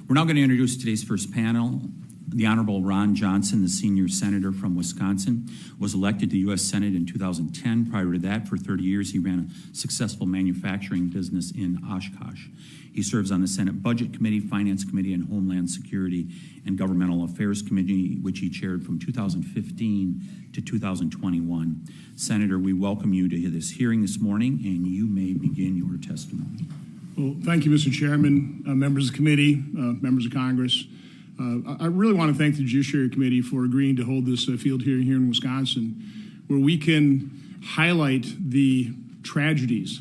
We're now going to introduce today's first panel. The Honorable Ron Johnson, the senior senator from Wisconsin, was elected to the U.S. Senate in 2010. Prior to that, for 30 years, he ran a successful manufacturing business in Oshkosh. He serves on the Senate Budget Committee, Finance Committee, and Homeland Security and Governmental Affairs Committee, which he chaired from 2015 to 2021. Senator, we welcome you to this hearing this morning, and you may begin your testimony. Well, thank you, Mr. Chairman, members of the committee, members of Congress. I really want to thank the Judiciary Committee for agreeing to hold this field hearing here in Wisconsin, where we can highlight the tragedies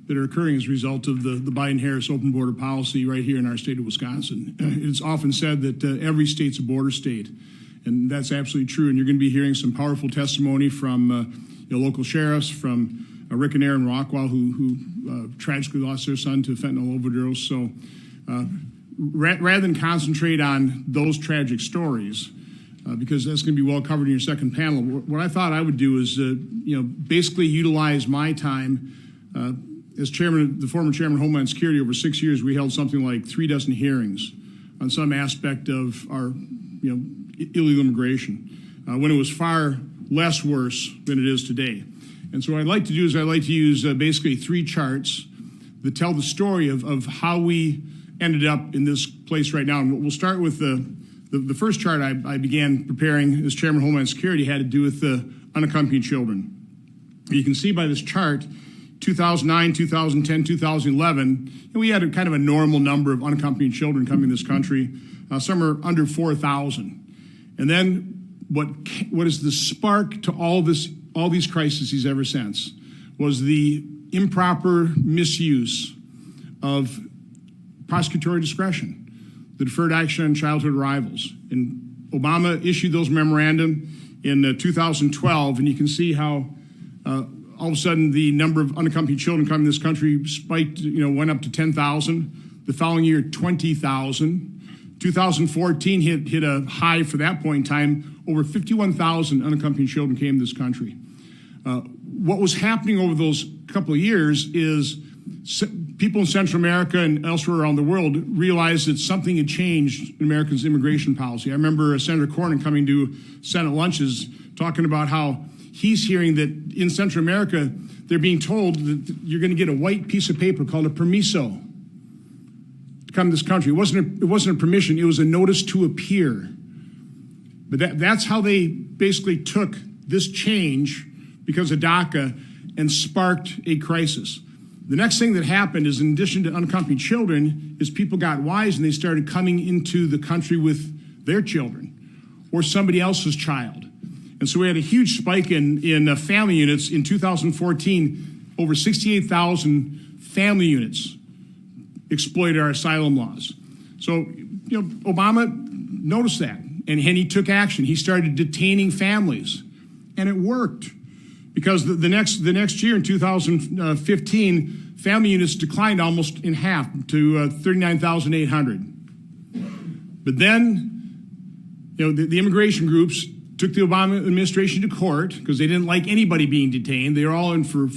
that are occurring as a result of the Biden-Harris open border policy right here in our state of Wisconsin. It's often said that every state's a border state, and that's absolutely true. And you're going to be hearing some powerful testimony from local sheriffs, from Rick and Aaron Rockwell, who tragically lost their son to fentanyl overdose. So rather than concentrate on those tragic stories, because that's going to be well covered in your second panel, what I thought I would do is basically utilize my time as chairman, the former chairman of Homeland Security. Over 6 years, we held something like 36 hearings on some aspect of our illegal immigration, when it was far less worse than it is today. And so what I'd like to do is I'd like to use basically 3 charts that tell the story of how we ended up in this place right now. And we'll start with the first chart I began preparing as chairman of Homeland Security had to do with the unaccompanied children. You can see by this chart, 2009, 2010, 2011, we had a kind of a normal number of unaccompanied children coming to this country, somewhere under 4,000. And then what is the spark to all these crises ever since was the improper misuse of prosecutorial discretion, the Deferred Action on Childhood Arrivals. And Obama issued those memorandum in 2012, and you can see how all of a sudden the number of unaccompanied children coming to this country spiked, went up to 10,000. The following year, 20,000. 2014 hit a high for that point in time. Over 51,000 unaccompanied children came to this country. What was happening over those couple of years is people in Central America and elsewhere around the world realized that something had changed in America's immigration policy. I remember Senator Cornyn coming to Senate lunches talking about how he's hearing that in Central America, they're being told that you're going to get a white piece of paper called a permiso to come to this country. It wasn't a permission, it was a notice to appear. But that's how they basically took this change because of DACA and sparked a crisis. The next thing that happened is, in addition to unaccompanied children, is people got wise and they started coming into the country with their children or somebody else's child. And so we had a huge spike in family units. In 2014, over 68,000 family units exploited our asylum laws. So, Obama noticed that, and he took action. He started detaining families, and it worked. Because the next year, in 2015, family units declined almost in half to 39,800. But then, the immigration groups took the Obama administration to court because they didn't like anybody being detained. They were all in for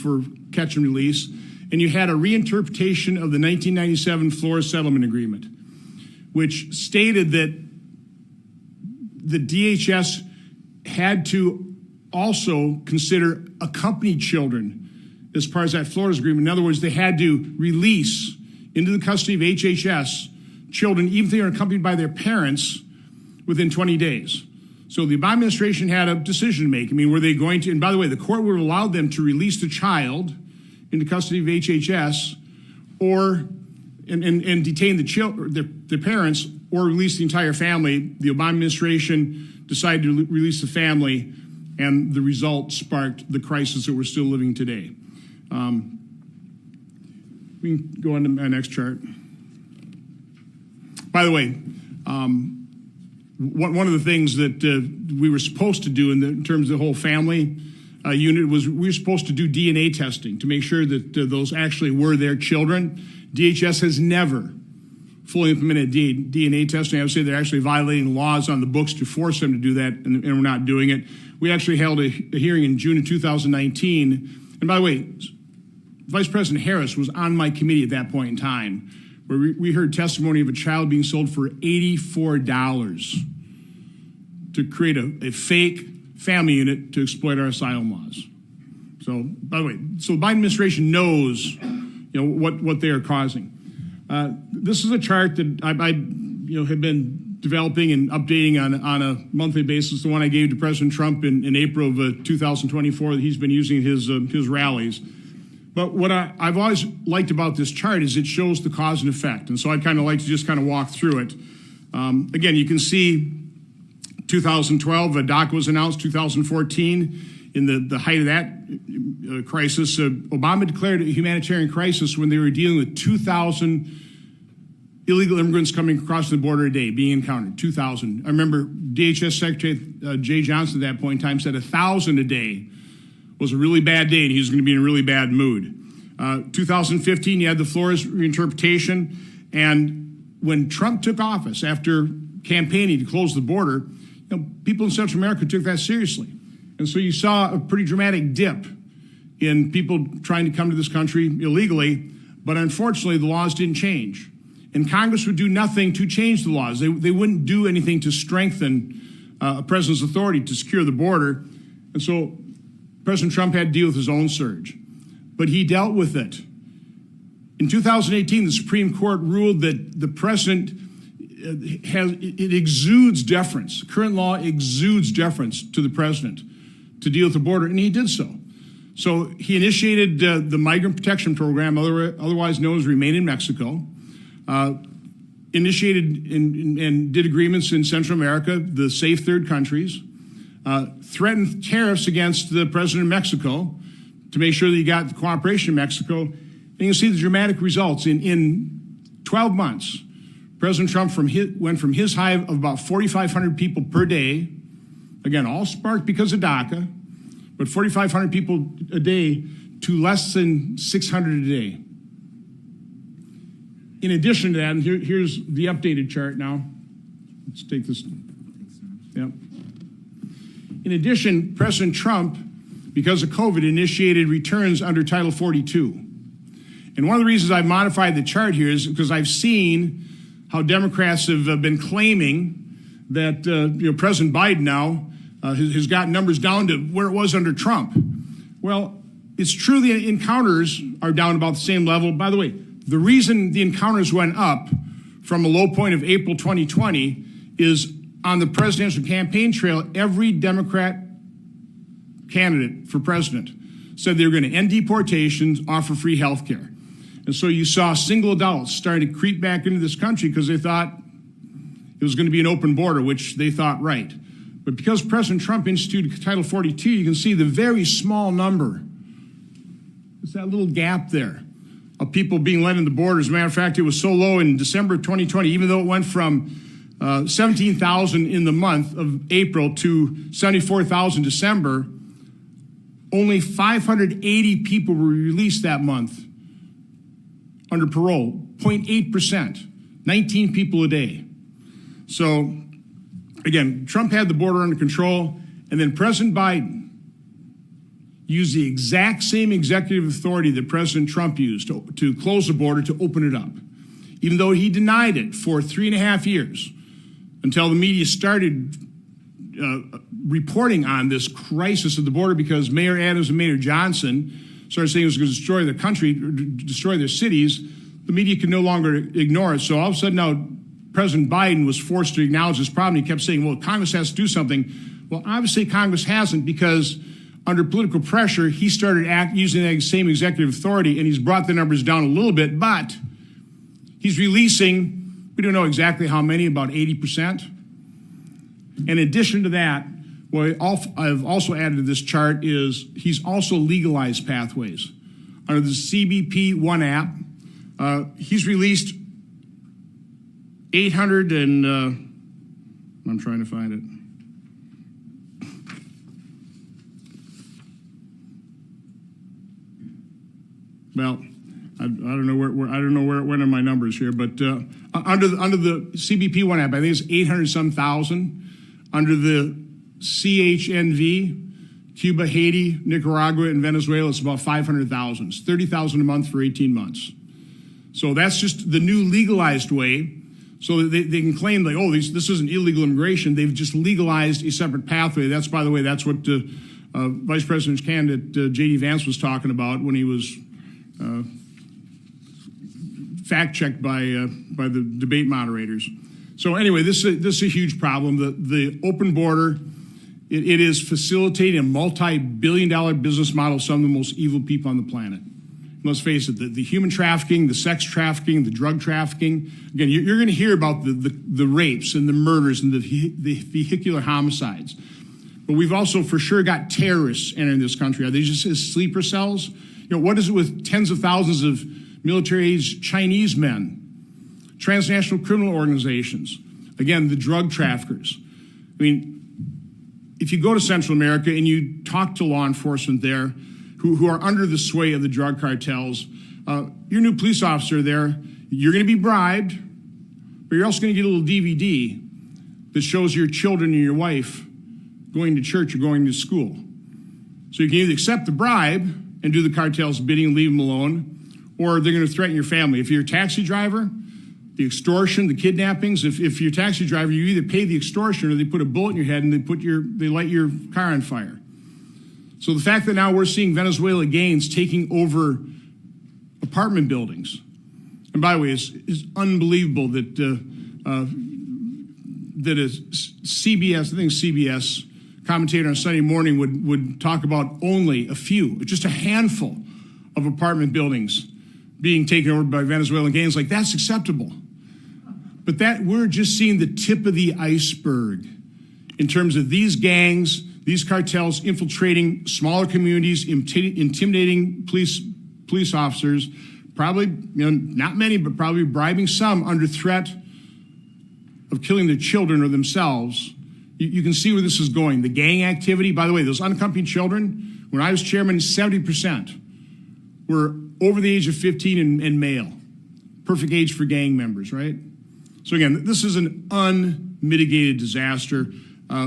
catch and release. And you had a reinterpretation of the 1997 Flores Settlement Agreement, which stated that the DHS had to also consider accompanied children as part of that Flores agreement. In other words, they had to release into the custody of HHS children, even if they are accompanied by their parents, within 20 days. So the Obama administration had a decision to make. Were they going to, and by the way, the court would have allowed them to release the child into custody of HHS and detain their parents, or release the entire family. The Obama administration decided to release the family, and the result sparked the crisis that we're still living today. We can go on to my next chart. By the way, one of the things that we were supposed to do in terms of the whole family unit was we were supposed to do DNA testing to make sure that those actually were their children. DHS has never fully implemented DNA testing. I would say they're actually violating laws on the books to force them to do that, and we're not doing it. We actually held a hearing in June of 2019. And by the way, Vice President Harris was on my committee at that point in time, where we heard testimony of a child being sold for $84 to create a fake family unit to exploit our asylum laws. So, by the way, so the Biden administration knows, what they are causing. This is a chart that I have been developing and updating on a monthly basis. The one I gave to President Trump in April of 2024 that he's been using at his rallies. But what I've always liked about this chart is it shows the cause and effect. And so I'd kind of like to just kind of walk through it. Again, you can see 2012, DACA was announced. 2014, in the height of that crisis, Obama declared a humanitarian crisis when they were dealing with 2,000 illegal immigrants coming across the border a day being encountered. 2,000. I remember DHS Secretary Jay Johnson at that point in time said 1,000 a day was a really bad day and he was going to be in a really bad mood. 2015, you had the Flores reinterpretation. And when Trump took office after campaigning to close the border, people in Central America took that seriously. And so you saw a pretty dramatic dip in people trying to come to this country illegally. But unfortunately, the laws didn't change. And Congress would do nothing to change the laws. They wouldn't do anything to strengthen a president's authority to secure the border. And so President Trump had to deal with his own surge. But he dealt with it. In 2018, the Supreme Court ruled that the president it exudes deference. Current law exudes deference to the president to deal with the border, and he did so. So he initiated the Migrant Protection Program, otherwise known as Remain in Mexico, initiated and did agreements in Central America, the safe third countries, threatened tariffs against the president of Mexico to make sure that he got the cooperation of Mexico. And you can see the dramatic results. In 12 months, President Trump went from his high of about 4,500 people per day, again, all sparked because of DACA, but 4,500 people a day to less than 600 a day. In addition to that, and here's the updated chart now. Let's take this. Yep. In addition, President Trump, because of COVID, initiated returns under Title 42. And one of the reasons I've modified the chart here is because I've seen how Democrats have been claiming that President Biden now has gotten numbers down to where it was under Trump. Well, it's true the encounters are down about the same level. By the way, the reason the encounters went up from a low point of April 2020 is on the presidential campaign trail, every Democrat candidate for president said they were going to end deportations, offer free health care. And so you saw single adults starting to creep back into this country because they thought it was going to be an open border, which they thought right. But because President Trump instituted Title 42, you can see the very small number. It's that little gap there of people being let in the border. As a matter of fact, it was so low in December of 2020, even though it went from 17,000 in the month of April to 74,000 December, only 580 people were released that month under parole, 0.8%, 19 people a day. So, again, Trump had the border under control, and then President Biden used the exact same executive authority that President Trump used to close the border, to open it up, even though he denied it for 3.5 years until the media started reporting on this crisis of the border because Mayor Adams and Mayor Johnson started saying it was going to destroy their country, destroy their cities. The media could no longer ignore it. So all of a sudden now President Biden was forced to acknowledge this problem. He kept saying, well, Congress has to do something. Well, obviously Congress hasn't, because under political pressure, he started using that same executive authority, and he's brought the numbers down a little bit, but he's releasing, we don't know exactly how many, about 80%. In addition to that, what I've also added to this chart is he's also legalized pathways. Under the CBP One app, he's released 800 and, I'm trying to find it. Well, I don't know where it went in my numbers here, but under the CBP One app, I think it's 800-some thousand. Under the CHNV, Cuba, Haiti, Nicaragua, and Venezuela, it's about 500,000. It's 30,000 a month for 18 months. So that's just the new legalized way. So they can claim like, oh, this isn't illegal immigration. They've just legalized a separate pathway. That's, by the way, that's what Vice President's candidate J.D. Vance was talking about when he was fact-checked by the debate moderators. So anyway, this is a huge problem. The open border, it is facilitating a multi-billion-dollar business model of some of the most evil people on the planet. Let's face it, the human trafficking, the sex trafficking, the drug trafficking. Again, you're going to hear about the rapes and the murders and the vehicular homicides. But we've also for sure got terrorists entering this country. Are they just as sleeper cells? What is it with tens of thousands of military-aged Chinese men, transnational criminal organizations? Again, the drug traffickers. I mean, if you go to Central America and you talk to law enforcement there, who are under the sway of the drug cartels, your new police officer there, you're going to be bribed, but you're also going to get a little DVD that shows your children and your wife going to church or going to school. So you can either accept the bribe and do the cartel's bidding and leave them alone, or they're going to threaten your family. If you're a taxi driver, the extortion, the kidnappings, if you're a taxi driver, you either pay the extortion or they put a bullet in your head and they light your car on fire. So the fact that now we're seeing Venezuela gangs taking over apartment buildings, and by the way, it's unbelievable that that a CBS, I think CBS commentator on Sunday morning would talk about only a few, just a handful of apartment buildings being taken over by Venezuelan gangs. Like, that's acceptable. But that we're just seeing the tip of the iceberg in terms of these gangs, these cartels infiltrating smaller communities, intimidating police officers, probably, not many, but probably bribing some under threat of killing their children or themselves. You can see where this is going. The gang activity, by the way, those unaccompanied children, when I was chairman, 70% were over the age of 15 and male. Perfect age for gang members, right? So again, this is an unmitigated disaster.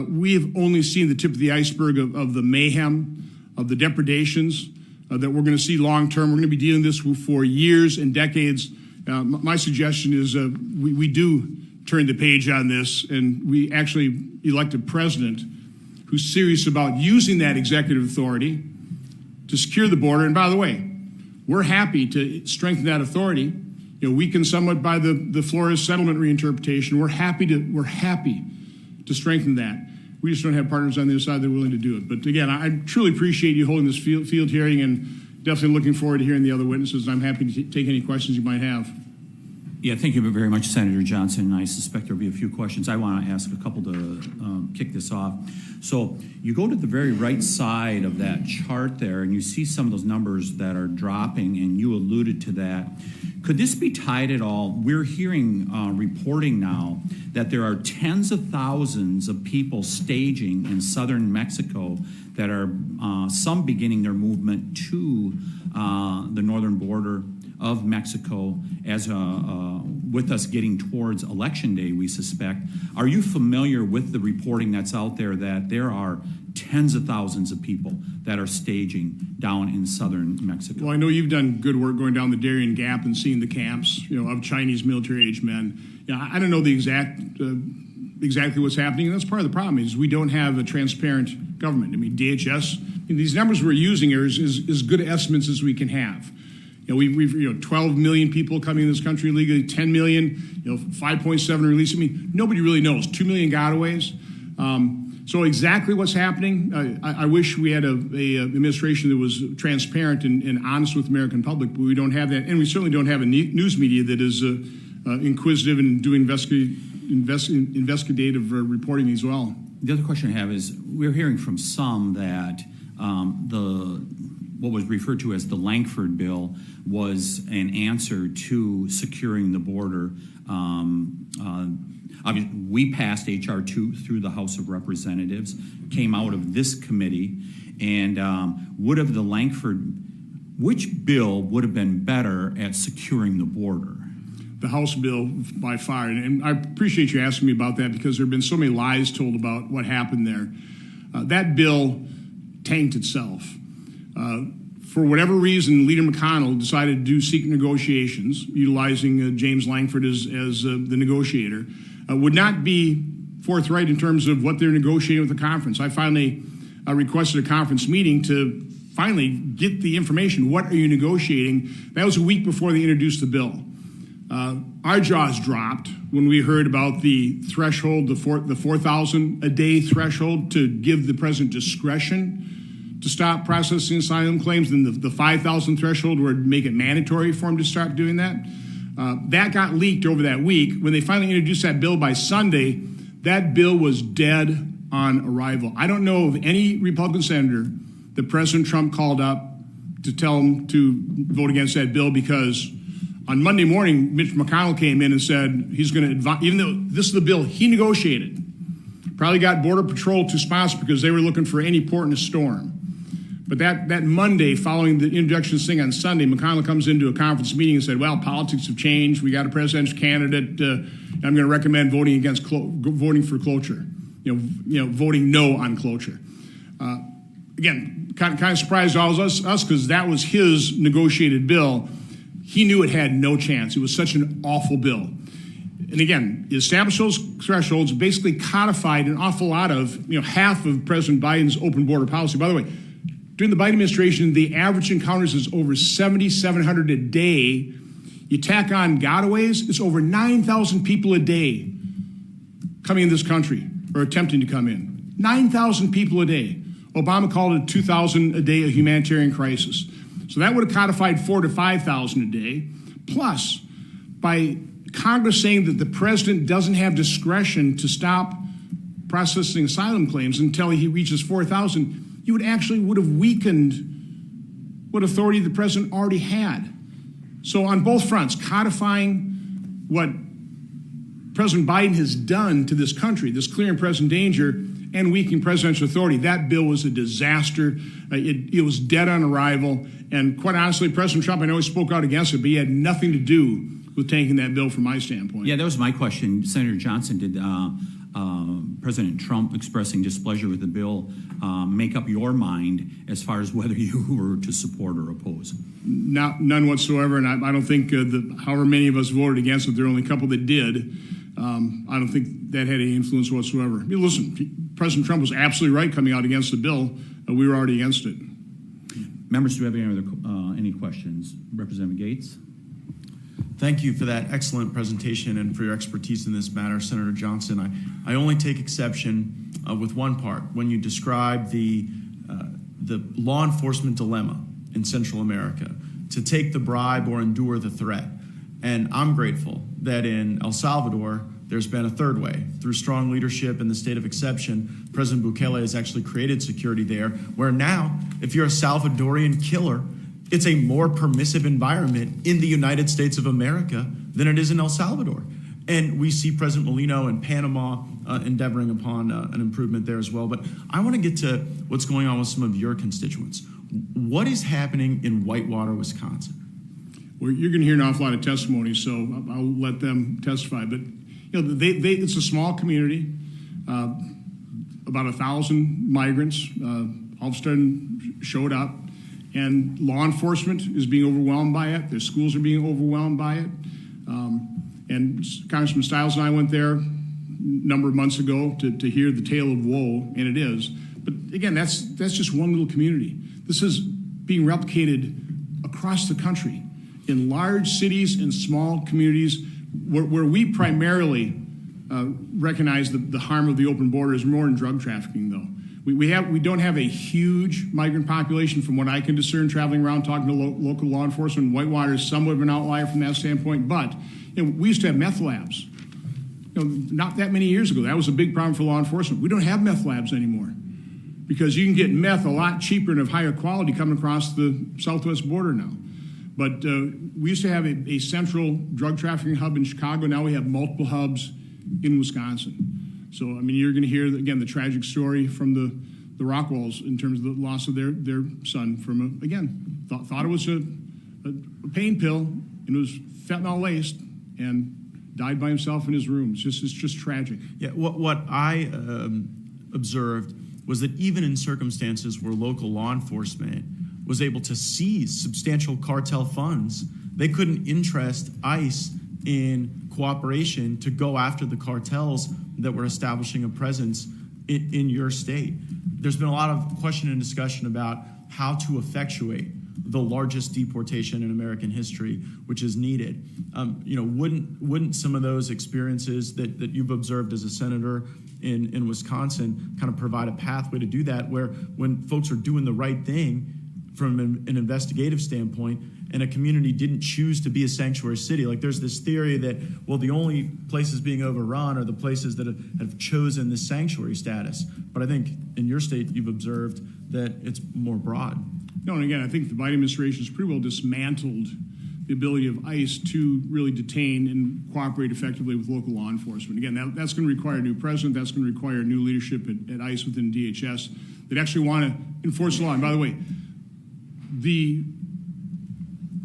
We have only seen the tip of the iceberg of the mayhem, of the depredations that we're going to see long term. We're going to be dealing with this for years and decades. My suggestion is we do turn the page on this, and we actually elect a president who's serious about using that executive authority to secure the border. And by the way, we're happy to strengthen that authority. Weaken somewhat by the Flores settlement reinterpretation. We're happy to strengthen that. We just don't have partners on the other side that are willing to do it. But again, I truly appreciate you holding this field hearing, and definitely looking forward to hearing the other witnesses. And I'm happy to take any questions you might have. Yeah, thank you very much, Senator Johnson. I suspect there'll be a few questions. I want to ask a couple to kick this off. So you go to the very right side of that chart there, and you see some of those numbers that are dropping, and you alluded to that. Could this be tied at all? We're hearing reporting now that there are tens of thousands of people staging in southern Mexico that are some beginning their movement to the northern border of Mexico as with us getting towards Election Day, we suspect. Are you familiar with the reporting that's out there that there are tens of thousands of people that are staging down in southern Mexico? Well, I know you've done good work going down the Darien Gap and seeing the camps, of Chinese military-aged men. I don't know the exactly what's happening, and that's part of the problem is we don't have a transparent government. I mean, DHS, these numbers we're using are as good estimates as we can have. We've 12 million people coming in this country illegally, 10 million, 5.7 released. I mean, nobody really knows. 2 million gotaways. So exactly what's happening, I wish we had a administration that was transparent and honest with the American public, but we don't have that. And we certainly don't have a news media that is inquisitive and doing investigative reporting as well. The other question I have is, we're hearing from some that what was referred to as the Lankford bill was an answer to securing the border. Obviously, we passed H.R. 2 through the House of Representatives, came out of this committee, and which bill would have been better at securing the border? The House bill by far, and I appreciate you asking me about that because there have been so many lies told about what happened there. That bill tanked itself. for whatever reason, Leader McConnell decided to do secret negotiations, utilizing James Langford as the negotiator, would not be forthright in terms of what they're negotiating with the conference. I finally requested a conference meeting to finally get the information. What are you negotiating? That was a week before they introduced the bill. Our jaws dropped when we heard about the threshold, the 4,000 a day threshold to give the president discretion to stop processing asylum claims, and the 5,000 threshold would make it mandatory for him to start doing that. That got leaked over that week. When they finally introduced that bill by Sunday, that bill was dead on arrival. I don't know of any Republican senator that President Trump called up to tell him to vote against that bill, because on Monday morning, Mitch McConnell came in and said he's going to advise, even though this is the bill he negotiated, probably got Border Patrol to sponsor because they were looking for any port in a storm. But that Monday, following the introduction thing on Sunday, McConnell comes into a conference meeting and said, well, politics have changed. We got a presidential candidate. I'm going to recommend voting for cloture, voting no on cloture. Again, kind of surprised all of us because that was his negotiated bill. He knew it had no chance. It was such an awful bill. And again, it established those thresholds, basically codified an awful lot of, half of President Biden's open border policy. By the way, during the Biden administration, the average encounters is over 7,700 a day. You tack on Godaways, it's over 9,000 people a day coming in this country or attempting to come in. 9,000 people a day. Obama called it 2,000 a day a humanitarian crisis. So that would have codified 4,000 to 5,000 a day. Plus, by Congress saying that the president doesn't have discretion to stop processing asylum claims until he reaches 4,000, you would have weakened what authority the president already had. So on both fronts, codifying what President Biden has done to this country, this clear and present danger, and weakening presidential authority, that bill was a disaster. It was dead on arrival. And quite honestly, President Trump, I know he spoke out against it, but he had nothing to do with taking that bill from my standpoint. Yeah, that was my question. Senator Johnson, did President Trump expressing displeasure with the bill make up your mind as far as whether you were to support or oppose? None whatsoever, and I don't think however many of us voted against it, there are only a couple that did. I don't think that had any influence whatsoever. Listen, President Trump was absolutely right coming out against the bill. We were already against it. Members, do we have any questions? Representative Gates? Thank you for that excellent presentation and for your expertise in this matter, Senator Johnson. I only take exception with one part, when you describe the law enforcement dilemma in Central America, to take the bribe or endure the threat. And I'm grateful that in El Salvador, there's been a third way. Through strong leadership in the state of exception, President Bukele has actually created security there, where now, if you're a Salvadorian killer, it's a more permissive environment in the United States of America than it is in El Salvador. And we see President Molino in Panama endeavoring upon an improvement there as well. But I want to get to what's going on with some of your constituents. What is happening in Whitewater, Wisconsin? Well, you're going to hear an awful lot of testimony, so I'll let them testify. But it's a small community, about 1,000 migrants all of a sudden showed up. And law enforcement is being overwhelmed by it. Their schools are being overwhelmed by it. And Congressman Stiles and I went there a number of months ago to hear the tale of woe, and it is. But again, that's just one little community. This is being replicated across the country in large cities and small communities where we primarily recognize the harm of the open border is more in drug trafficking, though. We don't have a huge migrant population from what I can discern traveling around talking to local law enforcement. Whitewater is somewhat of an outlier from that standpoint, but we used to have meth labs. Not that many years ago, that was a big problem for law enforcement. We don't have meth labs anymore because you can get meth a lot cheaper and of higher quality coming across the southwest border now. But we used to have a central drug trafficking hub in Chicago. Now we have multiple hubs in Wisconsin. So, you're going to hear, again, the tragic story from the Rockwells in terms of the loss of their son from, thought it was a pain pill, and it was fentanyl laced, and died by himself in his room. It's just tragic. Yeah, what I observed was that even in circumstances where local law enforcement was able to seize substantial cartel funds, they couldn't interest ICE in cooperation to go after the cartels that were establishing a presence in your state. There's been a lot of question and discussion about how to effectuate the largest deportation in American history, which is needed. Wouldn't some of those experiences that you've observed as a senator in Wisconsin kind of provide a pathway to do that, where when folks are doing the right thing from an investigative standpoint, and a community didn't choose to be a sanctuary city? Like, there's this theory that, well, the only places being overrun are the places that have chosen this sanctuary status. But I think in your state, you've observed that it's more broad. No, and again, I think the Biden administration has pretty well dismantled the ability of ICE to really detain and cooperate effectively with local law enforcement. Again, that's going to require a new president. That's going to require new leadership at ICE within DHS that actually want to enforce the law. And by the way, the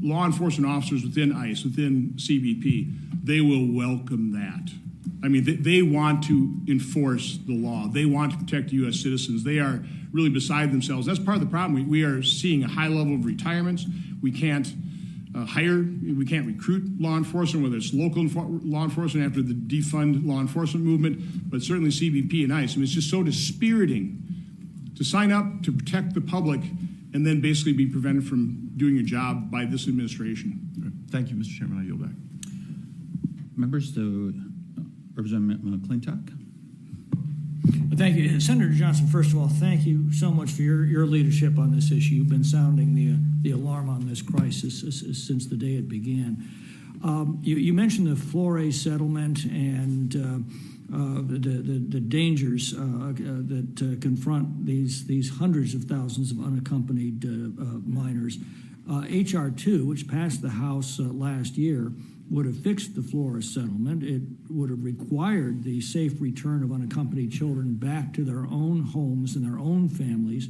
law enforcement officers within ICE, within CBP, they will welcome that. I mean, they want to enforce the law. They want to protect U.S. citizens. They are really beside themselves. That's part of the problem. We are seeing a high level of retirements. We can't we can't recruit law enforcement, whether it's local law enforcement after the defund law enforcement movement, but certainly CBP and ICE. I mean, it's just so dispiriting to sign up to protect the public and then basically be prevented from doing your job by this administration. Thank you, Mr. Chairman. I yield back. Members, Representative McClintock. Thank you. Senator Johnson, first of all, thank you so much for your leadership on this issue. You've been sounding the alarm on this crisis since the day it began. You mentioned the Flores settlement and the dangers that confront these hundreds of thousands of unaccompanied minors. H.R. 2, which passed the House last year, would have fixed the Flores settlement. It would have required the safe return of unaccompanied children back to their own homes and their own families.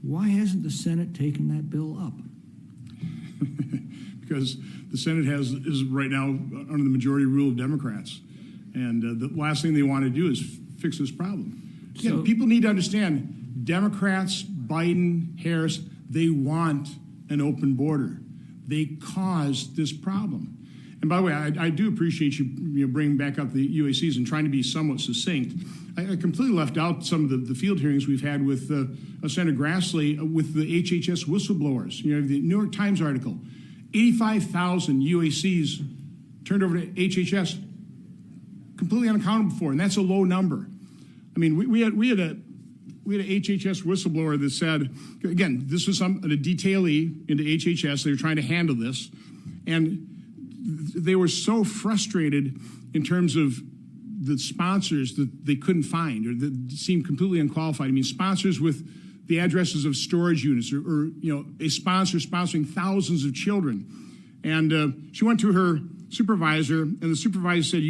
Why hasn't the Senate taken that bill up? Because the Senate is right now under the majority rule of Democrats. And the last thing they want to do is fix this problem. Again, people need to understand, Democrats, Biden, Harris, they want an open border. They caused this problem. And by the way, I do appreciate you bringing back up the UACs and trying to be somewhat succinct. I completely left out some of the field hearings we've had with Senator Grassley with the HHS whistleblowers. You know, the New York Times article, 85,000 UACs turned over to HHS, completely unaccountable for, and that's a low number. I mean, we had a HHS whistleblower that said, again, this was a detailee into HHS. They were trying to handle this, and they were so frustrated in terms of the sponsors that they couldn't find or that seemed completely unqualified. I mean, sponsors with the addresses of storage units or a sponsor sponsoring thousands of children. And she went to her supervisor, and the supervisor said,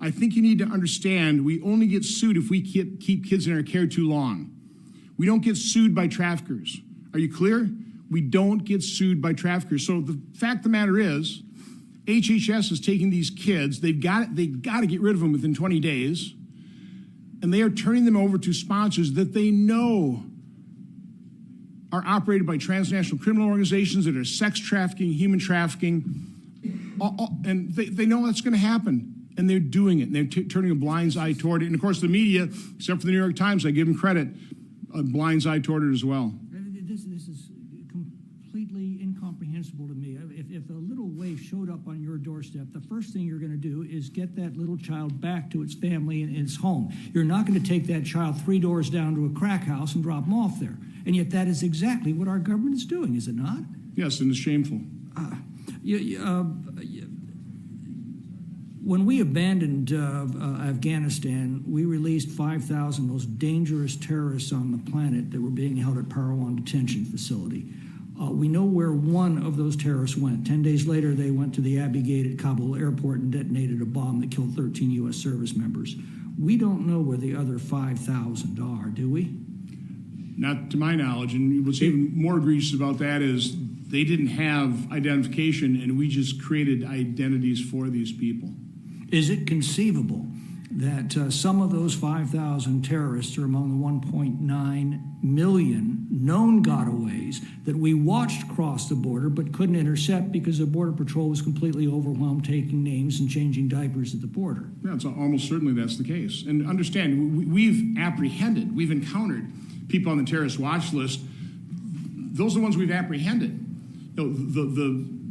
I think you need to understand we only get sued if we keep kids in our care too long. We don't get sued by traffickers. Are you clear? We don't get sued by traffickers. So the fact of the matter is, HHS is taking these kids, they've got to get rid of them within 20 days, and they are turning them over to sponsors that they know are operated by transnational criminal organizations that are sex trafficking, human trafficking, and they know that's going to happen, and they're doing it, and they're turning a blind eye toward it. And of course, the media, except for the New York Times, I give them credit, a blind eye toward it as well. This is completely incomprehensible to me. If a little waif showed up on your doorstep, the first thing you're going to do is get that little child back to its family and its home. You're not going to take that child 3 doors down to a crack house and drop them off there. And yet that is exactly what our government is doing, is it not? Yes, and it's shameful. When we abandoned Afghanistan, we released 5,000 most dangerous terrorists on the planet that were being held at Parowan Detention Facility. We know where one of those terrorists went. 10 days later, they went to the Abbey Gate at Kabul airport and detonated a bomb that killed 13 U.S. service members. We don't know where the other 5,000 are, do we? Not to my knowledge. And what's even more egregious about that is they didn't have identification, and we just created identities for these people. Is it conceivable that some of those 5,000 terrorists are among the 1.9 million known Godaways that we watched cross the border but couldn't intercept because the Border Patrol was completely overwhelmed taking names and changing diapers at the border. Yeah, it's almost certainly that's the case. And understand, we've encountered people on the terrorist watch list. Those are the ones we've apprehended. You know,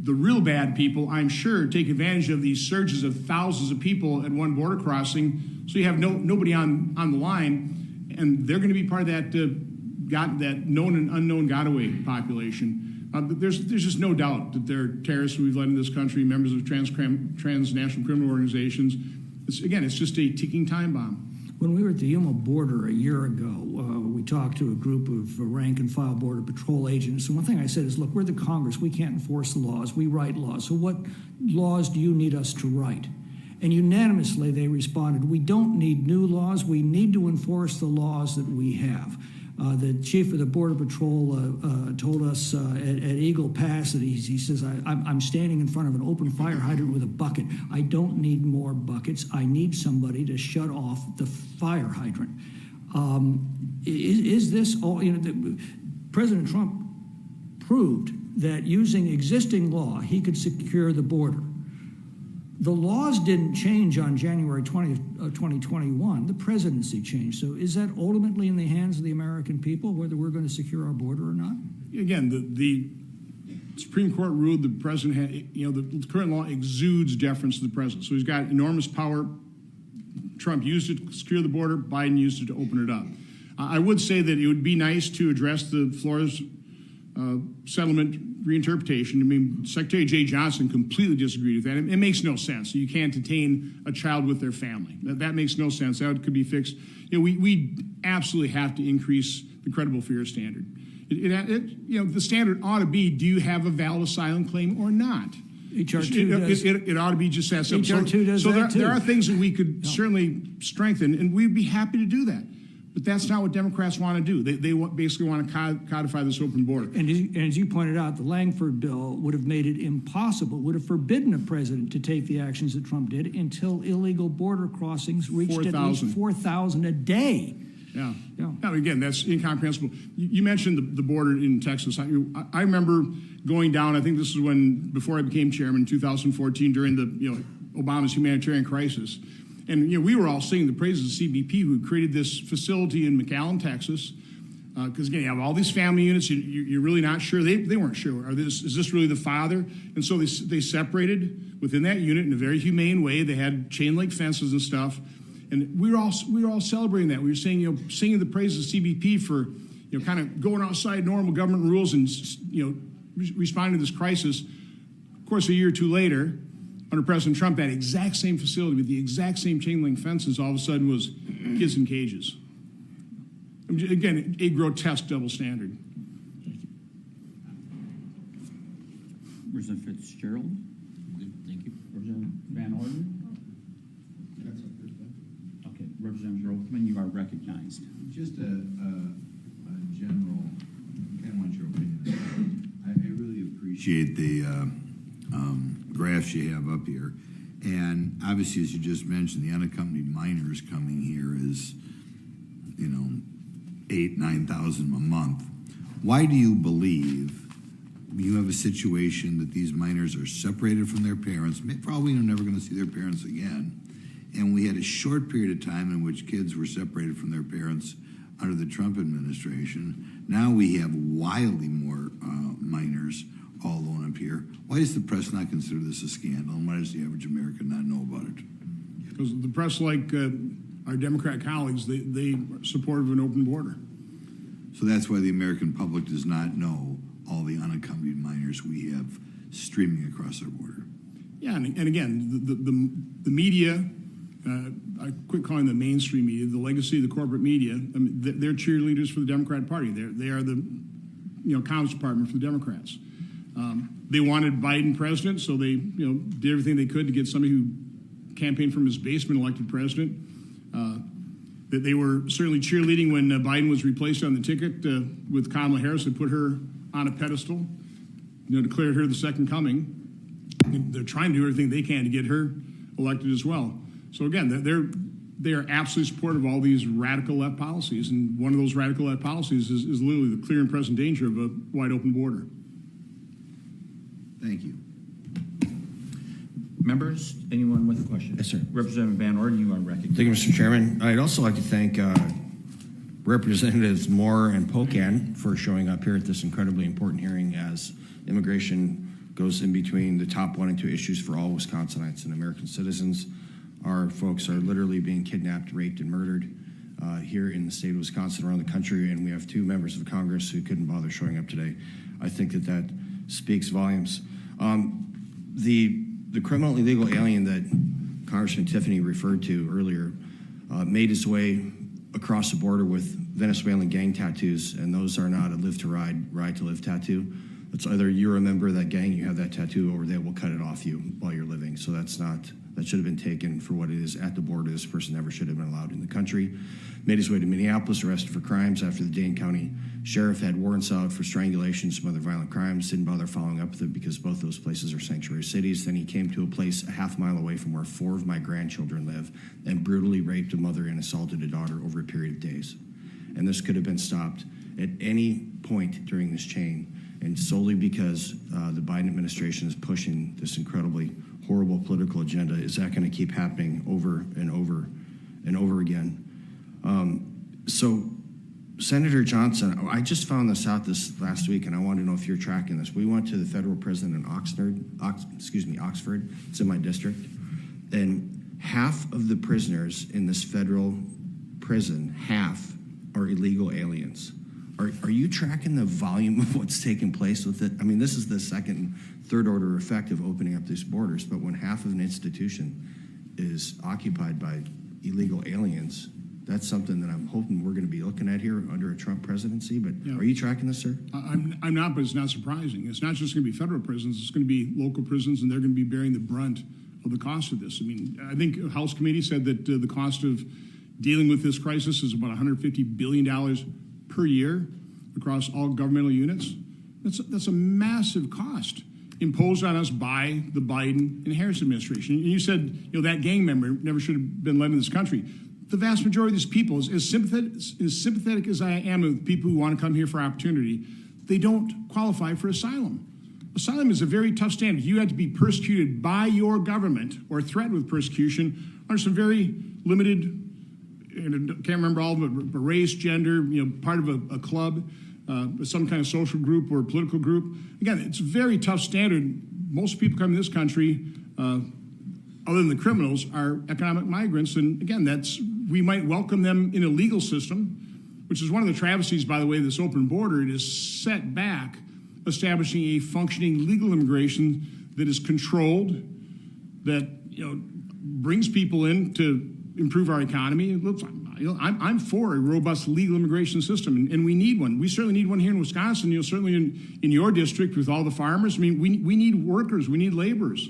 the real bad people, I'm sure, take advantage of these surges of thousands of people at one border crossing, so you have nobody on the line, and they're going to be part of that known and unknown Godaway population. There's just no doubt that they're terrorists we've led in this country, members of transnational criminal organizations. It's just a ticking time bomb. When we were at the Yuma border a year ago, we talked to a group of rank-and-file Border Patrol agents, and one thing I said is, look, we're the Congress. We can't enforce the laws. We write laws. So what laws do you need us to write? And unanimously they responded, we don't need new laws. We need to enforce the laws that we have. The chief of the Border Patrol told us at Eagle Pass that he says, I'm standing in front of an open fire hydrant with a bucket. I don't need more buckets. I need somebody to shut off the fire hydrant. Is this all, President Trump proved that using existing law, he could secure the border. The laws didn't change on January 20th, 2021. The presidency changed. So is that ultimately in the hands of the American people, whether we're going to secure our border or not? Again, the Supreme Court ruled the president had, the current law exudes deference to the president. So he's got enormous power. Trump used it to secure the border. Biden used it to open it up. I would say that it would be nice to address the Flores settlement reinterpretation. I mean, Secretary Jay Johnson completely disagreed with that. It makes no sense. You can't detain a child with their family. That makes no sense. That could be fixed. We absolutely have to increase the credible fear standard. The standard ought to be, do you have a valid asylum claim or not? HR 2 does. It ought to be just that simple. HR 2 does that too. There are things that we could certainly strengthen, and we'd be happy to do that. But that's not what Democrats want to do. They basically want to codify this open border. And as you pointed out, the Langford bill would have made it impossible, would have forbidden a president to take the actions that Trump did until illegal border crossings reached 4, at least 4,000 a day. Yeah. Now, again, that's incomprehensible. You mentioned the border in Texas. I remember going down, I think this is before I became chairman in 2014, during the Obama's humanitarian crisis. And we were all singing the praises of CBP, who created this facility in McAllen, Texas. Because again, you have all these family units. You're really not sure. They weren't sure. Is this really the father? And so they separated within that unit in a very humane way. They had chain link fences and stuff. And we were all celebrating that. We were saying, singing the praises of CBP for kind of going outside normal government rules and responding to this crisis. Of course, a year or two later, under President Trump, that exact same facility with the exact same chain link fences all of a sudden was kids in cages. Again, a grotesque double standard. Representative Fitzgerald. Thank you. Representative Van Orden. Okay, Representative Grothman, you are recognized. Just a general, kind of want your opinion. I really appreciate the graphs you have up here. And obviously, as you just mentioned, the unaccompanied minors coming here is, 8,000, 9,000 a month. Why do you believe you have a situation that these minors are separated from their parents, probably never going to see their parents again, and we had a short period of time in which kids were separated from their parents under the Trump administration? Now we have wildly more minors all alone up here. Why does the press not consider this a scandal, and why does the average American not know about it? Because the press, like our Democrat colleagues, they are supportive of an open border. So that's why the American public does not know all the unaccompanied minors we have streaming across our border. Yeah, and again, the media, I quit calling them mainstream media, the legacy of the corporate media, they're cheerleaders for the Democrat Party. They are the Commerce Department for the Democrats. They wanted Biden president, so they did everything they could to get somebody who campaigned from his basement elected president. That they were certainly cheerleading when Biden was replaced on the ticket with Kamala Harris. They put her on a pedestal, declared her the second coming. And they're trying to do everything they can to get her elected as well. So again, they are absolutely supportive of all these radical left policies. And one of those radical left policies is literally the clear and present danger of a wide open border. Thank you. Members, anyone with a question? Yes, sir. Representative Van Orden, you are recognized. Thank you, Mr. Chairman. I'd also like to thank Representatives Moore and Pocan for showing up here at this incredibly important hearing as immigration goes in between the top 1 and 2 issues for all Wisconsinites and American citizens. Our folks are literally being kidnapped, raped, and murdered here in the state of Wisconsin, around the country, and we have 2 members of Congress who couldn't bother showing up today. I think that speaks volumes. The criminal illegal alien that Congressman Tiffany referred to earlier made his way across the border with Venezuelan gang tattoos, and those are not a live to ride, ride to live tattoo. It's either you're a member of that gang, you have that tattoo, or they will cut it off you while you're living. So that should have been taken for what it is at the border. This person never should have been allowed in the country. Made his way to Minneapolis, arrested for crimes after the Dane County Sheriff had warrants out for strangulation and some other violent crimes. Didn't bother following up with it because both those places are sanctuary cities. Then he came to a place a half-mile away from where 4 of my grandchildren live and brutally raped a mother and assaulted a daughter over a period of days. And this could have been stopped at any point during this chain, and solely because the Biden administration is pushing this incredibly horrible political agenda. Is that going to keep happening over and over and over again? So Senator Johnson, I just found this out this last week, and I wanted to know if you're tracking this. We went to the federal prison in Oxford. It's in my district. And half of the prisoners in this federal prison, half are illegal aliens. Are you tracking the volume of what's taking place with it? I mean, this is the second and third order effect of opening up these borders, but when half of an institution is occupied by illegal aliens, that's something that I'm hoping we're going to be looking at here under a Trump presidency. But yeah. Are you tracking this, sir? I'm not, but it's not surprising. It's not just going to be federal prisons. It's going to be local prisons, and they're going to be bearing the brunt of the cost of this. I mean, I think the House committee said that the cost of dealing with this crisis is about $150 billion per year across all governmental units. That's a massive cost imposed on us by the Biden and Harris administration. And you said, that gang member never should have been led in this country. The vast majority of these people, as sympathetic as I am with people who want to come here for opportunity, they don't qualify for asylum. Asylum is a very tough standard. You had to be persecuted by your government or threatened with persecution under some very limited, can't remember all of it, but race, gender, part of a club, some kind of social group or political group. Again, it's a very tough standard. Most people come to this country, other than the criminals, are economic migrants. And again, we might welcome them in a legal system, which is one of the travesties, by the way, of this open border. It is set back establishing a functioning legal immigration that is controlled, that brings people in to improve our economy. I'm for a robust legal immigration system, and we need one. We certainly need one here in Wisconsin. Certainly in your district with all the farmers. I mean, we need workers. We need laborers,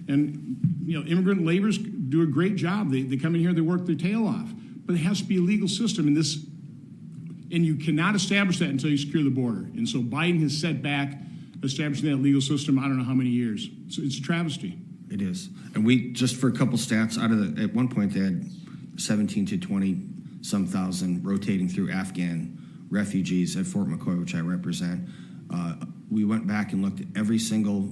and immigrant laborers do a great job. They come in here, they work their tail off, but it has to be a legal system. And you cannot establish that until you secure the border. And so Biden has set back establishing that legal system. I don't know how many years. So it's a travesty. It is. And we, just for a couple stats, at one point they had 17 to 20 some thousand rotating through Afghan refugees at Fort McCoy, which I represent. We went back and looked at every single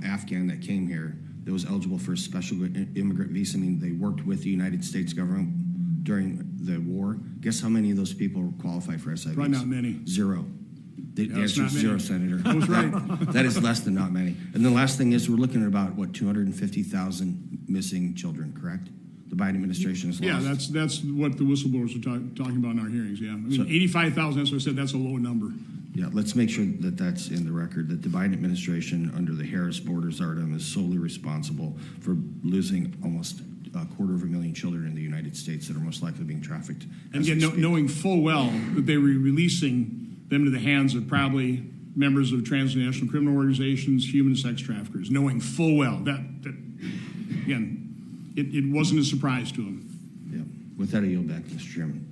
Afghan that came here that was eligible for a special immigrant visa. I mean, they worked with the United States government during the war. Guess how many of those people qualify for SIVs? Probably not many. Zero. The answer is zero, Senator. I was right. That is less than not many. And the last thing is we're looking at about, 250,000 missing children, correct? The Biden administration has lost. Yeah, that's what the whistleblowers were talking about in our hearings, yeah. I mean, 85,000, that's what I said, that's a low number. Yeah, let's make sure that that's in the record, that the Biden administration under the Harris border czardom is solely responsible for losing almost 250,000 children in the United States that are most likely being trafficked. And again, knowing full well that they were releasing them to the hands of probably members of transnational criminal organizations, human sex traffickers, knowing full well that again, it wasn't a surprise to them. Yeah. With that, I yield back, Mr. Chairman.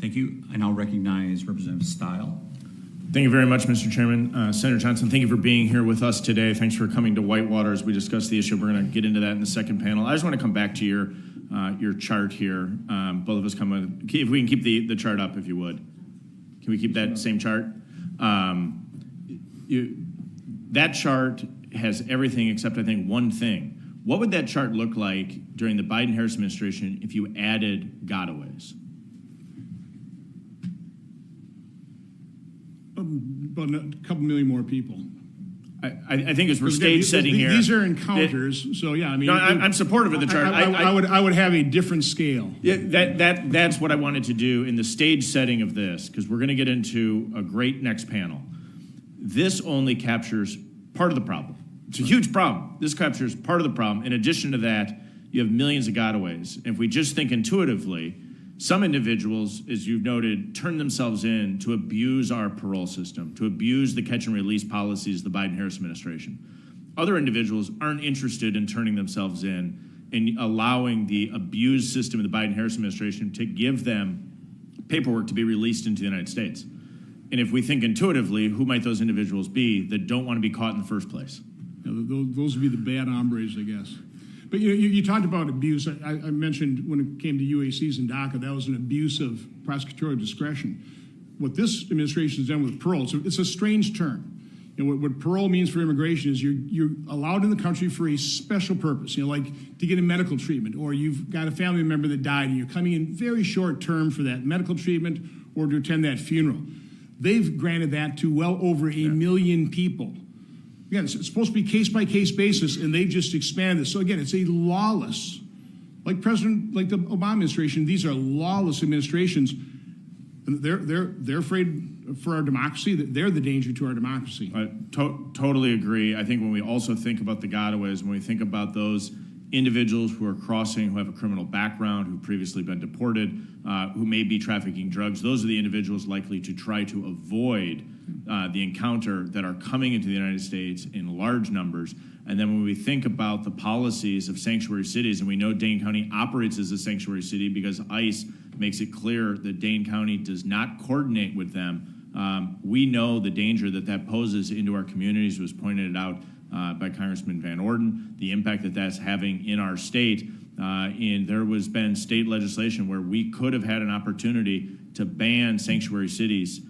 Thank you. I now recognize Representative Stile. Thank you very much, Mr. Chairman. Senator Johnson, thank you for being here with us today. Thanks for coming to Whitewater as we discuss the issue. We're going to get into that in the second panel. I just want to come back to your your chart here. Both of us come with, if we can keep the chart up, if you would. Can we keep that same chart? That chart has everything except, I think, one thing. What would that chart look like during the Biden-Harris administration if you added Godaways? About a couple million more people. I think as we're stage setting here, these are encounters. So yeah, I mean, no, I'm supportive of the chart. I would have a different scale. Yeah, that's what I wanted to do in the stage setting of this, because we're going to get into a great next panel. This only captures part of the problem. It's a huge problem. This captures part of the problem. In addition to that, you have millions of gotaways. If we just think intuitively, some individuals, as you've noted, turn themselves in to abuse our parole system, to abuse the catch and release policies of the Biden-Harris administration. Other individuals aren't interested in turning themselves in and allowing the abused system of the Biden-Harris administration to give them paperwork to be released into the United States. And if we think intuitively, who might those individuals be that don't want to be caught in the first place? Those would be the bad hombres, I guess. But you talked about abuse. I mentioned when it came to UACs and DACA, that was an abuse of prosecutorial discretion. What this administration has done with parole, so it's a strange term. What parole means for immigration is you're allowed in the country for a special purpose, like to get a medical treatment, or you've got a family member that died and you're coming in very short term for that medical treatment or to attend that funeral. They've granted that to well over a million people. Again, it's supposed to be case-by-case basis, and they've just expanded this. So again, it's a lawless, like the Obama administration, these are lawless administrations. And they're afraid for our democracy. They're the danger to our democracy. I totally agree. I think when we also think about the Godaways, when we think about those individuals who are crossing, who have a criminal background, who've previously been deported, who may be trafficking drugs, those are the individuals likely to try to avoid the encounter that are coming into the United States in large numbers. And then when we think about the policies of sanctuary cities, and we know Dane County operates as a sanctuary city because ICE makes it clear that Dane County does not coordinate with them, we know the danger that poses into our communities. It was pointed out by Congressman Van Orden, the impact that that's having in our state. And there was been state legislation where we could have had an opportunity to ban sanctuary cities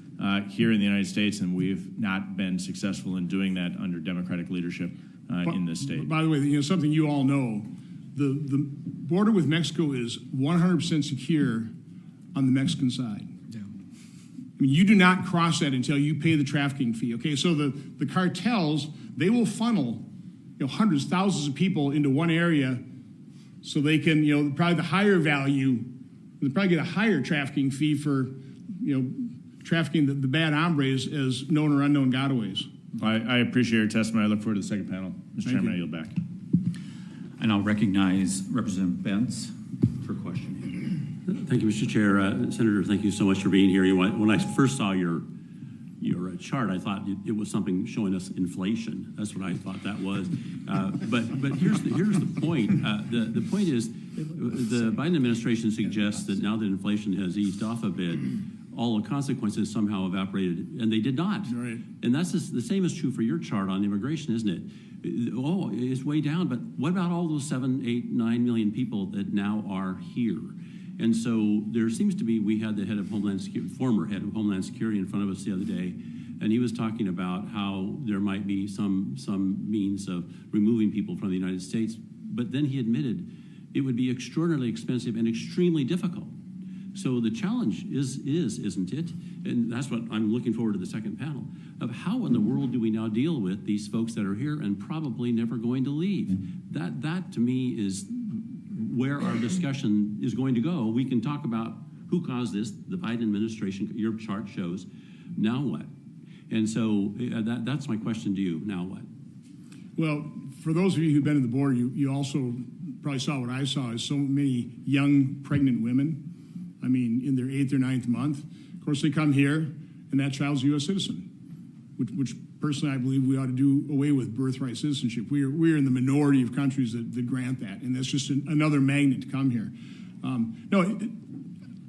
here in the United States, and we've not been successful in doing that under Democratic leadership in this state. By the way, something you all know, the border with Mexico is 100% secure on the Mexican side. Yeah. I mean, you do not cross that until you pay the trafficking fee. Okay, so the cartels, they will funnel hundreds, thousands of people into one area so they can, probably the higher value, they'll probably get a higher trafficking fee for, trafficking the bad hombres as known or unknown gotaways. I appreciate your testimony. I look forward to the second panel. Mr. Chairman, I yield back. And I'll recognize Representative Bentz for questioning. Thank you, Mr. Chair. Senator, thank you so much for being here. When I first saw your chart, I thought it was something showing us inflation. That's what I thought that was. But here's the point. The point is the Biden administration suggests that now that inflation has eased off a bit, all the consequences somehow evaporated, and they did not. Right. And that's the same is true for your chart on immigration, isn't it? Oh, it's way down, but what about all those 7, 8, 9 million people that now are here? And so there seems to be, we had the head of Homeland Security, former head of Homeland Security in front of us the other day, and he was talking about how there might be some means of removing people from the United States, but then he admitted it would be extraordinarily expensive and extremely difficult. So the challenge is, isn't it? And that's what I'm looking forward to the second panel, of how in the world do we now deal with these folks that are here and probably never going to leave? That to me is where our discussion is going to go. We can talk about who caused this, the Biden administration, your chart shows. Now what? And so that's my question to you. Now what? Well, for those of you who've been to the border, you also probably saw what I saw, is so many young pregnant women. I mean, in their 8th or 9th month. Of course, they come here, and that child's a U.S. citizen, which personally I believe we ought to do away with birthright citizenship. We are in the minority of countries that grant that, and that's just another magnet to come here.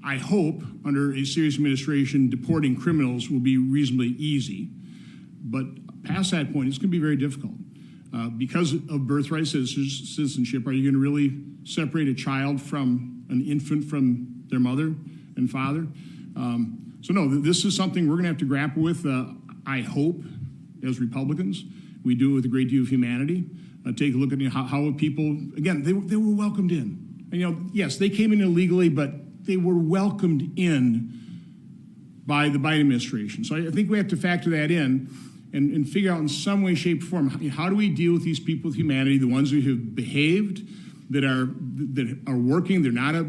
I hope under a serious administration, deporting criminals will be reasonably easy, but past that point, it's going to be very difficult. Because of birthright citizenship, are you going to really separate a child from an infant from their mother and father? So no, this is something we're going to have to grapple with. I hope, as Republicans, we do it with a great deal of humanity. Take a look at how people, again, they were welcomed in. And, yes, they came in illegally, but they were welcomed in by the Biden administration. So I think we have to factor that in and figure out in some way, shape, or form, how do we deal with these people with humanity, the ones who have behaved, that are working, they're not a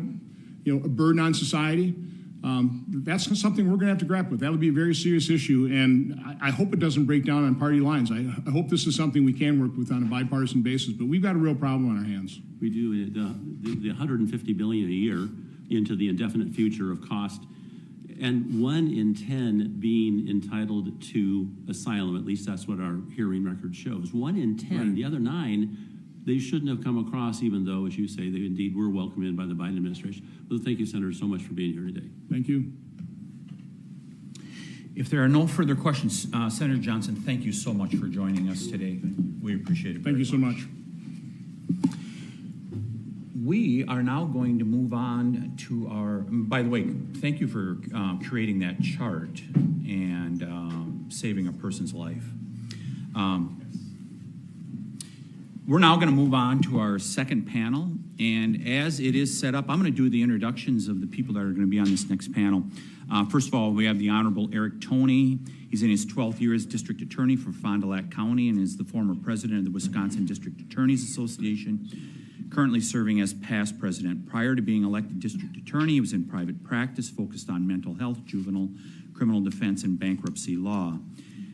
burden on society. That's something we're going to have to grapple with. That would be a very serious issue, and I hope it doesn't break down on party lines. I hope this is something we can work with on a bipartisan basis, but we've got a real problem on our hands. We do. The $150 billion a year into the indefinite future of cost, and 1 in 10 being entitled to asylum. At least that's what our hearing record shows. 1 in 10. Right. The other 9, they shouldn't have come across, even though, as you say, they indeed were welcomed in by the Biden administration. Well, thank you, Senator, so much for being here today. Thank you. If there are no further questions, Senator Johnson, thank you so much for joining us today. We appreciate it. Thank you so much. We are now going to move on to our, by the way, thank you for creating that chart and saving a person's life. We're now going to move on to our second panel, and as it is set up, I'm going to do the introductions of the people that are going to be on this next panel. First of all, we have the Honorable Eric Toney. He's in his 12th year as District Attorney for Fond du Lac County and is the former president of the Wisconsin District Attorneys Association, currently serving as past president. Prior to being elected District Attorney, he was in private practice, focused on mental health, juvenile, criminal defense, and bankruptcy law.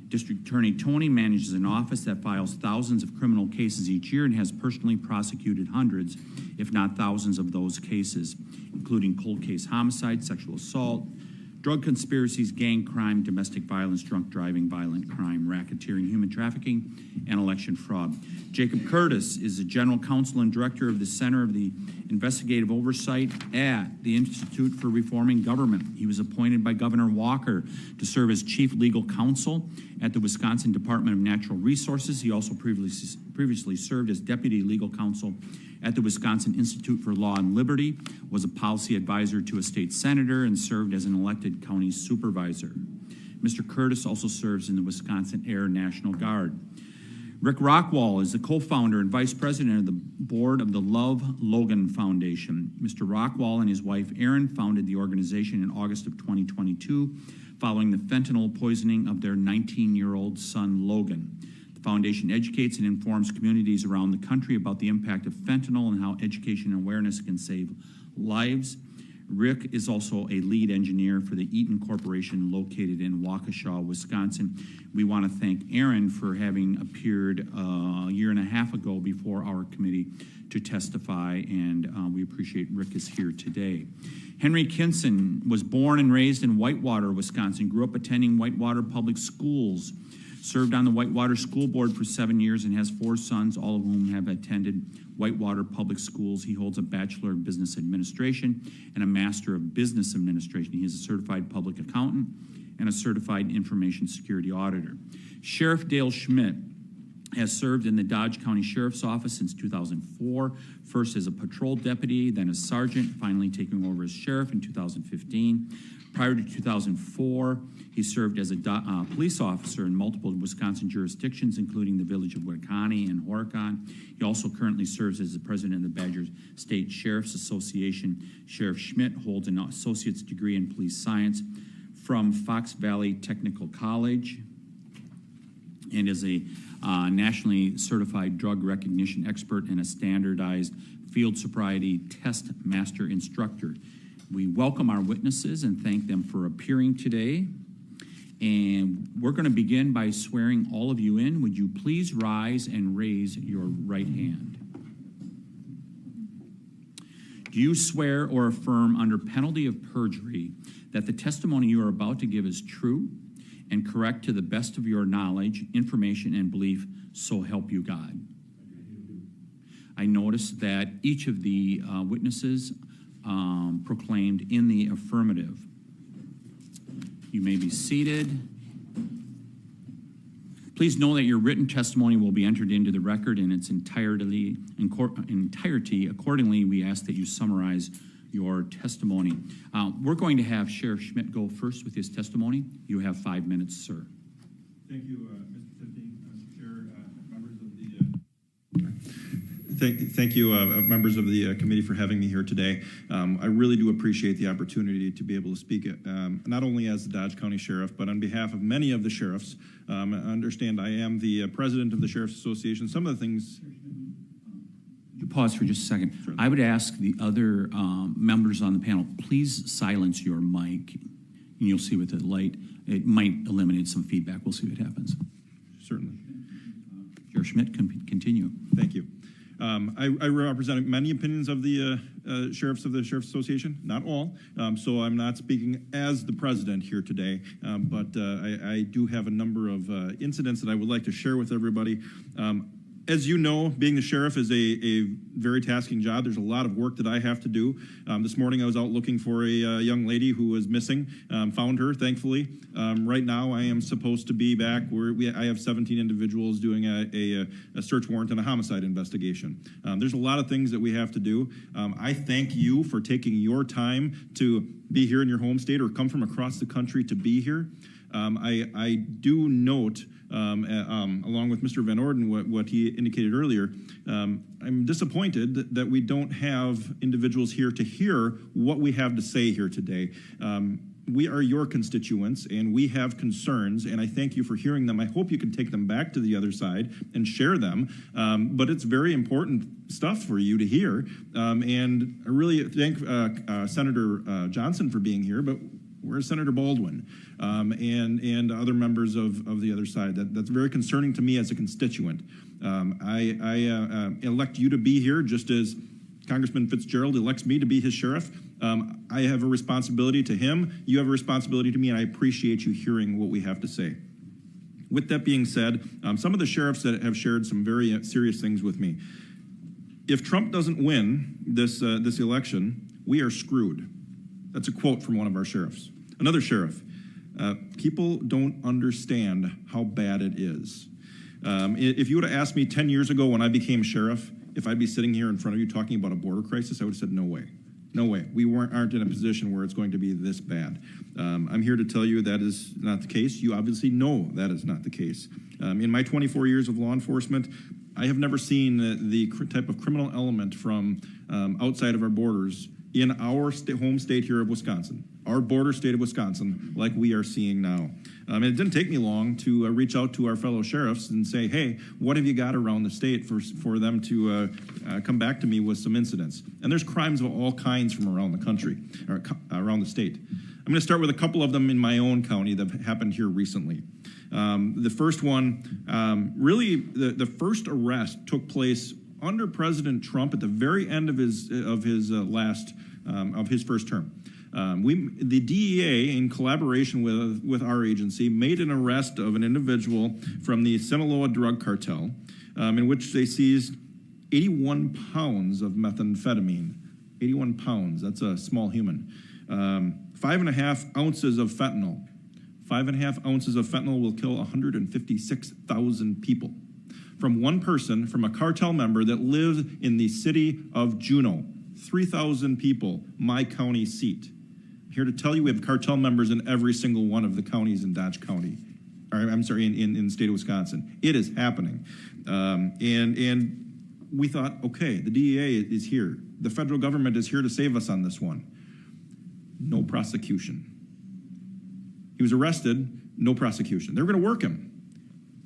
District Attorney Toney manages an office that files thousands of criminal cases each year and has personally prosecuted hundreds, if not thousands, of those cases, including cold case homicide, sexual assault, drug conspiracies, gang crime, domestic violence, drunk driving, violent crime, racketeering, human trafficking, and election fraud. Jacob Curtis is the General Counsel and Director of the Center of the Investigative Oversight at the Institute for Reforming Government. He was appointed by Governor Walker to serve as Chief Legal Counsel at the Wisconsin Department of Natural Resources. He also previously served as Deputy Legal Counsel at the Wisconsin Institute for Law and Liberty, was a policy advisor to a state senator, and served as an elected county supervisor. Mr. Curtis also serves in the Wisconsin Air National Guard. Rick Rockwall is the co-founder and vice president of the board of the Love Logan Foundation. Mr. Rockwall and his wife Erin founded the organization in August of 2022 following the fentanyl poisoning of their 19-year-old son Logan. The foundation educates and informs communities around the country about the impact of fentanyl and how education and awareness can save lives. Rick is also a lead engineer for the Eaton Corporation located in Waukesha, Wisconsin. We want to thank Erin for having appeared a year and a half ago before our committee to testify, and we appreciate Rick is here today. Henry Kinson was born and raised in Whitewater, Wisconsin, grew up attending Whitewater Public Schools, served on the Whitewater School Board for 7 years, and has 4 sons, all of whom have attended Whitewater Public Schools. He holds a Bachelor of Business Administration and a Master of Business Administration. He is a certified public accountant and a certified information security auditor. Sheriff Dale Schmidt has served in the Dodge County Sheriff's Office since 2004, first as a patrol deputy, then as sergeant, finally taking over as sheriff in 2015. Prior to 2004, he served as a police officer in multiple Wisconsin jurisdictions, including the village of Waukesha and Horicon. He also currently serves as the president of the Badger State Sheriff's Association. Sheriff Schmidt holds an associate's degree in police science from Fox Valley Technical College and is a nationally certified drug recognition expert and a standardized field sobriety test master instructor. We welcome our witnesses and thank them for appearing today. And we're going to begin by swearing all of you in. Would you please rise and raise your right hand? Do you swear or affirm under penalty of perjury that the testimony you are about to give is true and correct to the best of your knowledge, information, and belief, so help you God? I noticed that each of the witnesses proclaimed in the affirmative. You may be seated. Please know that your written testimony will be entered into the record in its entirety. Accordingly, we ask that you summarize your testimony. We're going to have Sheriff Schmidt go first with his testimony. You have 5 minutes, sir. Thank you, Mr. Tiffany, Mr. Chair, members of the. Thank you, members of the committee, for having me here today. I really do appreciate the opportunity to be able to speak, not only as the Dodge County Sheriff, but on behalf of many of the sheriffs. I understand I am the president of the Sheriff's Association. Some of the things. You pause for just a second. Sure. I would ask the other members on the panel, please silence your mic, and you'll see with the light, it might eliminate some feedback. We'll see what happens. Certainly. Sheriff Schmidt, continue. Thank you. I represent many opinions of the sheriffs of the Sheriff's Association, not all, so I'm not speaking as the president here today, but I do have a number of incidents that I would like to share with everybody. As you know, being the sheriff is a very tasking job. There's a lot of work that I have to do. This morning I was out looking for a young lady who was missing. Found her, thankfully. Right now I am supposed to be back where I have 17 individuals doing a search warrant and a homicide investigation. There's a lot of things that we have to do. I thank you for taking your time to be here in your home state or come from across the country to be here. I do note, along with Mr. Van Orden, what he indicated earlier, I'm disappointed that we don't have individuals here to hear what we have to say here today. We are your constituents, and we have concerns, and I thank you for hearing them. I hope you can take them back to the other side and share them, but it's very important stuff for you to hear, and I really thank Senator Johnson for being here, but where's Senator Baldwin and other members of the other side? That's very concerning to me as a constituent. I elect you to be here just as Congressman Fitzgerald elects me to be his sheriff. I have a responsibility to him. You have a responsibility to me, and I appreciate you hearing what we have to say. With that being said, some of the sheriffs that have shared some very serious things with me. If Trump doesn't win this election, we are screwed. That's a quote from one of our sheriffs. Another sheriff, people don't understand how bad it is. If you would have asked me 10 years ago when I became sheriff, if I'd be sitting here in front of you talking about a border crisis, I would have said, no way. No way. We aren't in a position where it's going to be this bad. I'm here to tell you that is not the case. You obviously know that is not the case. In my 24 years of law enforcement, I have never seen the type of criminal element from outside of our borders in our home state here of Wisconsin, our border state of Wisconsin, like we are seeing now. And it didn't take me long to reach out to our fellow sheriffs and say, hey, what have you got around the state for them to come back to me with some incidents? And there's crimes of all kinds from around the country, or around the state. I'm going to start with a couple of them in my own county that have happened here recently. The first one, really the first arrest took place under President Trump at the very end of his first term. The DEA, in collaboration with our agency, made an arrest of an individual from the Sinaloa drug cartel, in which they seized 81 pounds of methamphetamine. 81 pounds, that's a small human. 5.5 ounces of fentanyl. 5.5 ounces of fentanyl will kill 156,000 people. From one person, from a cartel member that lives in the city of Juneau. 3,000 people, my county seat. I'm here to tell you we have cartel members in every single one of the counties in Dodge County. In the state of Wisconsin. It is happening. And we thought, okay, the DEA is here. The federal government is here to save us on this one. No prosecution. He was arrested, no prosecution. They were going to work him.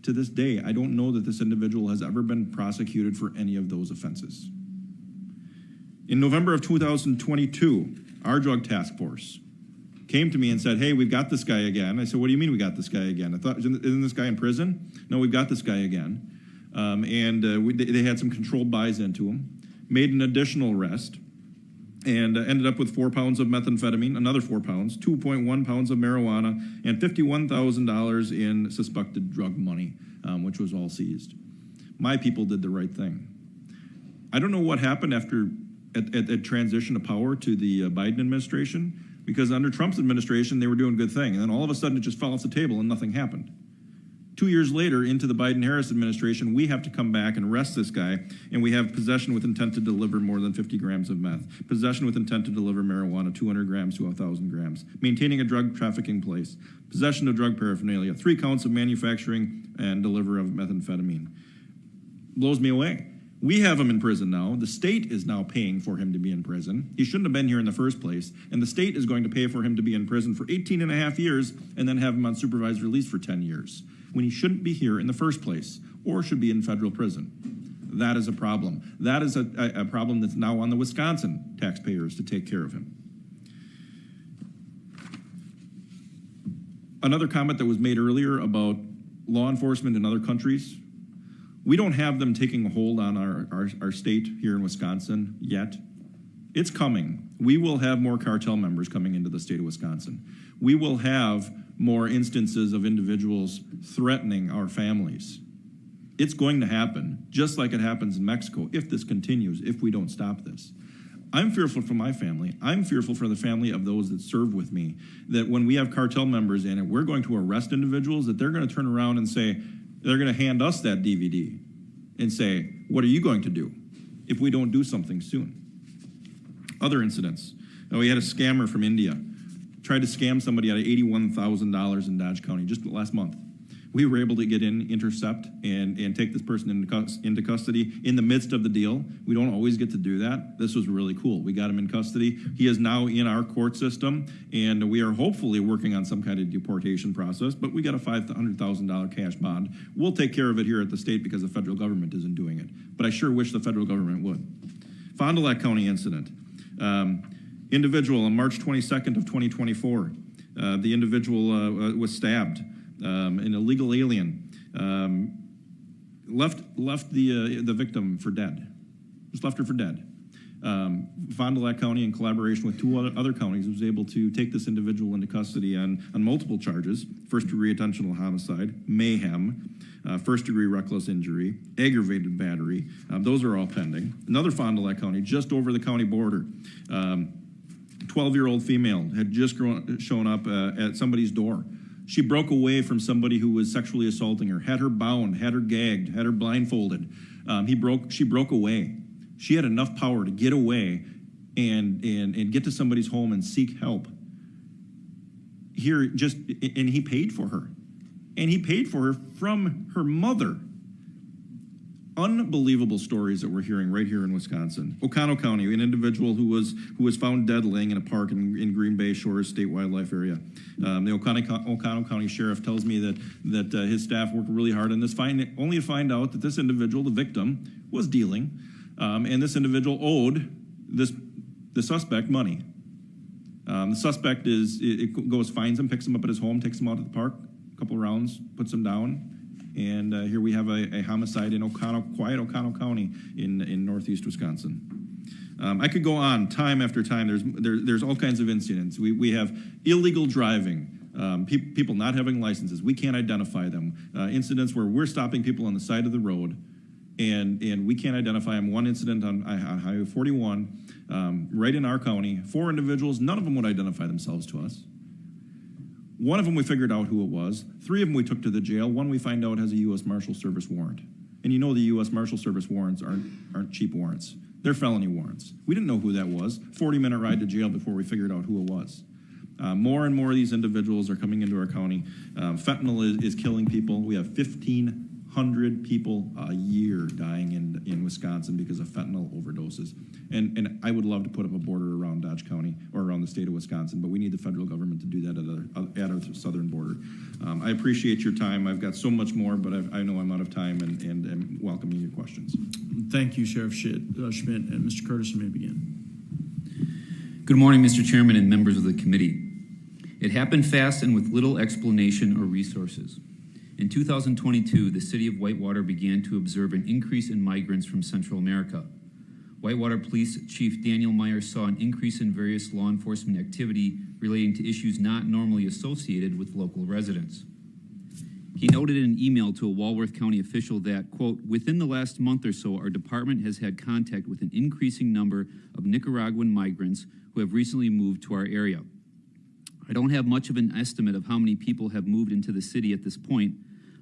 To this day, I don't know that this individual has ever been prosecuted for any of those offenses. In November of 2022, our drug task force came to me and said, hey, we've got this guy again. I said, what do you mean we got this guy again? I thought, isn't this guy in prison? No, we've got this guy again. They had some controlled buys into him, made an additional arrest, and ended up with 4 pounds of methamphetamine, another 4 pounds, 2.1 pounds of marijuana, and $51,000 in suspected drug money, which was all seized. My people did the right thing. I don't know what happened after at transition of power to the Biden administration, because under Trump's administration, they were doing a good thing. And then all of a sudden, it just fell off the table and nothing happened. 2 years later, into the Biden-Harris administration, we have to come back and arrest this guy, and we have possession with intent to deliver more than 50 grams of meth, possession with intent to deliver marijuana, 200 grams to 1,000 grams, maintaining a drug trafficking place, possession of drug paraphernalia, 3 counts of manufacturing and delivery of methamphetamine. Blows me away. We have him in prison now. The state is now paying for him to be in prison. He shouldn't have been here in the first place, and the state is going to pay for him to be in prison for 18 and a half years and then have him on supervised release for 10 years. When he shouldn't be here in the first place or should be in federal prison. That is a problem. That is a problem that's now on the Wisconsin taxpayers to take care of him. Another comment that was made earlier about law enforcement in other countries, we don't have them taking a hold on our state here in Wisconsin yet. It's coming. We will have more cartel members coming into the state of Wisconsin. We will have more instances of individuals threatening our families. It's going to happen, just like it happens in Mexico, if this continues, if we don't stop this. I'm fearful for my family. I'm fearful for the family of those that serve with me, that when we have cartel members in it, we're going to arrest individuals, that they're going to turn around and say, they're going to hand us that DVD and say, what are you going to do if we don't do something soon? Other incidents. We had a scammer from India tried to scam somebody out of $81,000 in Dodge County just last month. We were able to get in, intercept, and take this person into custody in the midst of the deal. We don't always get to do that. This was really cool. We got him in custody. He is now in our court system, and we are hopefully working on some kind of deportation process, but we got a $500,000 cash bond. We'll take care of it here at the state because the federal government isn't doing it. But I sure wish the federal government would. Fond du Lac County incident. Individual on March 22nd of 2024, the individual was stabbed. An illegal alien left the victim for dead. Just left her for dead. Fond du Lac County, in collaboration with 2 other counties, was able to take this individual into custody on multiple charges: first-degree intentional homicide, mayhem, first-degree reckless injury, aggravated battery. Those are all pending. Another Fond du Lac County, just over the county border. 12-year-old female had just shown up at somebody's door. She broke away from somebody who was sexually assaulting her, had her bound, had her gagged, had her blindfolded. She broke away. She had enough power to get away and get to somebody's home and seek help. And he paid for her. And he paid for her from her mother. Unbelievable stories that we're hearing right here in Wisconsin. Oconto County, an individual who was found dead laying in a park in Green Bay Shores State Wildlife Area. The Oconto County Sheriff tells me that his staff worked really hard on this, only to find out that this individual, the victim, was dealing, and this individual owed the suspect money. The suspect goes, finds him, picks him up at his home, takes him out to the park, a couple rounds, puts him down. And here we have a homicide in quiet Oconto County in northeast Wisconsin. I could go on time after time. There's all kinds of incidents. We have illegal driving, people not having licenses. We can't identify them. Incidents where we're stopping people on the side of the road, and we can't identify them. One incident on Highway 41, right in our county, 4 individuals. None of them would identify themselves to us. One of them we figured out who it was. 3 of them we took to the jail. One we find out has a U.S. Marshal Service warrant. And you know the U.S. Marshal Service warrants aren't cheap warrants. They're felony warrants. We didn't know who that was. 40-minute ride to jail before we figured out who it was. More and more of these individuals are coming into our county. Fentanyl is killing people. We have 1,500 people a year dying in Wisconsin because of fentanyl overdoses. And I would love to put up a border around Dodge County or around the state of Wisconsin, but we need the federal government to do that at our southern border. I appreciate your time. I've got so much more, but I know I'm out of time, and I'm welcoming your questions. Thank you, Sheriff Schmidt. And Mr. Curtis, you may begin. Good morning, Mr. Chairman and members of the committee. It happened fast and with little explanation or resources. In 2022, the city of Whitewater began to observe an increase in migrants from Central America. Whitewater Police Chief Daniel Meyer saw an increase in various law enforcement activity relating to issues not normally associated with local residents. He noted in an email to a Walworth County official that, quote, within the last month or so, our department has had contact with an increasing number of Nicaraguan migrants who have recently moved to our area. I don't have much of an estimate of how many people have moved into the city at this point,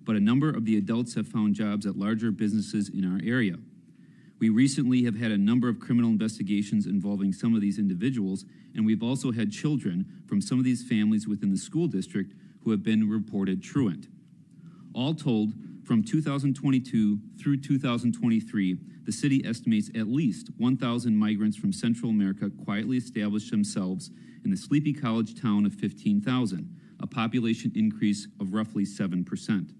but a number of the adults have found jobs at larger businesses in our area. We recently have had a number of criminal investigations involving some of these individuals, and we've also had children from some of these families within the school district who have been reported truant. All told, from 2022 through 2023, the city estimates at least 1,000 migrants from Central America quietly established themselves in the sleepy college town of 15,000, a population increase of roughly 7%.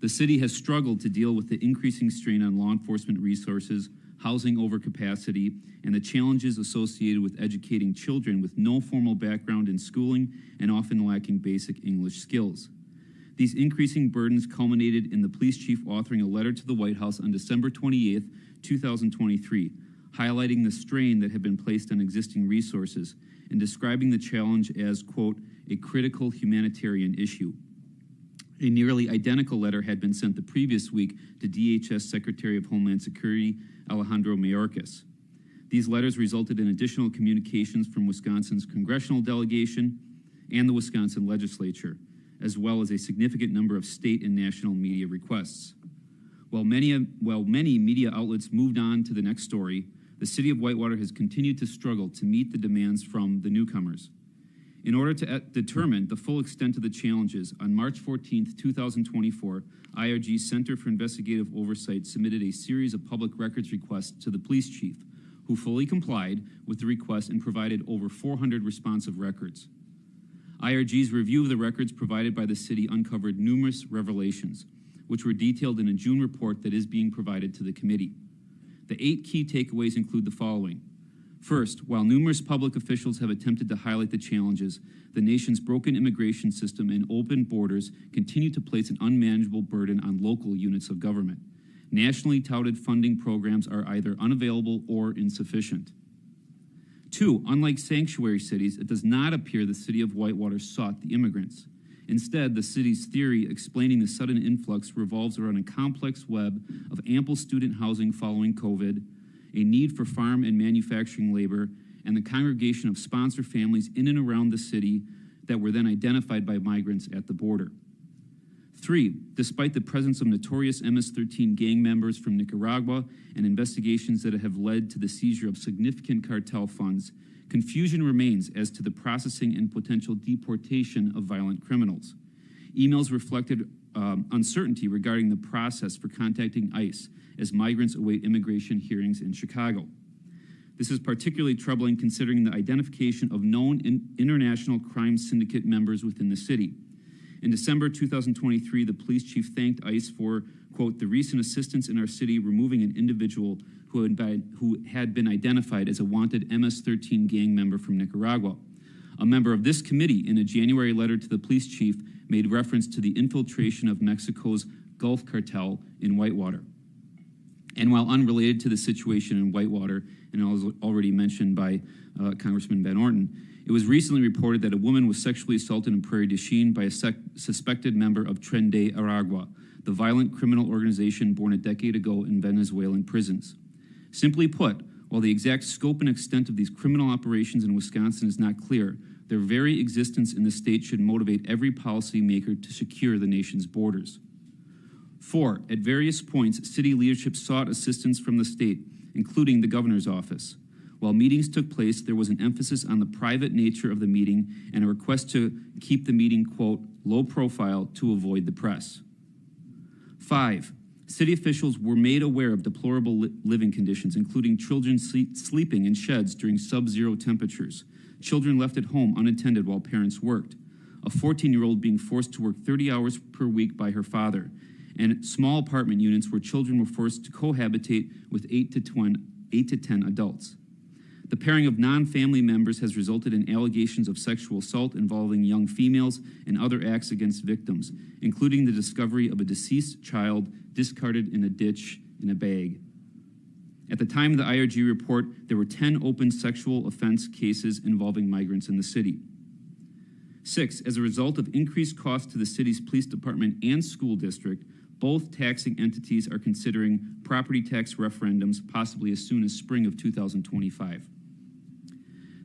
The city has struggled to deal with the increasing strain on law enforcement resources, housing overcapacity, and the challenges associated with educating children with no formal background in schooling and often lacking basic English skills. These increasing burdens culminated in the police chief authoring a letter to the White House on December 28, 2023, highlighting the strain that had been placed on existing resources and describing the challenge as, quote, a critical humanitarian issue. A nearly identical letter had been sent the previous week to DHS Secretary of Homeland Security Alejandro Mayorkas. These letters resulted in additional communications from Wisconsin's Congressional delegation and the Wisconsin legislature, as well as a significant number of state and national media requests. While many media outlets moved on to the next story, the city of Whitewater has continued to struggle to meet the demands from the newcomers. In order to determine the full extent of the challenges, on March 14, 2024, IRG's Center for Investigative Oversight submitted a series of public records requests to the police chief, who fully complied with the request and provided over 400 responsive records. IRG's review of the records provided by the city uncovered numerous revelations, which were detailed in a June report that is being provided to the committee. The 8 key takeaways include the following. First, while numerous public officials have attempted to highlight the challenges, the nation's broken immigration system and open borders continue to place an unmanageable burden on local units of government. Nationally touted funding programs are either unavailable or insufficient. 2, unlike sanctuary cities, it does not appear the city of Whitewater sought the immigrants. Instead, the city's theory explaining the sudden influx revolves around a complex web of ample student housing following COVID, a need for farm and manufacturing labor, and the congregation of sponsor families in and around the city that were then identified by migrants at the border. 3, despite the presence of notorious MS-13 gang members from Nicaragua and investigations that have led to the seizure of significant cartel funds, confusion remains as to the processing and potential deportation of violent criminals. Emails reflected uncertainty regarding the process for contacting ICE as migrants await immigration hearings in Chicago. This is particularly troubling considering the identification of known international crime syndicate members within the city. In December 2023, the police chief thanked ICE for, quote, the recent assistance in our city removing an individual who had been identified as a wanted MS-13 gang member from Nicaragua. A member of this committee, in a January letter to the police chief, made reference to the infiltration of Mexico's Gulf cartel in Whitewater. And while unrelated to the situation in Whitewater, and was already mentioned by Congressman Van Orton, it was recently reported that a woman was sexually assaulted in Prairie du Chien by a suspected member of Tren de Aragua, the violent criminal organization born a decade ago in Venezuelan prisons. Simply put, while the exact scope and extent of these criminal operations in Wisconsin is not clear, their very existence in the state should motivate every policymaker to secure the nation's borders. 4, at various points, city leadership sought assistance from the state, including the governor's office. While meetings took place, there was an emphasis on the private nature of the meeting and a request to keep the meeting, quote, low profile to avoid the press. 5, city officials were made aware of deplorable living conditions, including children sleeping in sheds during sub-zero temperatures, children left at home unattended while parents worked, a 14-year-old being forced to work 30 hours per week by her father, and small apartment units where children were forced to cohabitate with 8 to 10 adults. The pairing of non-family members has resulted in allegations of sexual assault involving young females and other acts against victims, including the discovery of a deceased child discarded in a ditch in a bag. At the time of the IRG report, there were 10 open sexual offense cases involving migrants in the city. 6, as a result of increased costs to the city's police department and school district, both taxing entities are considering property tax referendums possibly as soon as spring of 2025.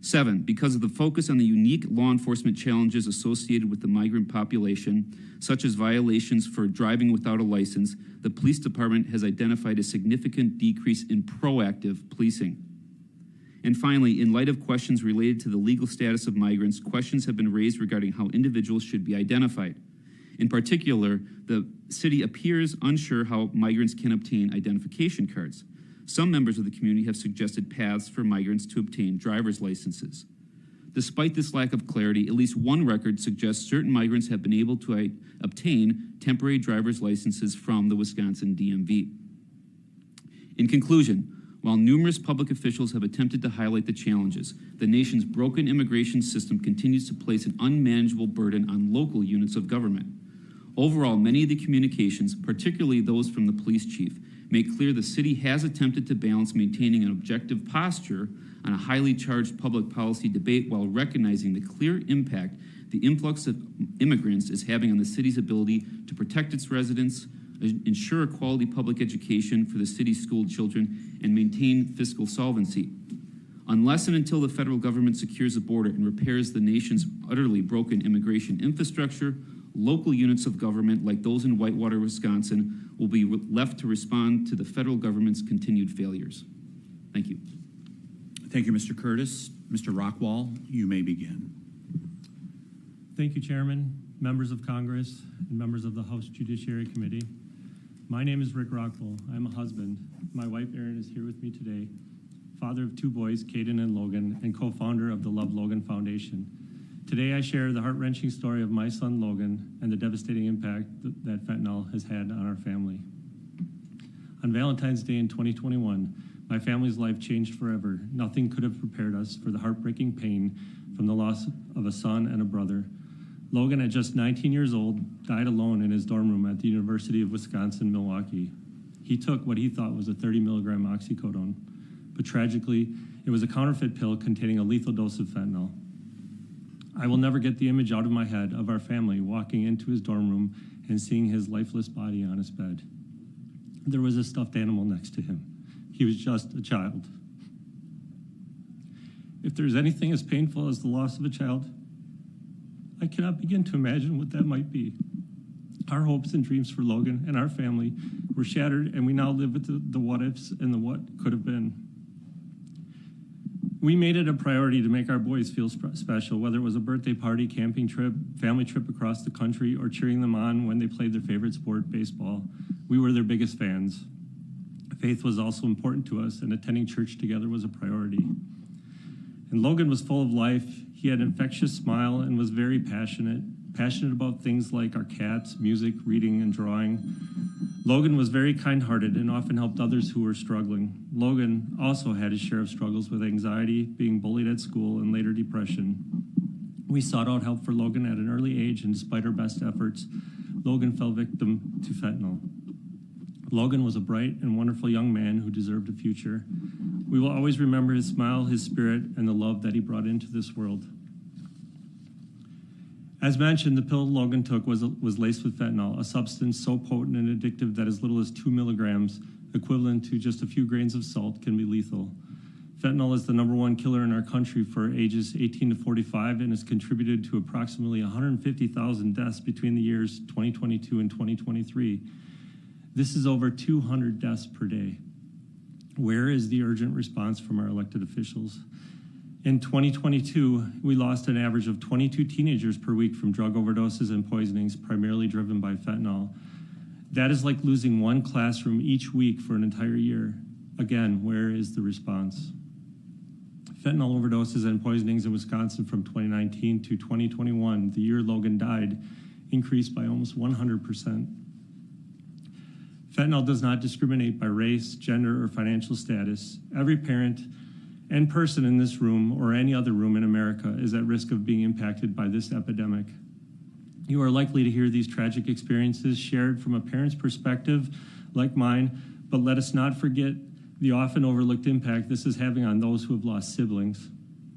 7, because of the focus on the unique law enforcement challenges associated with the migrant population, such as violations for driving without a license, the police department has identified a significant decrease in proactive policing. And finally, in light of questions related to the legal status of migrants, questions have been raised regarding how individuals should be identified. In particular, the city appears unsure how migrants can obtain identification cards. Some members of the community have suggested paths for migrants to obtain driver's licenses. Despite this lack of clarity, at least one record suggests certain migrants have been able to obtain temporary driver's licenses from the Wisconsin DMV. In conclusion, while numerous public officials have attempted to highlight the challenges, the nation's broken immigration system continues to place an unmanageable burden on local units of government. Overall, many of the communications, particularly those from the police chief, make clear the city has attempted to balance maintaining an objective posture on a highly charged public policy debate while recognizing the clear impact the influx of immigrants is having on the city's ability to protect its residents, ensure a quality public education for the city's school children, and maintain fiscal solvency. Unless and until the federal government secures the border and repairs the nation's utterly broken immigration infrastructure, local units of government like those in Whitewater, Wisconsin, will be left to respond to the federal government's continued failures. Thank you. Thank you, Mr. Curtis. Mr. Rockwall, you may begin. Thank you, Chairman, members of Congress, and members of the House Judiciary Committee. My name is Rick Rockwell. I'm a husband. My wife, Erin, is here with me today, father of 2 boys, Caden and Logan, and co-founder of the Love Logan Foundation. Today, I share the heart-wrenching story of my son, Logan, and the devastating impact that fentanyl has had on our family. On Valentine's Day in 2021, my family's life changed forever. Nothing could have prepared us for the heartbreaking pain from the loss of a son and a brother. Logan, at just 19 years old, died alone in his dorm room at the University of Wisconsin-Milwaukee. He took what he thought was a 30-milligram oxycodone, but tragically, it was a counterfeit pill containing a lethal dose of fentanyl. I will never get the image out of my head of our family walking into his dorm room and seeing his lifeless body on his bed. There was a stuffed animal next to him. He was just a child. If there's anything as painful as the loss of a child, I cannot begin to imagine what that might be. Our hopes and dreams for Logan and our family were shattered, and we now live with the what-ifs and the what could have been. We made it a priority to make our boys feel special, whether it was a birthday party, camping trip, family trip across the country, or cheering them on when they played their favorite sport, baseball. We were their biggest fans. Faith was also important to us, and attending church together was a priority. And Logan was full of life. He had an infectious smile and was very passionate about things like our cats, music, reading, and drawing. Logan was very kind-hearted and often helped others who were struggling. Logan also had his share of struggles with anxiety, being bullied at school, and later depression. We sought out help for Logan at an early age, and despite our best efforts, Logan fell victim to fentanyl. Logan was a bright and wonderful young man who deserved a future. We will always remember his smile, his spirit, and the love that he brought into this world. As mentioned, the pill Logan took was laced with fentanyl, a substance so potent and addictive that as little as 2 milligrams, equivalent to just a few grains of salt, can be lethal. Fentanyl is the #1 killer in our country for ages 18 to 45 and has contributed to approximately 150,000 deaths between the years 2022 and 2023. This is over 200 deaths per day. Where is the urgent response from our elected officials? In 2022, we lost an average of 22 teenagers per week from drug overdoses and poisonings, primarily driven by fentanyl. That is like losing 1 classroom each week for an entire year. Again, where is the response? Fentanyl overdoses and poisonings in Wisconsin from 2019 to 2021, the year Logan died, increased by almost 100%. Fentanyl does not discriminate by race, gender, or financial status. Every parent and person in this room or any other room in America is at risk of being impacted by this epidemic. You are likely to hear these tragic experiences shared from a parent's perspective like mine, but let us not forget the often overlooked impact this is having on those who have lost siblings.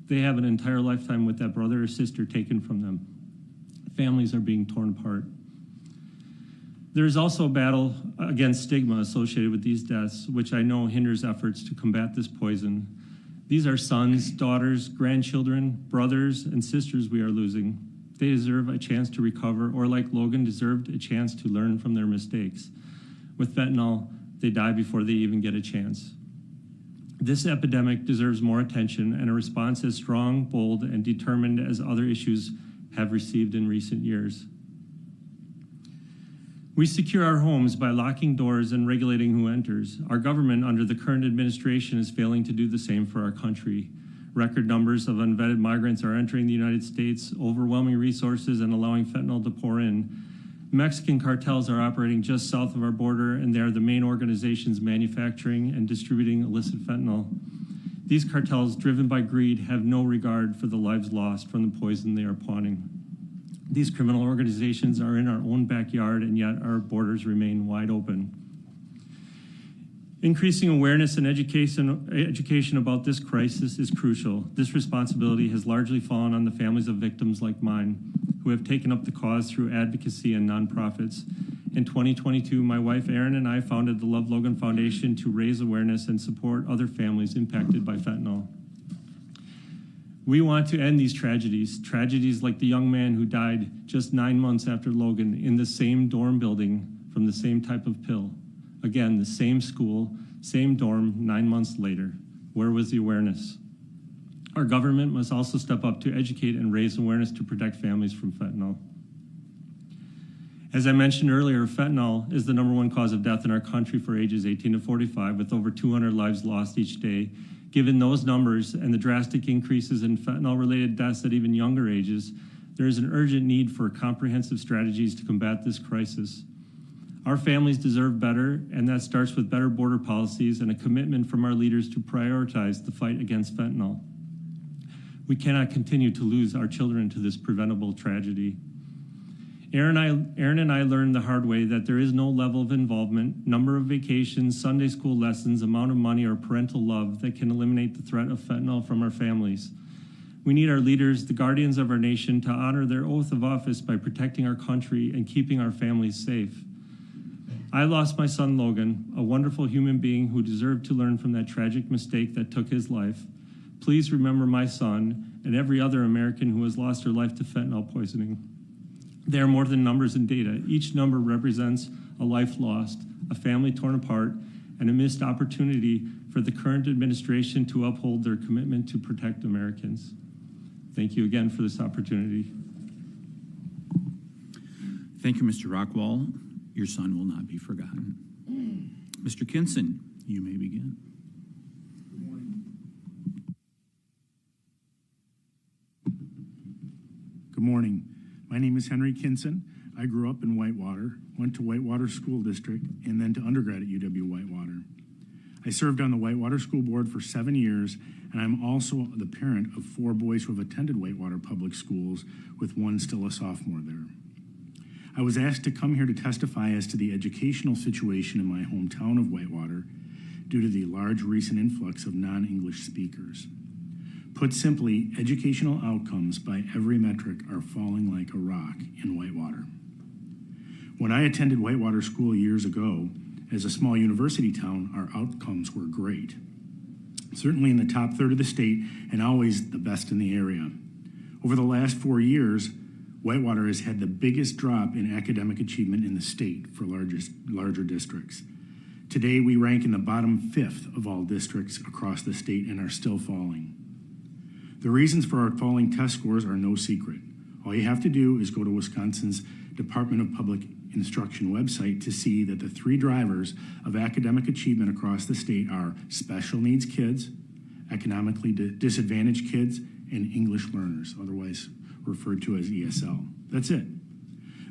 They have an entire lifetime with that brother or sister taken from them. Families are being torn apart. There is also a battle against stigma associated with these deaths, which I know hinders efforts to combat this poison. These are sons, daughters, grandchildren, brothers, and sisters we are losing. They deserve a chance to recover, or like Logan, deserved a chance to learn from their mistakes. With fentanyl, they die before they even get a chance. This epidemic deserves more attention and a response as strong, bold, and determined as other issues have received in recent years. We secure our homes by locking doors and regulating who enters. Our government under the current administration is failing to do the same for our country. Record numbers of unvetted migrants are entering the United States, overwhelming resources and allowing fentanyl to pour in. Mexican cartels are operating just south of our border, and they are the main organizations manufacturing and distributing illicit fentanyl. These cartels, driven by greed, have no regard for the lives lost from the poison they are pawning. These criminal organizations are in our own backyard, and yet our borders remain wide open. Increasing awareness and education about this crisis is crucial. This responsibility has largely fallen on the families of victims like mine, who have taken up the cause through advocacy and nonprofits. In 2022, my wife Erin and I founded the Love Logan Foundation to raise awareness and support other families impacted by fentanyl. We want to end these tragedies like the young man who died just 9 months after Logan in the same dorm building from the same type of pill. Again, the same school, same dorm, 9 months later. Where was the awareness? Our government must also step up to educate and raise awareness to protect families from fentanyl. As I mentioned earlier, fentanyl is the #1 cause of death in our country for ages 18 to 45, with over 200 lives lost each day. Given those numbers and the drastic increases in fentanyl-related deaths at even younger ages, there is an urgent need for comprehensive strategies to combat this crisis. Our families deserve better, and that starts with better border policies and a commitment from our leaders to prioritize the fight against fentanyl. We cannot continue to lose our children to this preventable tragedy. Erin and I learned the hard way that there is no level of involvement, number of vacations, Sunday school lessons, amount of money, or parental love that can eliminate the threat of fentanyl from our families. We need our leaders, the guardians of our nation, to honor their oath of office by protecting our country and keeping our families safe. I lost my son Logan, a wonderful human being who deserved to learn from that tragic mistake that took his life. Please remember my son and every other American who has lost their life to fentanyl poisoning. They are more than numbers and data. Each number represents a life lost, a family torn apart, and a missed opportunity for the current administration to uphold their commitment to protect Americans. Thank you again for this opportunity. Thank you, Mr. Rockwall. Your son will not be forgotten. Mr. Kinson, you may begin. Good morning. My name is Henry Kinson. I grew up in Whitewater, went to Whitewater School District, and then to undergrad at UW-Whitewater. I served on the Whitewater School Board for 7 years, and I'm also the parent of 4 boys who have attended Whitewater Public Schools, with one still a sophomore there. I was asked to come here to testify as to the educational situation in my hometown of Whitewater due to the large recent influx of non-English speakers. Put simply, educational outcomes by every metric are falling like a rock in Whitewater. When I attended Whitewater School years ago, as a small university town, our outcomes were great. Certainly in the top third of the state and always the best in the area. Over the last 4 years, Whitewater has had the biggest drop in academic achievement in the state for larger districts. Today, we rank in the bottom 5th of all districts across the state and are still falling. The reasons for our falling test scores are no secret. All you have to do is go to Wisconsin's Department of Public Instruction website to see that the 3 drivers of academic achievement across the state are special needs kids, economically disadvantaged kids, and English learners, otherwise referred to as ESL. That's it.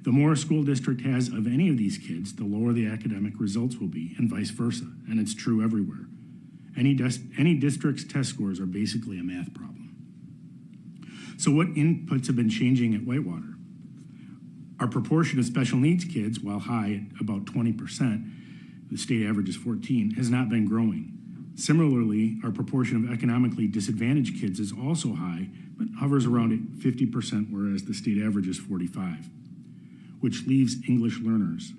The more a school district has of any of these kids, the lower the academic results will be, and vice versa, and it's true everywhere. Any district's test scores are basically a math problem. So what inputs have been changing at Whitewater? Our proportion of special needs kids, while high at about 20%, the state average is 14%, has not been growing. Similarly, our proportion of economically disadvantaged kids is also high, but hovers around at 50%, whereas the state average is 45%, which leaves English learners.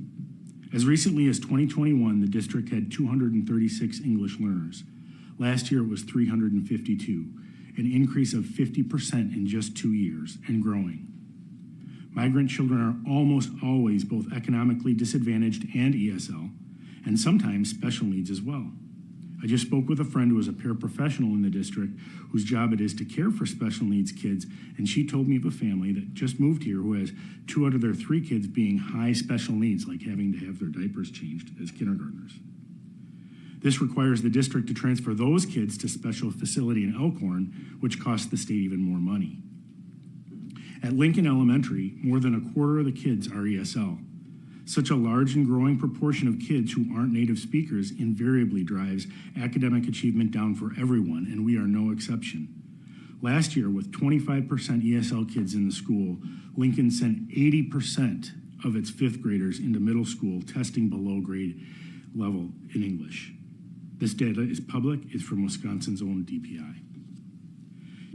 As recently as 2021, the district had 236 English learners. Last year it was 352, an increase of 50% in just 2 years and growing. Migrant children are almost always both economically disadvantaged and ESL, and sometimes special needs as well. I just spoke with a friend who is a paraprofessional in the district whose job it is to care for special needs kids, and she told me of a family that just moved here who has 2 out of their 3 kids being high special needs, like having to have their diapers changed as kindergartners. This requires the district to transfer those kids to special facility in Elkhorn, which costs the state even more money. At Lincoln Elementary, more than a quarter of the kids are ESL. Such a large and growing proportion of kids who aren't native speakers invariably drives academic achievement down for everyone, and we are no exception. Last year, with 25% ESL kids in the school, Lincoln sent 80% of its 5th graders into middle school testing below grade level in English. This data is public, it's from Wisconsin's own DPI.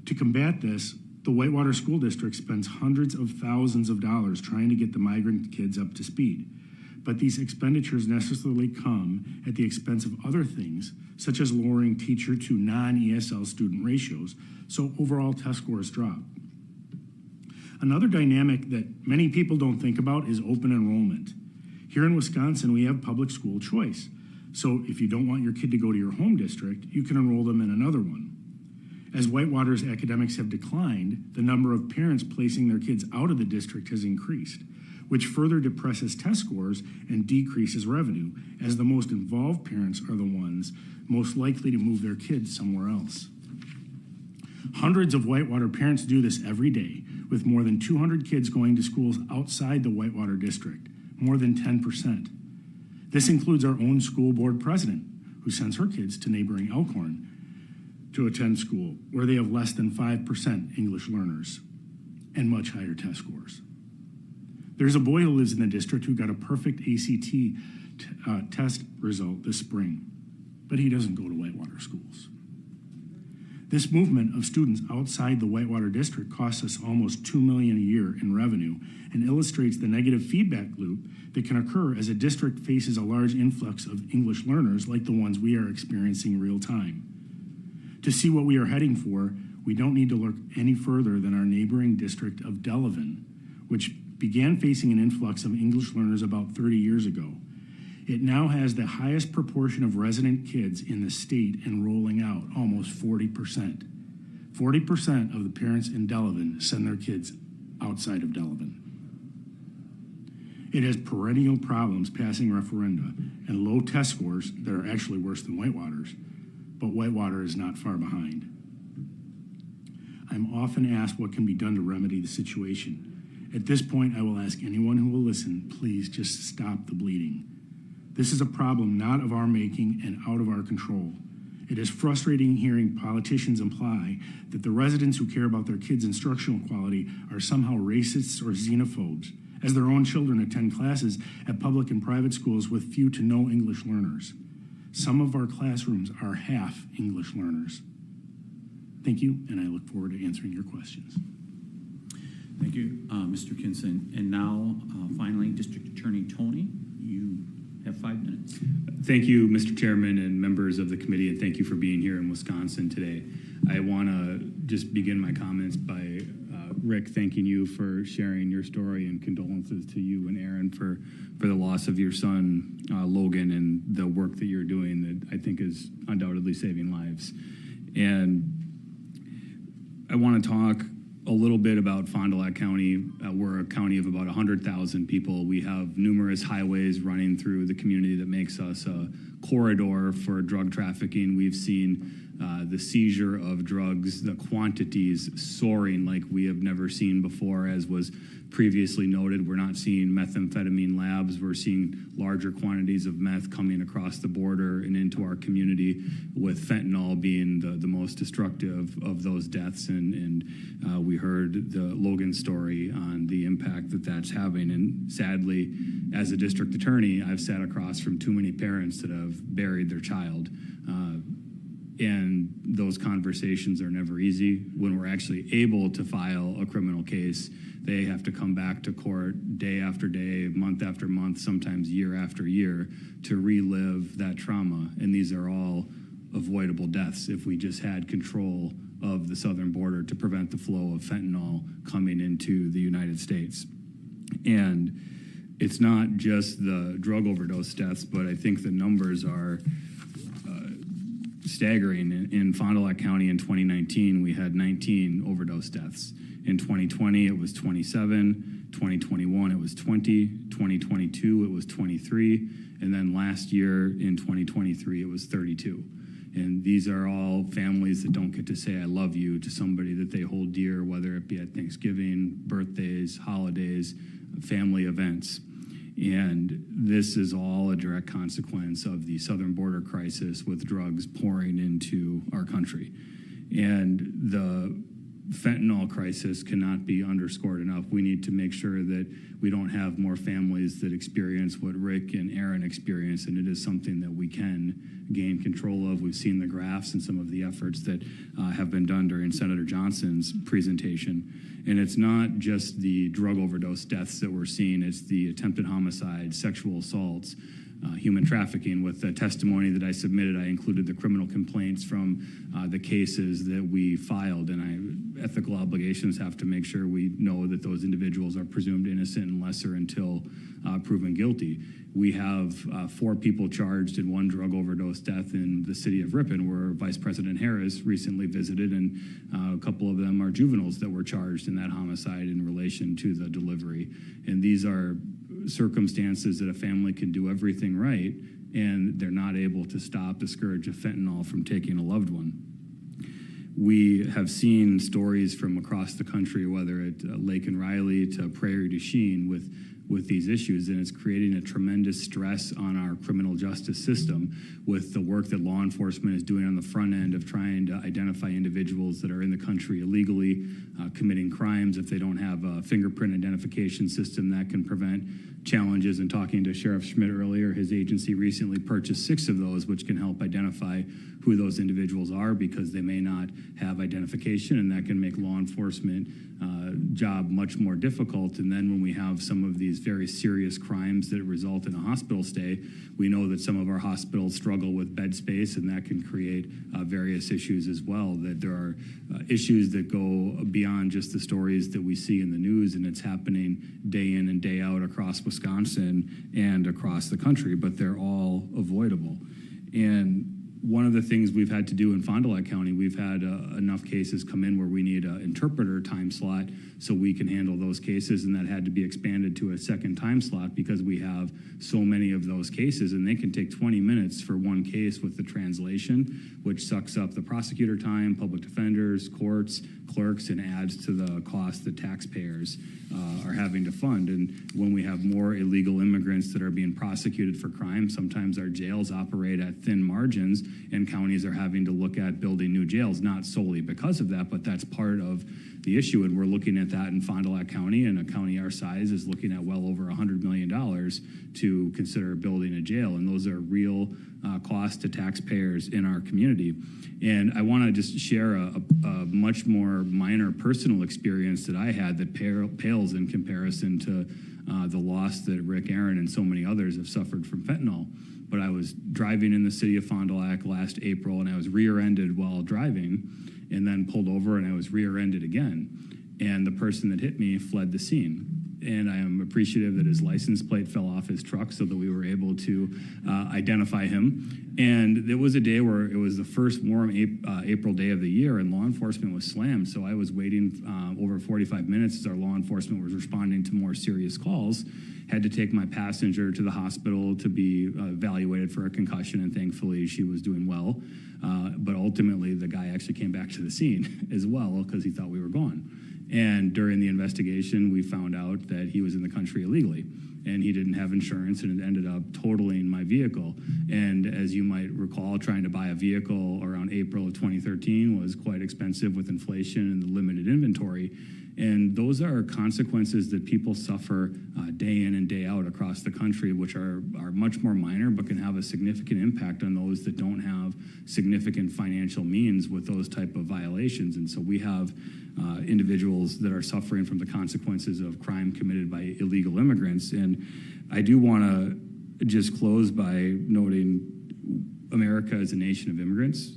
To combat this, the Whitewater School District spends hundreds of thousands of dollars trying to get the migrant kids up to speed. But these expenditures necessarily come at the expense of other things, such as lowering teacher to non-ESL student ratios, so overall test scores drop. Another dynamic that many people don't think about is open enrollment. Here in Wisconsin, we have public school choice. So if you don't want your kid to go to your home district, you can enroll them in another one. As Whitewater's academics have declined, the number of parents placing their kids out of the district has increased, which further depresses test scores and decreases revenue, as the most involved parents are the ones most likely to move their kids somewhere else. Hundreds of Whitewater parents do this every day, with more than 200 kids going to schools outside the Whitewater district, more than 10%. This includes our own school board president, who sends her kids to neighboring Elkhorn to attend school, where they have less than 5% English learners and much higher test scores. There's a boy who lives in the district who got a perfect ACT test result this spring, but he doesn't go to Whitewater schools. This movement of students outside the Whitewater district costs us almost $2 million a year in revenue and illustrates the negative feedback loop that can occur as a district faces a large influx of English learners like the ones we are experiencing real time. To see what we are heading for, we don't need to look any further than our neighboring district of Delavan, which began facing an influx of English learners about 30 years ago. It now has the highest proportion of resident kids in the state enrolling out, almost 40%. 40% of the parents in Delavan send their kids outside of Delavan. It has perennial problems passing referenda and low test scores that are actually worse than Whitewater's, but Whitewater is not far behind. I'm often asked what can be done to remedy the situation. At this point, I will ask anyone who will listen, please just stop the bleeding. This is a problem not of our making and out of our control. It is frustrating hearing politicians imply that the residents who care about their kids' instructional quality are somehow racists or xenophobes, as their own children attend classes at public and private schools with few to no English learners. Some of our classrooms are half English learners. Thank you, and I look forward to answering your questions. Thank you, Mr. Kinson. And now, finally, District Attorney Tony, you have 5 minutes. Thank you, Mr. Chairman and members of the committee, and thank you for being here in Wisconsin today. I want to just begin my comments by Rick, thanking you for sharing your story, and condolences to you and Aaron for the loss of your son, Logan, and the work that you're doing that I think is undoubtedly saving lives. And I want to talk a little bit about Fond du Lac County. We're a county of about 100,000 people. We have numerous highways running through the community that makes us a corridor for drug trafficking. We've seen the seizure of drugs, the quantities soaring like we have never seen before, as was previously noted. We're not seeing methamphetamine labs. We're seeing larger quantities of meth coming across the border and into our community, with fentanyl being the most destructive of those deaths. And we heard the Logan story on the impact that that's having. And sadly, as a district attorney, I've sat across from too many parents that have buried their child. And those conversations are never easy. When we're actually able to file a criminal case, they have to come back to court day after day, month after month, sometimes year after year, to relive that trauma. And these are all avoidable deaths if we just had control of the southern border to prevent the flow of fentanyl coming into the United States. And it's not just the drug overdose deaths, but I think the numbers are staggering. In Fond du Lac County in 2019, we had 19 overdose deaths. In 2020, it was 27. 2021, it was 20. 2022, it was 23. And then last year in 2023, it was 32. And these are all families that don't get to say I love you to somebody that they hold dear, whether it be at Thanksgiving, birthdays, holidays, family events. And this is all a direct consequence of the southern border crisis with drugs pouring into our country. And the fentanyl crisis cannot be underscored enough. We need to make sure that we don't have more families that experience what Rick and Aaron experienced, and it is something that we can gain control of. We've seen the graphs and some of the efforts that have been done during Senator Johnson's presentation. And it's not just the drug overdose deaths that we're seeing, it's the attempted homicides, sexual assaults, human trafficking. With the testimony that I submitted, I included the criminal complaints from the cases that we filed, and ethical obligations have to make sure we know that those individuals are presumed innocent unless or until proven guilty. We have 4 people charged in one drug overdose death in the city of Ripon, where Vice President Harris recently visited, and a couple of them are juveniles that were charged in that homicide in relation to the delivery. And these are circumstances that a family can do everything right, and they're not able to stop the scourge of fentanyl from taking a loved one. We have seen stories from across the country, whether at Lake and Riley to Prairie du Chien, with these issues, and it's creating a tremendous stress on our criminal justice system with the work that law enforcement is doing on the front end of trying to identify individuals that are in the country illegally, committing crimes. If they don't have a fingerprint identification system, that can prevent challenges. And talking to Sheriff Schmidt earlier, his agency recently purchased 6 of those, which can help identify who those individuals are, because they may not have identification, and that can make law enforcement job much more difficult. And then when we have some of these very serious crimes that result in a hospital stay, we know that some of our hospitals struggle with bed space, and that can create various issues as well. That there are issues that go beyond just the stories that we see in the news, and it's happening day in and day out across Wisconsin and across the country, but they're all avoidable. And one of the things we've had to do in Fond du Lac County, we've had enough cases come in where we need an interpreter time slot so we can handle those cases, and that had to be expanded to a second time slot because we have so many of those cases, and they can take 20 minutes for one case with the translation, which sucks up the prosecutor time, public defenders, courts, clerks, and adds to the cost that taxpayers are having to fund. And when we have more illegal immigrants that are being prosecuted for crime, sometimes our jails operate at thin margins, and counties are having to look at building new jails, not solely because of that, but that's part of the issue. And we're looking at that in Fond du Lac County, and a county our size is looking at well over $100 million to consider building a jail. And those are real costs to taxpayers in our community. And I want to just share a much more minor personal experience that I had that pales in comparison to the loss that Rick, Aaron, and so many others have suffered from fentanyl. But I was driving in the city of Fond du Lac last April, and I was rear-ended while driving, and then pulled over, and I was rear-ended again. And the person that hit me fled the scene. And I am appreciative that his license plate fell off his truck so that we were able to identify him. And it was a day where it was the first warm April day of the year, and law enforcement was slammed. So I was waiting over 45 minutes as our law enforcement was responding to more serious calls. Had to take my passenger to the hospital to be evaluated for a concussion, and thankfully she was doing well. But ultimately, the guy actually came back to the scene as well because he thought we were gone. And during the investigation, we found out that he was in the country illegally, and he didn't have insurance, and it ended up totaling my vehicle. And as you might recall, trying to buy a vehicle around April of 2013 was quite expensive with inflation and the limited inventory. And those are consequences that people suffer day in and day out across the country, which are much more minor, but can have a significant impact on those that don't have significant financial means with those type of violations. And so we have individuals that are suffering from the consequences of crime committed by illegal immigrants. And I do want to just close by noting America is a nation of immigrants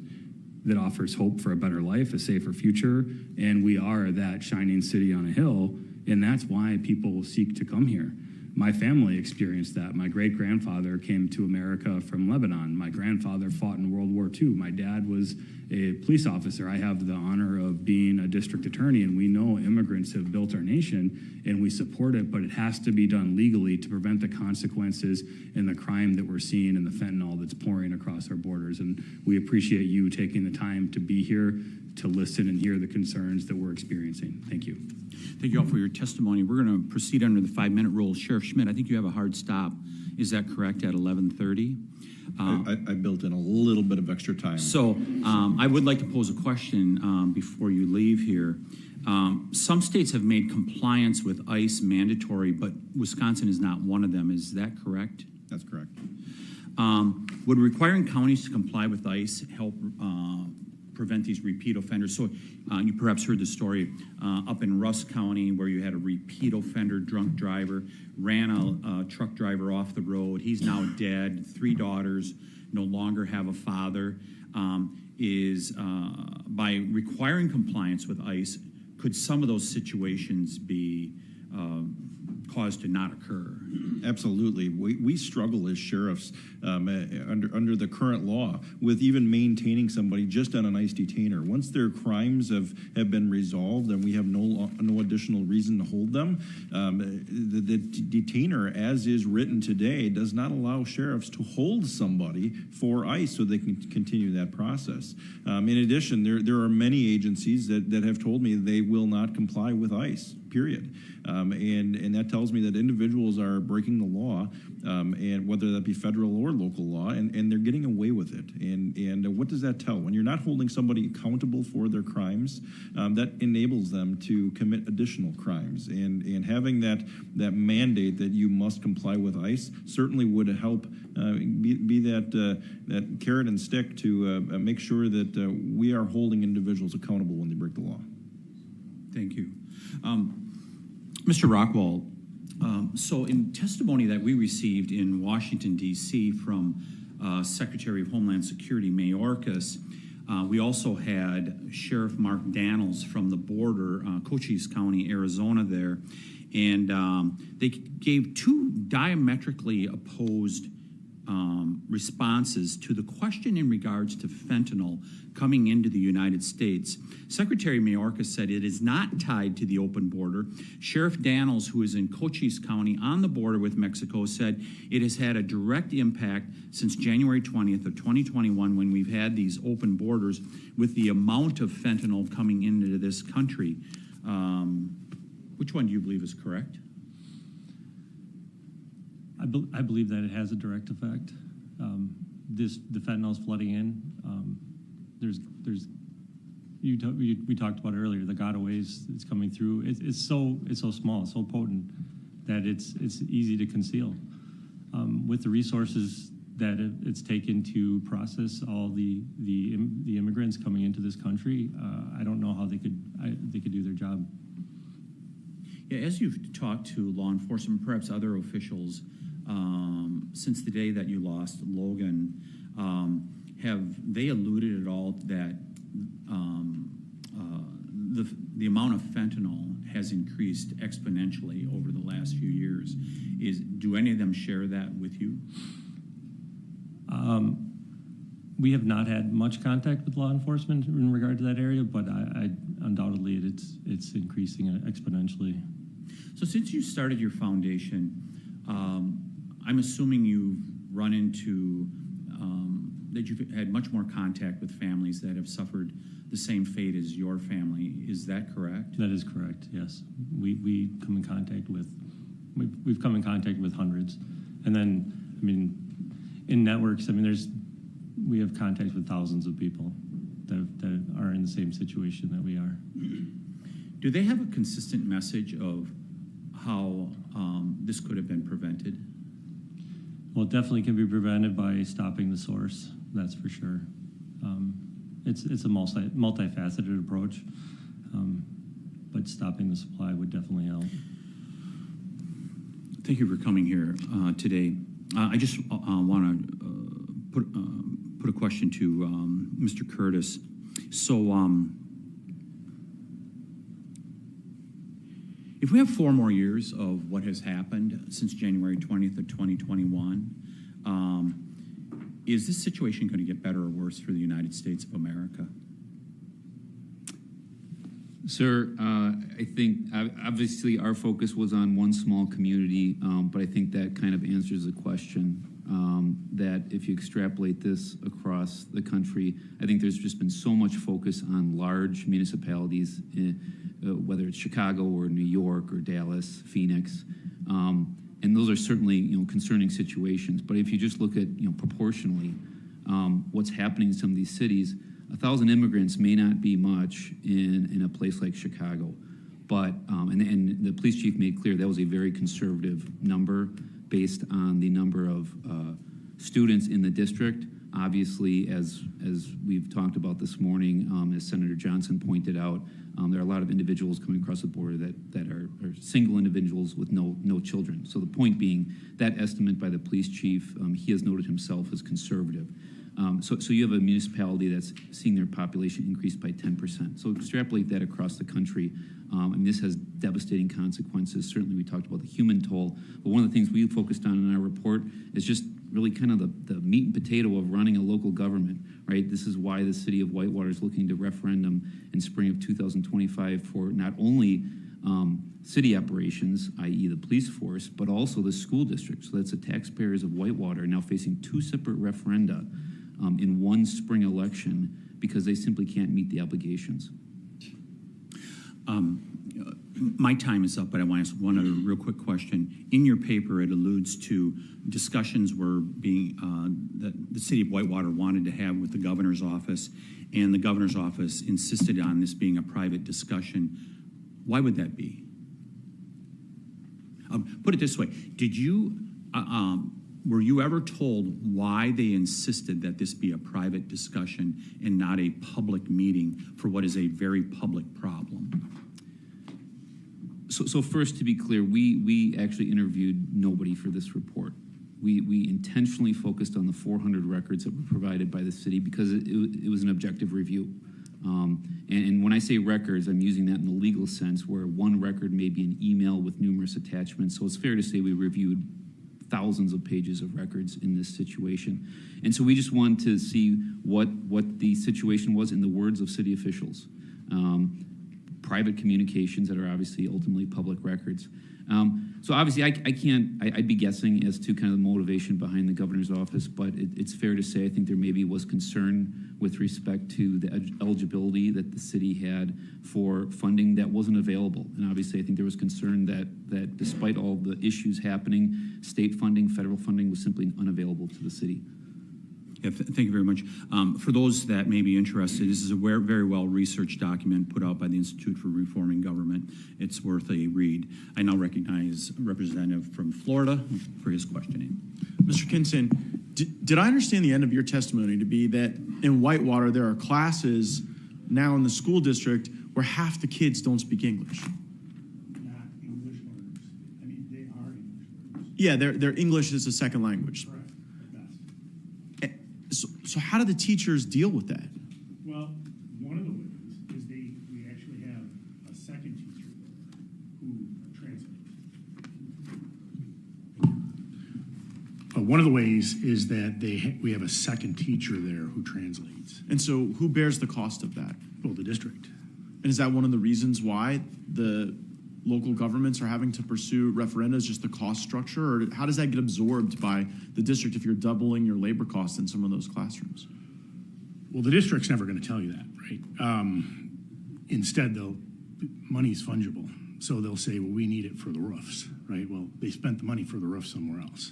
that offers hope for a better life, a safer future, and we are that shining city on a hill, and that's why people seek to come here. My family experienced that. My great-grandfather came to America from Lebanon. My grandfather fought in World War II. My dad was a police officer. I have the honor of being a district attorney, and we know immigrants have built our nation, and we support it, but it has to be done legally to prevent the consequences and the crime that we're seeing and the fentanyl that's pouring across our borders. And we appreciate you taking the time to be here to listen and hear the concerns that we're experiencing. Thank you. Thank you all for your testimony. We're going to proceed under the 5-minute rule. Sheriff Schmidt, I think you have a hard stop. Is that correct, at 11:30? I built in a little bit of extra time. So I would like to pose a question before you leave here. Some states have made compliance with ICE mandatory, but Wisconsin is not one of them. Is that correct? That's correct. Would requiring counties to comply with ICE help prevent these repeat offenders? So you perhaps heard the story up in Russ County where you had a repeat offender drunk driver, ran a truck driver off the road. He's now dead. 3 daughters, no longer have a father. By requiring compliance with ICE, could some of those situations be caused to not occur? Absolutely. We struggle as sheriffs under the current law with even maintaining somebody just on an ICE detainer. Once their crimes have been resolved and we have no additional reason to hold them, the detainer, as is written today, does not allow sheriffs to hold somebody for ICE so they can continue that process. In addition, there are many agencies that have told me they will not comply with ICE, period. And that tells me that individuals are breaking the law, and whether that be federal or local law, and they're getting away with it. And what does that tell? When you're not holding somebody accountable for their crimes, that enables them to commit additional crimes. And having that mandate that you must comply with ICE certainly would help be that carrot and stick to make sure that we are holding individuals accountable when they break the law. Thank you. Mr. Rockwell, so in testimony that we received in Washington, D.C. from Secretary of Homeland Security Mayorkas, we also had Sheriff Mark Daniels from the border, Cochise County, Arizona there, and they gave 2 diametrically opposed responses to the question in regards to fentanyl coming into the United States. Secretary Mayorkas said it is not tied to the open border. Sheriff Daniels, who is in Cochise County on the border with Mexico, said it has had a direct impact since January 20th of 2021 when we've had these open borders with the amount of fentanyl coming into this country. Which one do you believe is correct? I believe that it has a direct effect. The fentanyl is flooding in. We talked about it earlier. The Godaways, it's coming through. It's so small, so potent that it's easy to conceal. With the resources that it's taken to process all the immigrants coming into this country, I don't know how they could do their job. Yeah, as you've talked to law enforcement, perhaps other officials, since the day that you lost Logan, have they alluded at all that the amount of fentanyl has increased exponentially over the last few years? Do any of them share that with you? We have not had much contact with law enforcement in regard to that area, but undoubtedly it's increasing exponentially. So since you started your foundation, I'm assuming you've run into that you've had much more contact with families that have suffered the same fate as your family. Is that correct? That is correct, yes. We come in contact with, we've come in contact with hundreds. And then, in networks, we have contact with thousands of people that are in the same situation that we are. Do they have a consistent message of how this could have been prevented? Well, it definitely can be prevented by stopping the source, that's for sure. It's a multifaceted approach, but stopping the supply would definitely help. Thank you for coming here today. I just want to put a question to Mr. Curtis. So, if we have 4 more years of what has happened since January 20th of 2021, is this situation going to get better or worse for the United States of America? Sir, I think obviously our focus was on one small community, but I think that kind of answers the question that if you extrapolate this across the country, I think there's just been so much focus on large municipalities, whether it's Chicago or New York or Dallas, Phoenix, and those are certainly concerning situations. But if you just look at proportionally what's happening in some of these cities, 1,000 immigrants may not be much in a place like Chicago, but and the police chief made clear that was a very conservative number based on the number of students in the district. Obviously, as we've talked about this morning, as Senator Johnson pointed out, there are a lot of individuals coming across the border that are single individuals with no children. So the point being, that estimate by the police chief, he has noted himself as conservative. So you have a municipality that's seeing their population increase by 10%. So extrapolate that across the country, and this has devastating consequences. Certainly we talked about the human toll, but one of the things we focused on in our report is just really kind of the meat and potato of running a local government, right? This is why the city of Whitewater is looking to referendum in spring of 2025 for not only city operations, i.e. the police force, but also the school district. So that's the taxpayers of Whitewater now facing 2 separate referenda in one spring election because they simply can't meet the obligations. My time is up, but I want to ask one other real quick question. In your paper, it alludes to discussions were being that the city of Whitewater wanted to have with the governor's office, and the governor's office insisted on this being a private discussion. Why would that be? Put it this way: did you were you ever told why they insisted that this be a private discussion and not a public meeting for what is a very public problem? So first, to be clear, we actually interviewed nobody for this report. We intentionally focused on the 400 records that were provided by the city because it was an objective review. And when I say records, I'm using that in the legal sense, where one record may be an email with numerous attachments. So it's fair to say we reviewed thousands of pages of records in this situation. And so we just wanted to see what the situation was in the words of city officials. Private communications that are obviously ultimately public records. So obviously I'd be guessing as to kind of the motivation behind the governor's office, but it's fair to say I think there maybe was concern with respect to the eligibility that the city had for funding that wasn't available. And obviously I think there was concern that despite all the issues happening, state funding, federal funding was simply unavailable to the city. Yeah, thank you very much. For those that may be interested, this is a very well-researched document put out by the Institute for Reforming Government. It's worth a read. I now recognize a representative from Florida for his questioning. Mr. Kinson, did I understand the end of your testimony to be that in Whitewater there are classes now in the school district where half the kids don't speak English? Not English learners. I mean, they are English learners. Yeah, their English is a second language. Correct. So how do the teachers deal with that? Well, one of the ways is we actually have a second teacher who translates. One of the ways is that we have a second teacher there who translates. And so who bears the cost of that? Well, the district. And is that one of the reasons why the local governments are having to pursue referenda, is just the cost structure? Or how does that get absorbed by the district if you're doubling your labor costs in some of those classrooms? Well, the district's never going to tell you that, right? Instead, money's fungible. So they'll say, well, we need it for the roofs, right? Well, they spent the money for the roof somewhere else.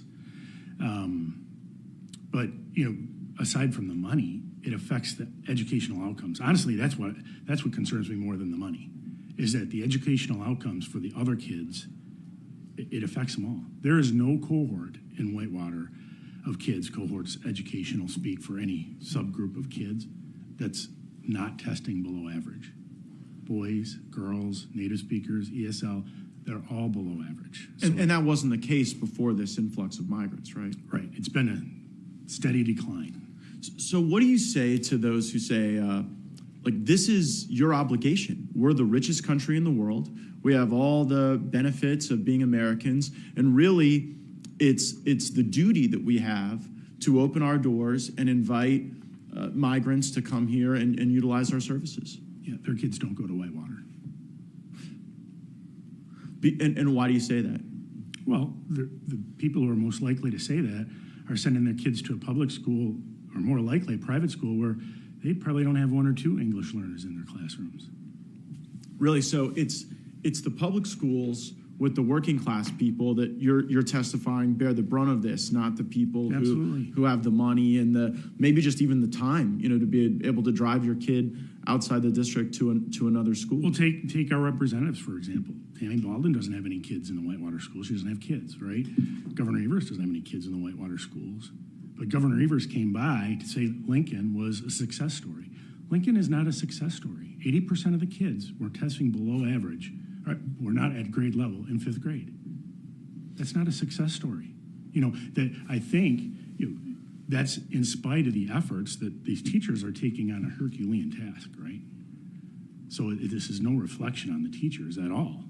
But, aside from the money, it affects the educational outcomes. Honestly, that's what concerns me more than the money, is that the educational outcomes for the other kids, it affects them all. There is no cohort in Whitewater of kids, cohorts educational speak for any subgroup of kids, that's not testing below average. Boys, girls, native speakers, ESL, they're all below average. And that wasn't the case before this influx of migrants, right? Right. It's been steady decline. So what do you say to those who say, this is your obligation? We're the richest country in the world. We have all the benefits of being Americans, and really, it's the duty that we have to open our doors and invite migrants to come here and utilize our services. Yeah, their kids don't go to Whitewater. And why do you say that? Well, the people who are most likely to say that are sending their kids to a public school, or more likely a private school, where they probably don't have one or two English learners in their classrooms. Really, so it's the public schools with the working class people that you're testifying bear the brunt of this, not the people who have the money and maybe just even the time, to be able to drive your kid outside the district to another school. Well, take our representatives, for example. Tammy Baldwin doesn't have any kids in the Whitewater schools. She doesn't have kids, right? Governor Evers doesn't have any kids in the Whitewater schools. But Governor Evers came by to say Lincoln was a success story. Lincoln is not a success story. 80% of the kids were testing below average. We're not at grade level in 5th grade. That's not a success story. That I think that's in spite of the efforts that these teachers are taking on a Herculean task, right? So this is no reflection on the teachers at all.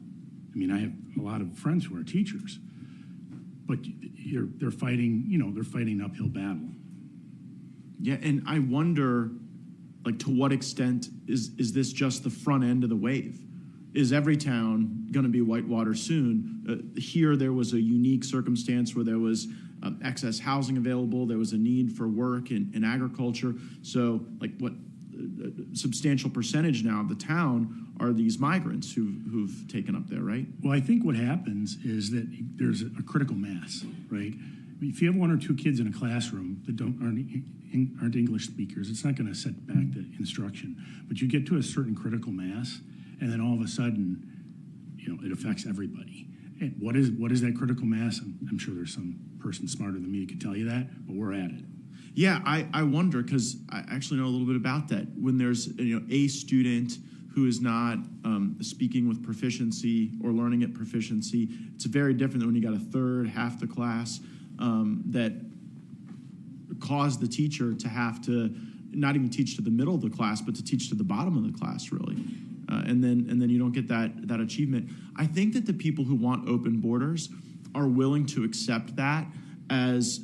I mean, I have a lot of friends who are teachers, but they're fighting an uphill battle. Yeah, and I wonder, to what extent is this just the front end of the wave? Is every town going to be Whitewater soon? Here, there was a unique circumstance where there was excess housing available. There was a need for work in agriculture. So, a substantial percentage now of the town are these migrants who've taken up there, right? Well, I think what happens is that there's a critical mass, right? If you have one or two kids in a classroom that aren't English speakers, it's not going to set back the instruction. But you get to a certain critical mass, and then all of a sudden, it affects everybody. And what is that critical mass? I'm sure there's some person smarter than me who could tell you that, but we're at it. Yeah, I wonder, because I actually know a little bit about that. When there's a student who is not speaking with proficiency or learning at proficiency, it's very different than when you got a third, half the class that caused the teacher to have to not even teach to the middle of the class, but to teach to the bottom of the class, really. And then you don't get that achievement. I think that the people who want open borders are willing to accept that as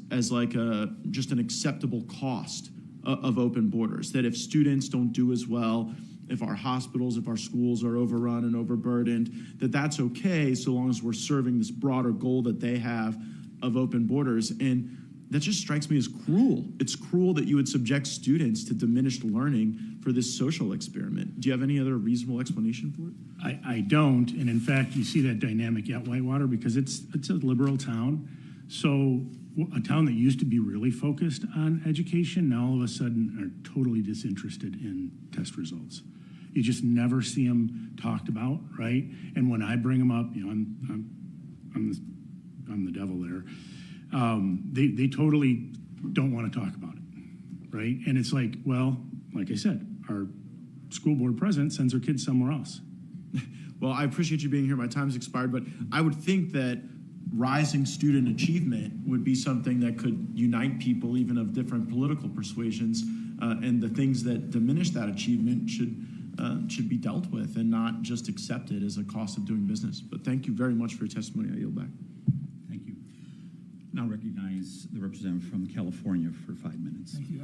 just an acceptable cost of open borders. That if students don't do as well, if our hospitals, if our schools are overrun and overburdened, that's okay so long as we're serving this broader goal that they have of open borders. And that just strikes me as cruel. It's cruel that you would subject students to diminished learning for this social experiment. Do you have any other reasonable explanation for it? I don't, and in fact, you see that dynamic at Whitewater because it's a liberal town. So a town that used to be really focused on education now all of a sudden are totally disinterested in test results. You just never see them talked about, right? And when I bring them up, I'm the devil there. They totally don't want to talk about it, right? And it's like I said, our school board president sends her kids somewhere else. Well, I appreciate you being here. My time's expired, but I would think that rising student achievement would be something that could unite people, even of different political persuasions, and the things that diminish that achievement should be dealt with and not just accepted as a cost of doing business. But thank you very much for your testimony. I yield back. Thank you. Now recognize the representative from California for 5 minutes. Thank you.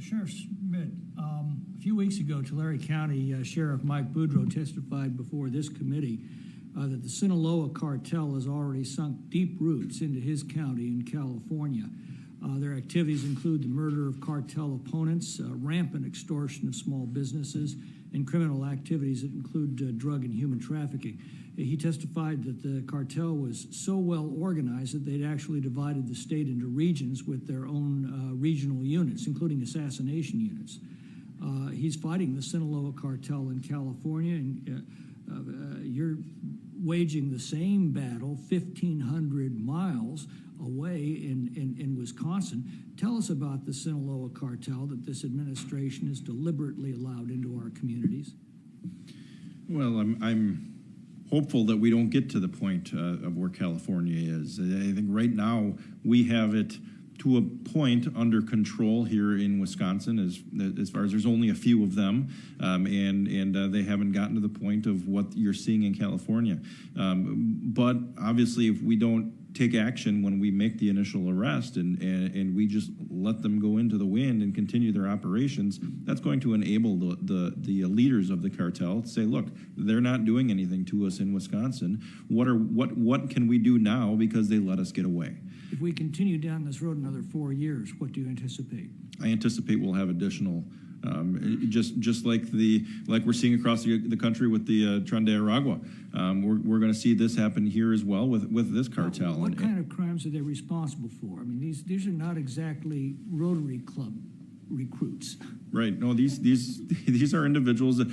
Sheriff Schmidt, a few weeks ago, Tulare County Sheriff Mike Boudreaux testified before this committee that the Sinaloa cartel has already sunk deep roots into his county in California. Their activities include the murder of cartel opponents, rampant extortion of small businesses, and criminal activities that include drug and human trafficking. He testified that the cartel was so well organized that they'd actually divided the state into regions with their own regional units, including assassination units. He's fighting the Sinaloa cartel in California, and you're waging the same battle 1,500 miles away in Wisconsin. Tell us about the Sinaloa cartel that this administration has deliberately allowed into our communities. Well, I'm hopeful that we don't get to the point of where California is. I think right now we have it to a point under control here in Wisconsin, as far as there's only a few of them, and they haven't gotten to the point of what you're seeing in California. But obviously, if we don't take action when we make the initial arrest and we just let them go into the wind and continue their operations, that's going to enable the leaders of the cartel to say, look, they're not doing anything to us in Wisconsin. What can we do now because they let us get away? If we continue down this road another 4 years, what do you anticipate? I anticipate we'll have additional, just like we're seeing across the country with the Tren de Aragua. We're going to see this happen here as well with this cartel. What kind of crimes are they responsible for? I mean, these are not exactly Rotary Club recruits. Right. No, these are individuals that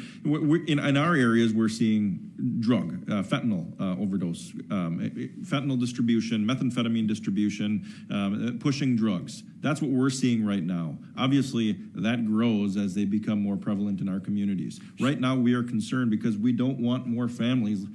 in our areas we're seeing drug, fentanyl overdose, fentanyl distribution, methamphetamine distribution, pushing drugs. That's what we're seeing right now. Obviously, that grows as they become more prevalent in our communities. Right now, we are concerned because we don't want more families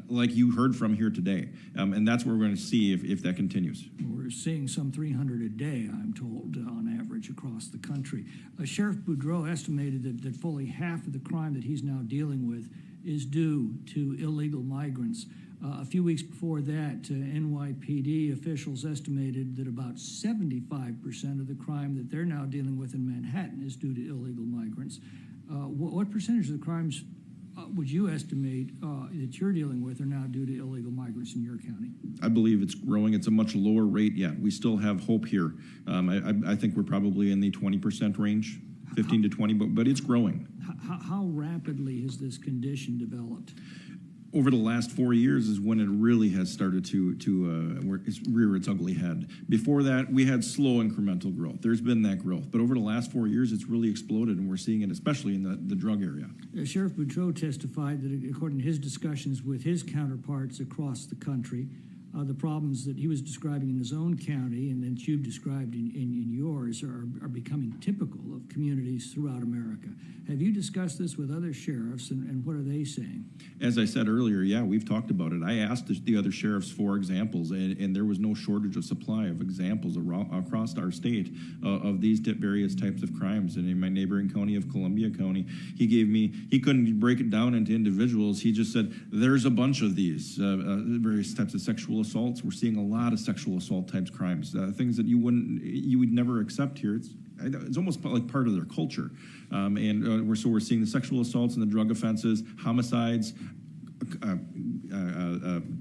like you heard from here today. And that's what we're going to see if that continues. We're seeing some 300 a day, I'm told, on average across the country. Sheriff Boudreau estimated that fully half of the crime that he's now dealing with is due to illegal migrants. A few weeks before that, NYPD officials estimated that about 75% of the crime that they're now dealing with in Manhattan is due to illegal migrants. What percentage of the crimes would you estimate that you're dealing with are now due to illegal migrants in your county? I believe it's growing. It's a much lower rate yet. We still have hope here. I think we're probably in the 20% range, 15 to 20, but it's growing. How rapidly has this condition developed? Over the last 4 years is when it really has started to rear its ugly head. Before that, we had slow incremental growth. There's been that growth. But over the last 4 years, it's really exploded, and we're seeing it especially in the drug area. Sheriff Boudreau testified that according to his discussions with his counterparts across the country, the problems that he was describing in his own county and that you've described in yours are becoming typical of communities throughout America. Have you discussed this with other sheriffs, and what are they saying? As I said earlier, yeah, we've talked about it. I asked the other sheriffs for examples, and there was no shortage of supply of examples across our state of these various types of crimes. And in my neighboring county of Columbia County, he couldn't break it down into individuals. He just said, there's a bunch of these various types of sexual assaults. We're seeing a lot of sexual assault types crimes, things that you would never accept here. It's almost like part of their culture. We're seeing the sexual assaults and the drug offenses, homicides,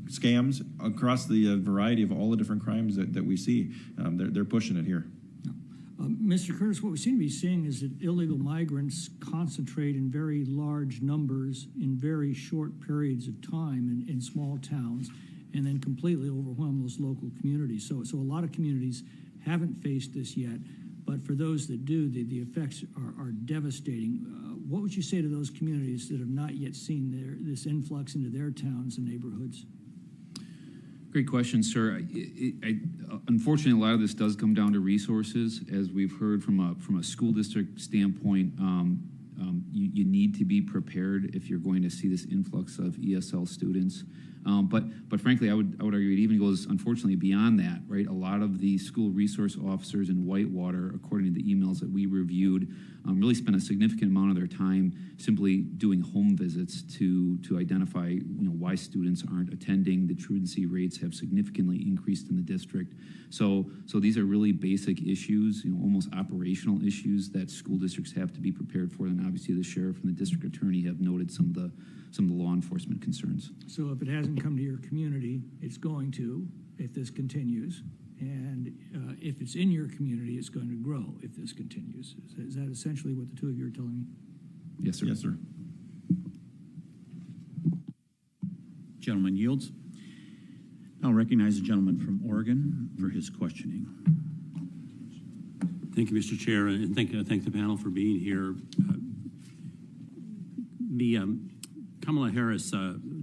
scams across the variety of all the different crimes that we see. They're pushing it here. Mr. Curtis, what we seem to be seeing is that illegal migrants concentrate in very large numbers in very short periods of time in small towns and then completely overwhelm those local communities. So a lot of communities haven't faced this yet, but for those that do, the effects are devastating. What would you say to those communities that have not yet seen this influx into their towns and neighborhoods? Great question, sir. Unfortunately, a lot of this does come down to resources. As we've heard from a school district standpoint, you need to be prepared if you're going to see this influx of ESL students. But frankly, I would argue it even goes, unfortunately, beyond that, right? A lot of the school resource officers in Whitewater, according to the emails that we reviewed, really spend a significant amount of their time simply doing home visits to identify, why students aren't attending. The truancy rates have significantly increased in the district. So these are really basic issues, almost operational issues that school districts have to be prepared for. And obviously, the sheriff and the district attorney have noted some of the law enforcement concerns. So if it hasn't come to your community, it's going to, if this continues. And if it's in your community, it's going to grow if this continues. Is that essentially what the two of you are telling me? Yes, sir. Yes, sir. Gentleman yields. I'll recognize the gentleman from Oregon for his questioning. Thank you, Mr. Chair, and thank the panel for being here. Kamala Harris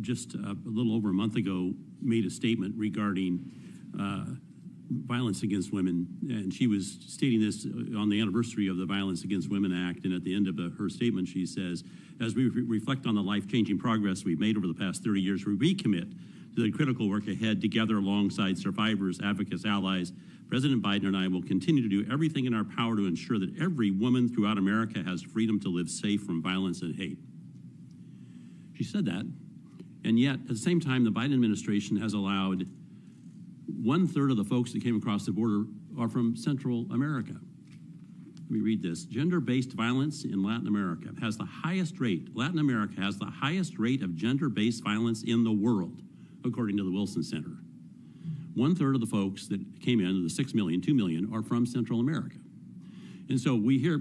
just a little over a month ago made a statement regarding violence against women, and she was stating this on the anniversary of the Violence Against Women Act, and at the end of her statement she says, as we reflect on the life-changing progress we've made over the past 30 years, we recommit to the critical work ahead together alongside survivors, advocates, allies. President Biden and I will continue to do everything in our power to ensure that every woman throughout America has freedom to live safe from violence and hate. She said that, and yet at the same time the Biden administration has allowed 1/3 of the folks that came across the border are from Central America. Let me read this. Gender-based violence in Latin America has the highest rate. Latin America has the highest rate of gender-based violence in the world, according to the Wilson Center. 1/3 of the folks that came in, the 6 million, 2 million, are from Central America. And so we hear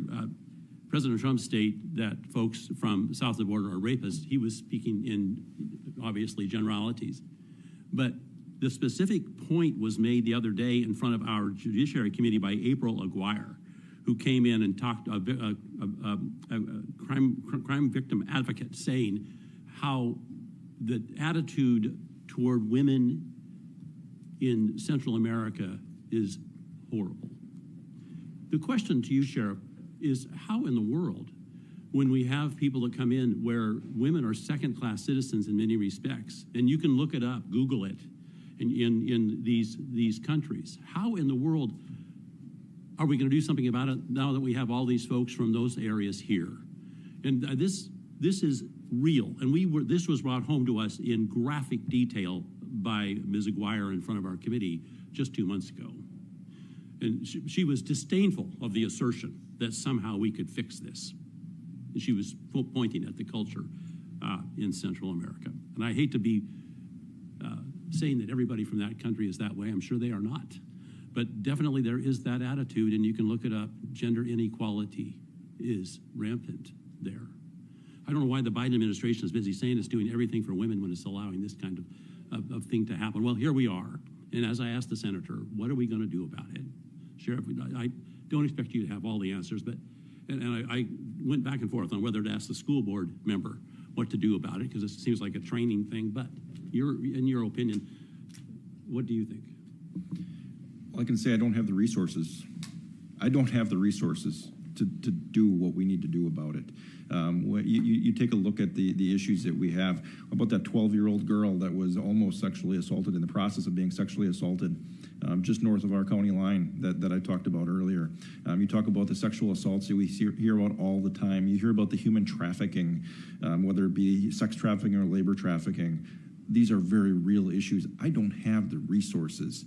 President Trump state that folks from south of the border are rapists. He was speaking in, obviously, generalities. But the specific point was made the other day in front of our Judiciary Committee by April Aguirre, who came in and talked, a crime victim advocate, saying how the attitude toward women in Central America is horrible. The question to you, Sheriff, is how in the world, when we have people that come in where women are second-class citizens in many respects, and you can look it up, Google it, in these countries, how in the world are we going to do something about it now that we have all these folks from those areas here? And this is real, and this was brought home to us in graphic detail by Ms. Aguirre in front of our committee just 2 months ago. And she was disdainful of the assertion that somehow we could fix this. And she was pointing at the culture in Central America. And I hate to be saying that everybody from that country is that way. I'm sure they are not. But definitely there is that attitude, and you can look it up. Gender inequality is rampant there. I don't know why the Biden administration is busy saying it's doing everything for women when it's allowing this kind of thing to happen. Well, here we are. And as I asked the senator, what are we going to do about it? Sheriff, I don't expect you to have all the answers, but I went back and forth on whether to ask the school board member what to do about it, because it seems like a training thing. But in your opinion, what do you think? Well, I can say I don't have the resources. I don't have the resources to do what we need to do about it. You take a look at the issues that we have about that 12-year-old girl that was almost sexually assaulted, in the process of being sexually assaulted, just north of our county line that I talked about earlier. You talk about the sexual assaults that we hear about all the time. You hear about the human trafficking, whether it be sex trafficking or labor trafficking. These are very real issues. I don't have the resources.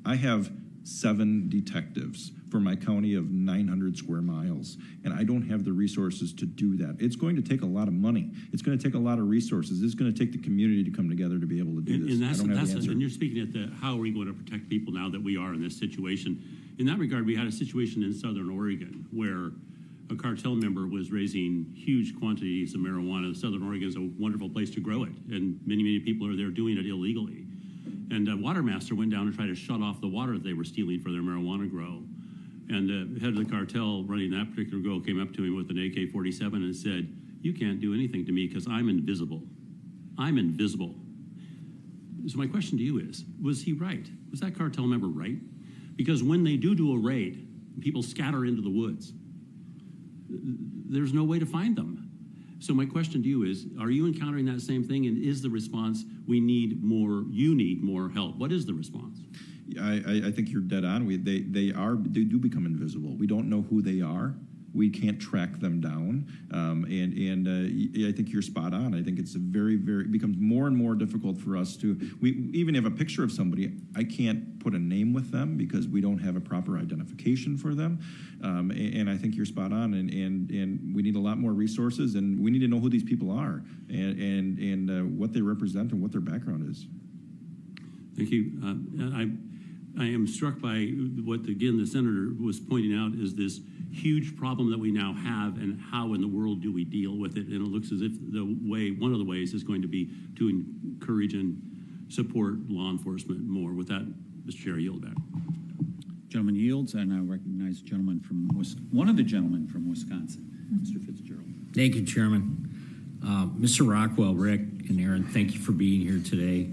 I have 7 detectives for my county of 900 square miles, and I don't have the resources to do that. It's going to take a lot of money. It's going to take a lot of resources. It's going to take the community to come together to be able to do this. I don't have the answer. And you're speaking at how are we going to protect people now that we are in this situation? In that regard, we had a situation in Southern Oregon where a cartel member was raising huge quantities of marijuana. Southern Oregon is a wonderful place to grow it, and many, many people are there doing it illegally. And Watermaster went down and tried to shut off the water that they were stealing for their marijuana grow. And the head of the cartel running that particular grow came up to him with an AK-47 and said, "You can't do anything to me because I'm invisible. I'm invisible." So my question to you is, was he right? Was that cartel member right? Because when they do a raid, people scatter into the woods. There's no way to find them. So my question to you is, are you encountering that same thing, and is the response, we need more, you need more help? What is the response? I think you're dead on. They do become invisible. We don't know who they are. We can't track them down, and I think you're spot on. I think it's it becomes more and more difficult for us to. We even have a picture of somebody. I can't put a name with them because we don't have a proper identification for them, and I think you're spot on. And we need a lot more resources, and we need to know who these people are and what they represent and what their background is. Thank you. I am struck by what, again, the senator was pointing out is this huge problem that we now have, and how in the world do we deal with it? And it looks as if one of the ways is going to be to encourage and support law enforcement more. With that, Mr. Chair, I yield back. Gentleman yields, and I recognize one of the gentlemen from Wisconsin, Mr. Fitzgerald. Thank you, Chairman. Mr. Rockwell, Rick, and Aaron, thank you for being here today.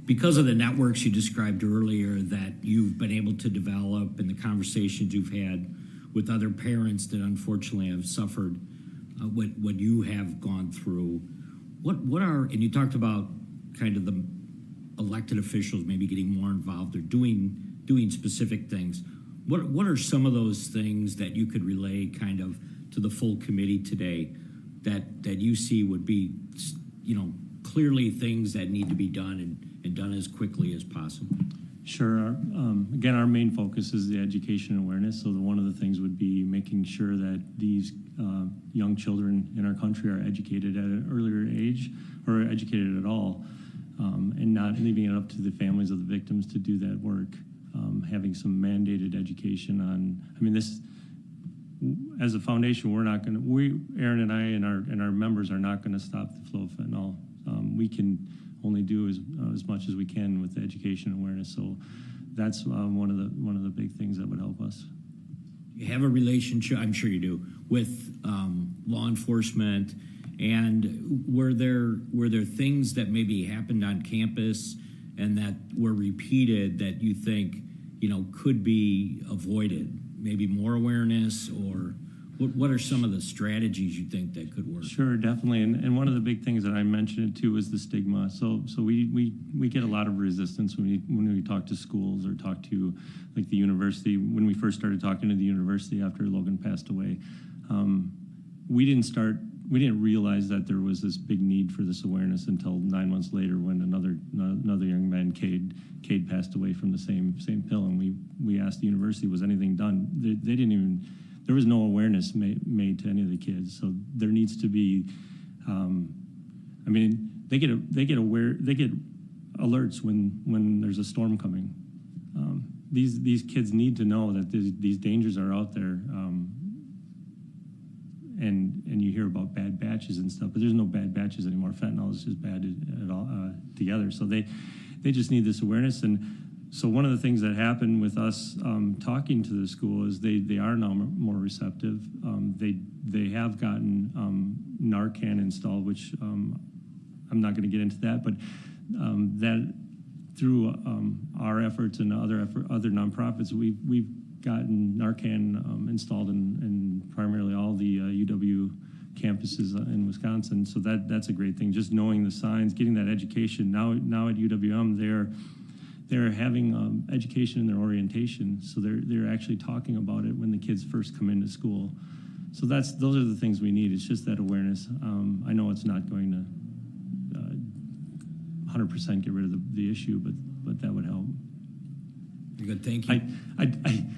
because of the networks you described earlier that you've been able to develop and the conversations you've had with other parents that unfortunately have suffered what you have gone through, what are, and you talked about kind of the elected officials maybe getting more involved or doing specific things. What are some of those things that you could relay kind of to the full committee today that you see would be, clearly things that need to be done and done as quickly as possible? Sure. Again, our main focus is the education and awareness. So one of the things would be making sure that these young children in our country are educated at an earlier age or educated at all, and not leaving it up to the families of the victims to do that work. Having some mandated education on, this, as a foundation, Aaron and I and our members are not going to stop the flow of fentanyl. We can only do as much as we can with the education and awareness. So that's one of the big things that would help us. You have a relationship, I'm sure you do, with law enforcement, and were there things that maybe happened on campus and that were repeated that you think could be avoided? Maybe more awareness, or what are some of the strategies you think that could work? Sure, definitely. And one of the big things that I mentioned too is the stigma. So we get a lot of resistance when we talk to schools or talk to like the university. When we first started talking to the university after Logan passed away, we didn't realize that there was this big need for this awareness until 9 months later when another young man, Cade, passed away from the same pill. And we asked the university, was anything done? They didn't even. There was no awareness made to any of the kids. So there needs to be. They get alerts when there's a storm coming. These kids need to know that these dangers are out there. And you hear about bad batches and stuff, but there's no bad batches anymore. Fentanyl is just bad at all together. So they just need this awareness. And so one of the things that happened with us talking to the school is they are now more receptive. They have gotten Narcan installed, which I'm not going to get into that, but that through our efforts and other nonprofits, we've gotten Narcan installed in primarily all the UW campuses in Wisconsin. So that's a great thing. Just knowing the signs, getting that education. Now at UWM, they're having education in their orientation. So they're actually talking about it when the kids first come into school. So those are the things we need. It's just that awareness. I know it's not going to 100% get rid of the issue, but that would help. Good, thank you.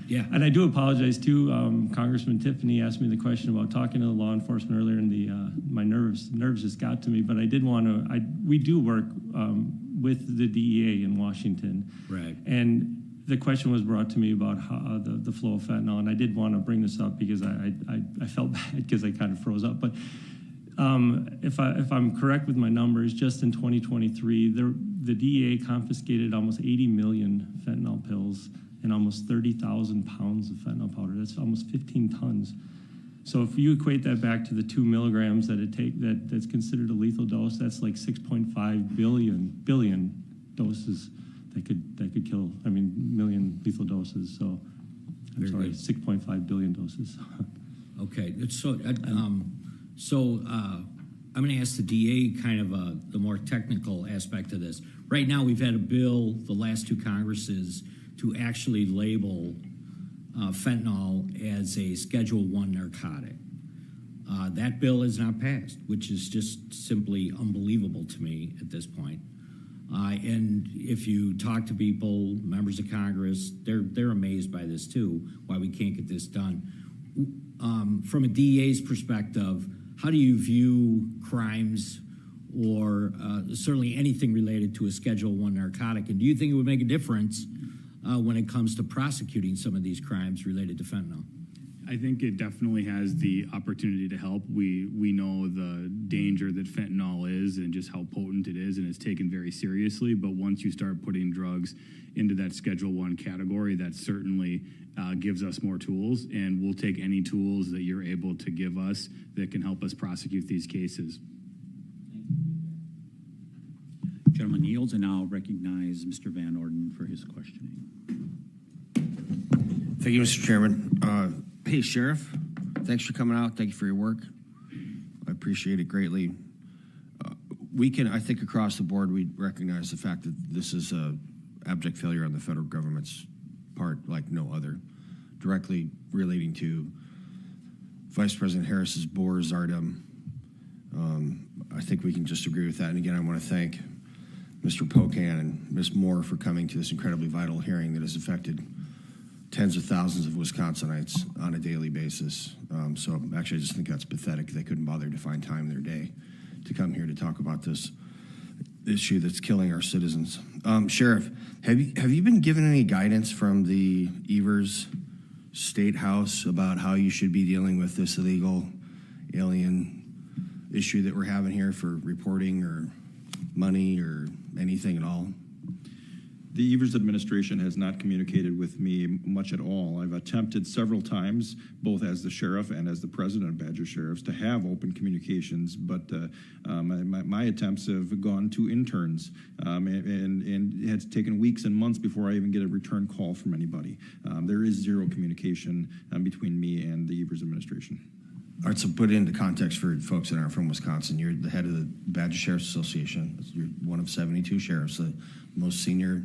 Yeah, and I do apologize too. Congressman Tiffany asked me the question about talking to the law enforcement earlier, and my nerves just got to me. But I did want to. We do work with the DEA in Washington, right? And the question was brought to me about how, the flow of fentanyl, and I did want to bring this up because I felt bad because I kind of froze up, but. If I'm correct with my numbers, just in 2023, the DEA confiscated almost 80 million fentanyl pills and almost 30,000 pounds of fentanyl powder. That's almost 15 tons. So if you equate that back to the 2 milligrams that's considered a lethal dose, that's like 6.5 billion doses that could kill. Million lethal doses. So I'm sorry, 6.5 billion doses. Okay, So I'm going to ask the DA kind of the more technical aspect of this. Right now, we've had a bill, the last two Congresses, to actually label fentanyl as a Schedule I narcotic. That bill has not passed, which is just simply unbelievable to me at this point. And if you talk to people, members of Congress, they're amazed by this too, why we can't get this done. From a DEA's perspective, how do you view crimes or certainly anything related to a Schedule I narcotic? And do you think it would make a difference when it comes to prosecuting some of these crimes related to fentanyl? I think it definitely has the opportunity to help. We know the danger that fentanyl is and just how potent it is, and it's taken very seriously. But once you start putting drugs into that Schedule I category, that certainly gives us more tools, and we'll take any tools that you're able to give us that can help us prosecute these cases. Gentleman yields, and now recognize Mr. Van Orden for his questioning. Thank you, Mr. Chairman. Hey, Sheriff, thanks for coming out. Thank you for your work. I appreciate it greatly. We can, I think, across the board, we recognize the fact that this is a abject failure on the federal government's part like no other, directly relating to Vice President Harris's Boer-Zardum. I think we can just agree with that. And again, I want to thank Mr. Pocan and Ms. Moore for coming to this incredibly vital hearing that has affected tens of thousands of Wisconsinites on a daily basis. So actually, I just think that's pathetic. They couldn't bother to find time in their day to come here to talk about this issue that's killing our citizens. Sheriff, have you been given any guidance from the Evers State House about how you should be dealing with this illegal alien issue that we're having here for reporting or money or anything at all? The Evers administration has not communicated with me much at all. I've attempted several times, both as the sheriff and as the president of Badger Sheriffs, to have open communications, but my attempts have gone to interns, and it's taken weeks and months before I even get a return call from anybody. There is zero communication between me and the Evers administration. All right, so put it into context for folks that aren't from Wisconsin. You're the head of the Badger Sheriffs Association. You're one of 72 sheriffs, the most senior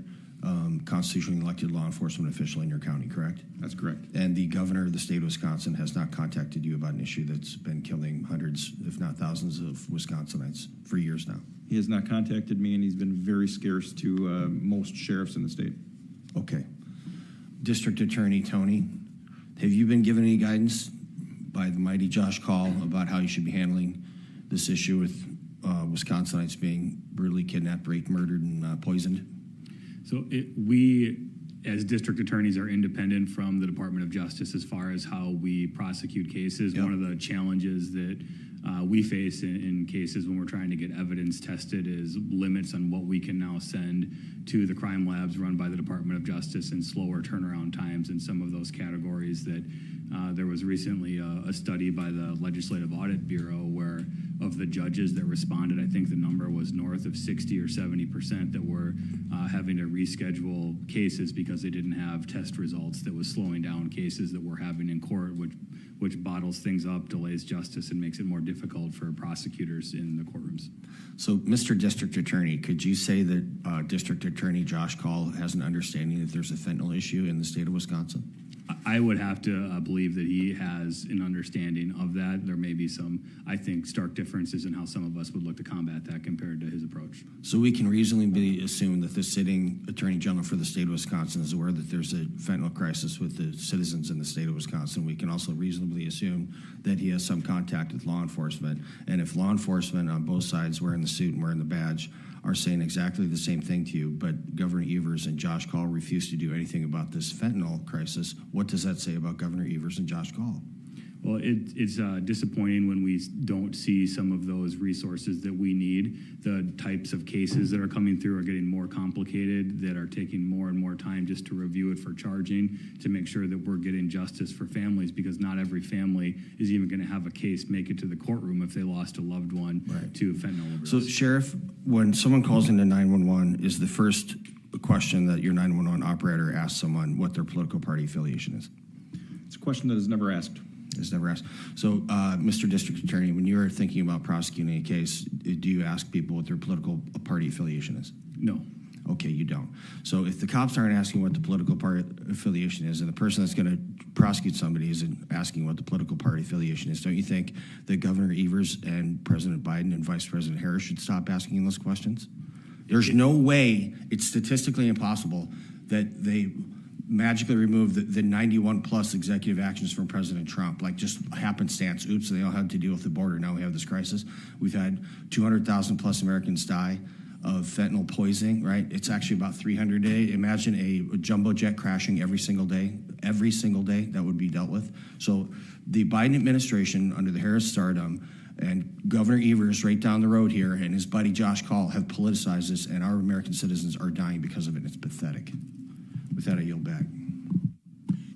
constitutionally elected law enforcement official in your county, correct? That's correct. And the governor of the state of Wisconsin has not contacted you about an issue that's been killing hundreds, if not thousands, of Wisconsinites for years now. He has not contacted me, and he's been very scarce to most sheriffs in the state. Okay. District Attorney Tony, have you been given any guidance by the mighty Josh Call about how you should be handling this issue with Wisconsinites being brutally kidnapped, raped, murdered, and poisoned? So we, as district attorneys, are independent from the Department of Justice as far as how we prosecute cases. Yep. One of the challenges that we face in cases when we're trying to get evidence tested is limits on what we can now send to the crime labs run by the Department of Justice and slower turnaround times in some of those categories. That there was recently a study by the Legislative Audit Bureau where of the judges that responded, I think the number was north of 60 or 70% that were having to reschedule cases because they didn't have test results. That was slowing down cases that we're having in court, which bottles things up, delays justice, and makes it more difficult for prosecutors in the courtrooms. So, Mr. District Attorney, could you say that District Attorney Josh Call has an understanding that there's a fentanyl issue in the state of Wisconsin? I would have to believe that he has an understanding of that. There may be some, I think, stark differences in how some of us would look to combat that compared to his approach. So we can reasonably assume that the sitting Attorney General for the state of Wisconsin is aware that there's a fentanyl crisis with the citizens in the state of Wisconsin. We can also reasonably assume that he has some contact with law enforcement. And if law enforcement on both sides wearing the suit and wearing the badge are saying exactly the same thing to you, but Governor Evers and Josh Call refuse to do anything about this fentanyl crisis, what does that say about Governor Evers and Josh Call? Well, it's disappointing when we don't see some of those resources that we need. The types of cases that are coming through are getting more complicated, that are taking more and more time just to review it for charging, to make sure that we're getting justice for families, because not every family is even going to have a case make it to the courtroom if they lost a loved one to fentanyl overdose. So, Sheriff, when someone calls into 911, is the first question that your 911 operator asks someone what their political party affiliation is? It's a question that is never asked. It's never asked. So, Mr. District Attorney, when you're thinking about prosecuting a case, do you ask people what their political party affiliation is? No. Okay, you don't. So if the cops aren't asking what the political party affiliation is, and the person that's going to prosecute somebody isn't asking what the political party affiliation is, don't you think that Governor Evers and President Biden and Vice President Harris should stop asking those questions? There's no way, it's statistically impossible, that they magically remove the 91 plus executive actions from President Trump, like just happenstance. Oops, they all had to deal with the border. Now we have this crisis. We've had 200,000 plus Americans die of fentanyl poisoning, right? It's actually about 300 a day. Imagine a jumbo jet crashing every single day that would be dealt with. So the Biden administration under the Harris stardom and Governor Evers right down the road here and his buddy Josh Call have politicized this, and our American citizens are dying because of it. It's pathetic. With that, I yield back.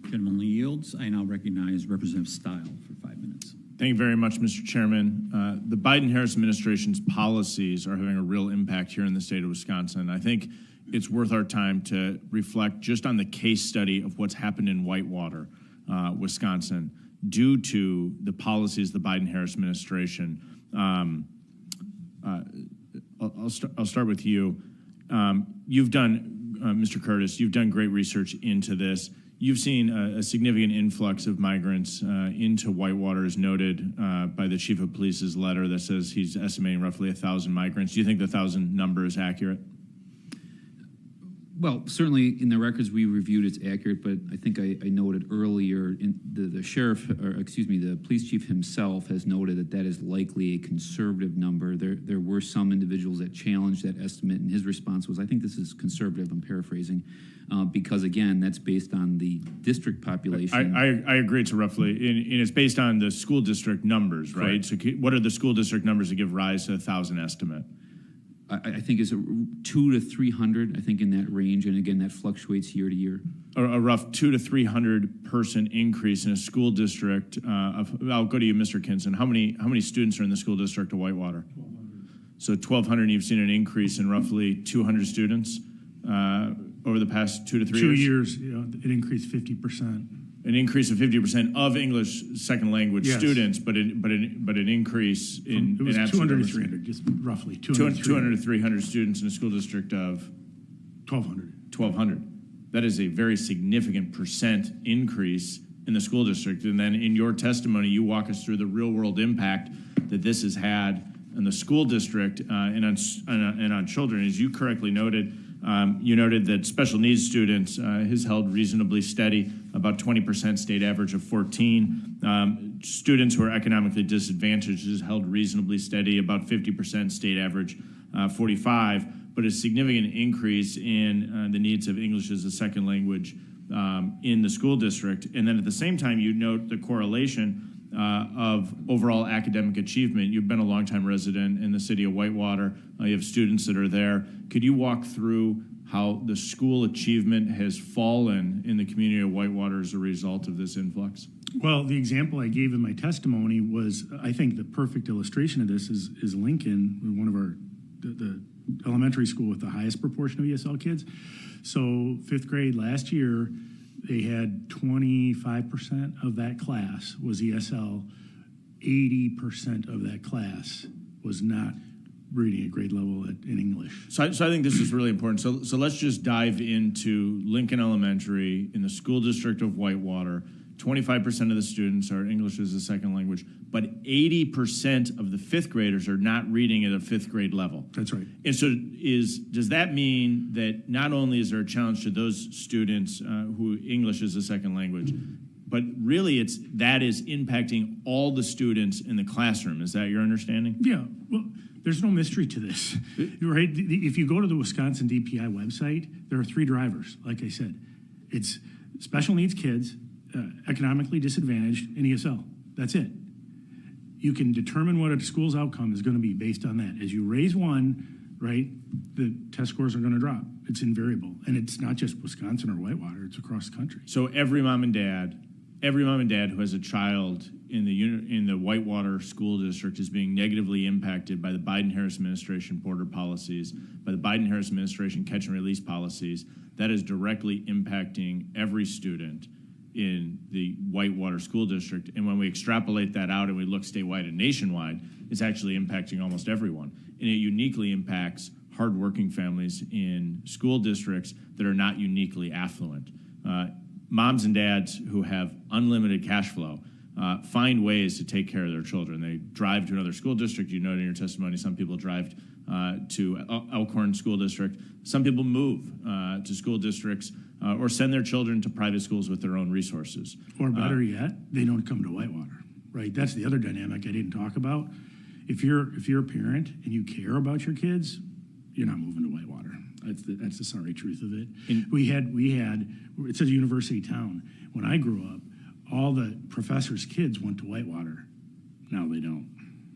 Gentleman yields. I now recognize Representative Stile for 5 minutes. Thank you very much, Mr. Chairman. The Biden-Harris administration's policies are having a real impact here in the state of Wisconsin. I think it's worth our time to reflect just on the case study of what's happened in Whitewater, Wisconsin, due to the policies of the Biden-Harris administration. I'll start with you. You've done, Mr. Curtis, you've done great research into this. You've seen a significant influx of migrants into Whitewater, as noted by the chief of police's letter that says he's estimating roughly 1,000 migrants. Do you think the 1,000 number is accurate? Well, certainly in the records we reviewed, it's accurate, but I think I noted earlier, the sheriff, or excuse me, the police chief himself has noted that that is likely a conservative number. There were some individuals that challenged that estimate, and his response was, I think this is conservative, I'm paraphrasing, because again, that's based on the district population. I agree it's roughly, and it's based on the school district numbers, right? Correct. So what are the school district numbers that give rise to 1,000 estimate? I think it's 200 to 300, I think in that range, and again, that fluctuates year to year. A rough 200 to 300 person increase in a school district. I'll go to you, Mr. Kinson. How many students are in the school district of Whitewater? 1,200. So 1,200, you've seen an increase in roughly 200 students over the past 2 to 3 years? 2 years, it increased 50%. An increase of 50% of English second language Yes. students, but an increase in it was absolute 200 to numbers. 300, just roughly 200 to 300 students in a school district of 1,200. 1,200. That is a very significant percent increase in the school district. And then in your testimony, you walk us through the real world impact that this has had in the school district and on children. As you correctly noted, you noted that special needs students has held reasonably steady, about 20% state average of 14. Students who are economically disadvantaged has held reasonably steady, about 50% state average, 45, but a significant increase in the needs of English as a second language in the school district. And then at the same time, you note the correlation of overall academic achievement. You've been a longtime resident in the city of Whitewater. You have students that are there. Could you walk through how the school achievement has fallen in the community of Whitewater as a result of this influx? Well, the example I gave in my testimony was, I think the perfect illustration of this is Lincoln, one of the elementary school with the highest proportion of ESL kids. So fifth grade last year, they had 25% of that class was ESL. 80% of that class was not reading at grade level in English. So I think this is really important. So let's just dive into Lincoln Elementary in the school district of Whitewater. 25% of the students are English as a second language, but 80% of the fifth graders are not reading at a fifth grade level. That's right. And so does that mean that not only is there a challenge to those students who English is a second language, but really that is impacting all the students in the classroom? Is that your understanding? Yeah. Well, there's no mystery to this, right? If you go to the Wisconsin DPI website, there are 3 drivers. Like I said, it's special needs kids, economically disadvantaged, and ESL. That's it. You can determine what a school's outcome is going to be based on that. As you raise one, right, the test scores are going to drop. It's invariable, and it's not just Wisconsin or Whitewater; it's across the country. So every mom and dad who has a child in the Whitewater school district is being negatively impacted by the Biden-Harris administration border policies, by the Biden-Harris administration catch and release policies. That is directly impacting every student in the Whitewater school district. And when we extrapolate that out and we look statewide and nationwide, it's actually impacting almost everyone. And it uniquely impacts hardworking families in school districts that are not uniquely affluent. Moms and dads who have unlimited cash flow find ways to take care of their children. They drive to another school district. You noted in your testimony, some people drive to Elkhorn School District. Some people move to school districts or send their children to private schools with their own resources. Or better yet, they don't come to Whitewater, right? That's the other dynamic I didn't talk about. If you're a parent and you care about your kids, you're not moving to Whitewater. That's the sorry truth of it. It's a university town. When I grew up, all the professors' kids went to Whitewater. Now they don't.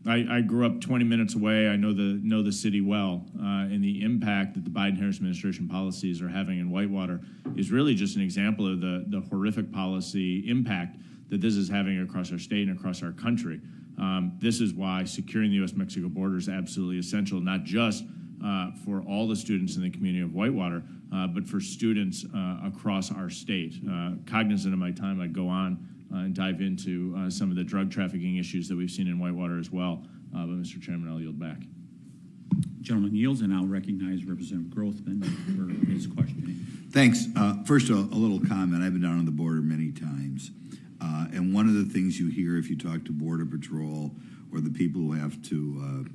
I grew up 20 minutes away. I know the city well, and the impact that the Biden-Harris administration policies are having in Whitewater is really just an example of the horrific policy impact that this is having across our state and across our country. This is why securing the U.S.-Mexico border is absolutely essential, not just for all the students in the community of Whitewater, but for students across our state. Cognizant of my time, I'd go on and dive into some of the drug trafficking issues that we've seen in Whitewater as well. But Mr. Chairman, I'll yield back. Gentleman yields, and I'll recognize Representative Grothman for his questioning. Thanks. First, a little comment. I've been down on the border many times. And one of the things you hear if you talk to Border Patrol or the people who have to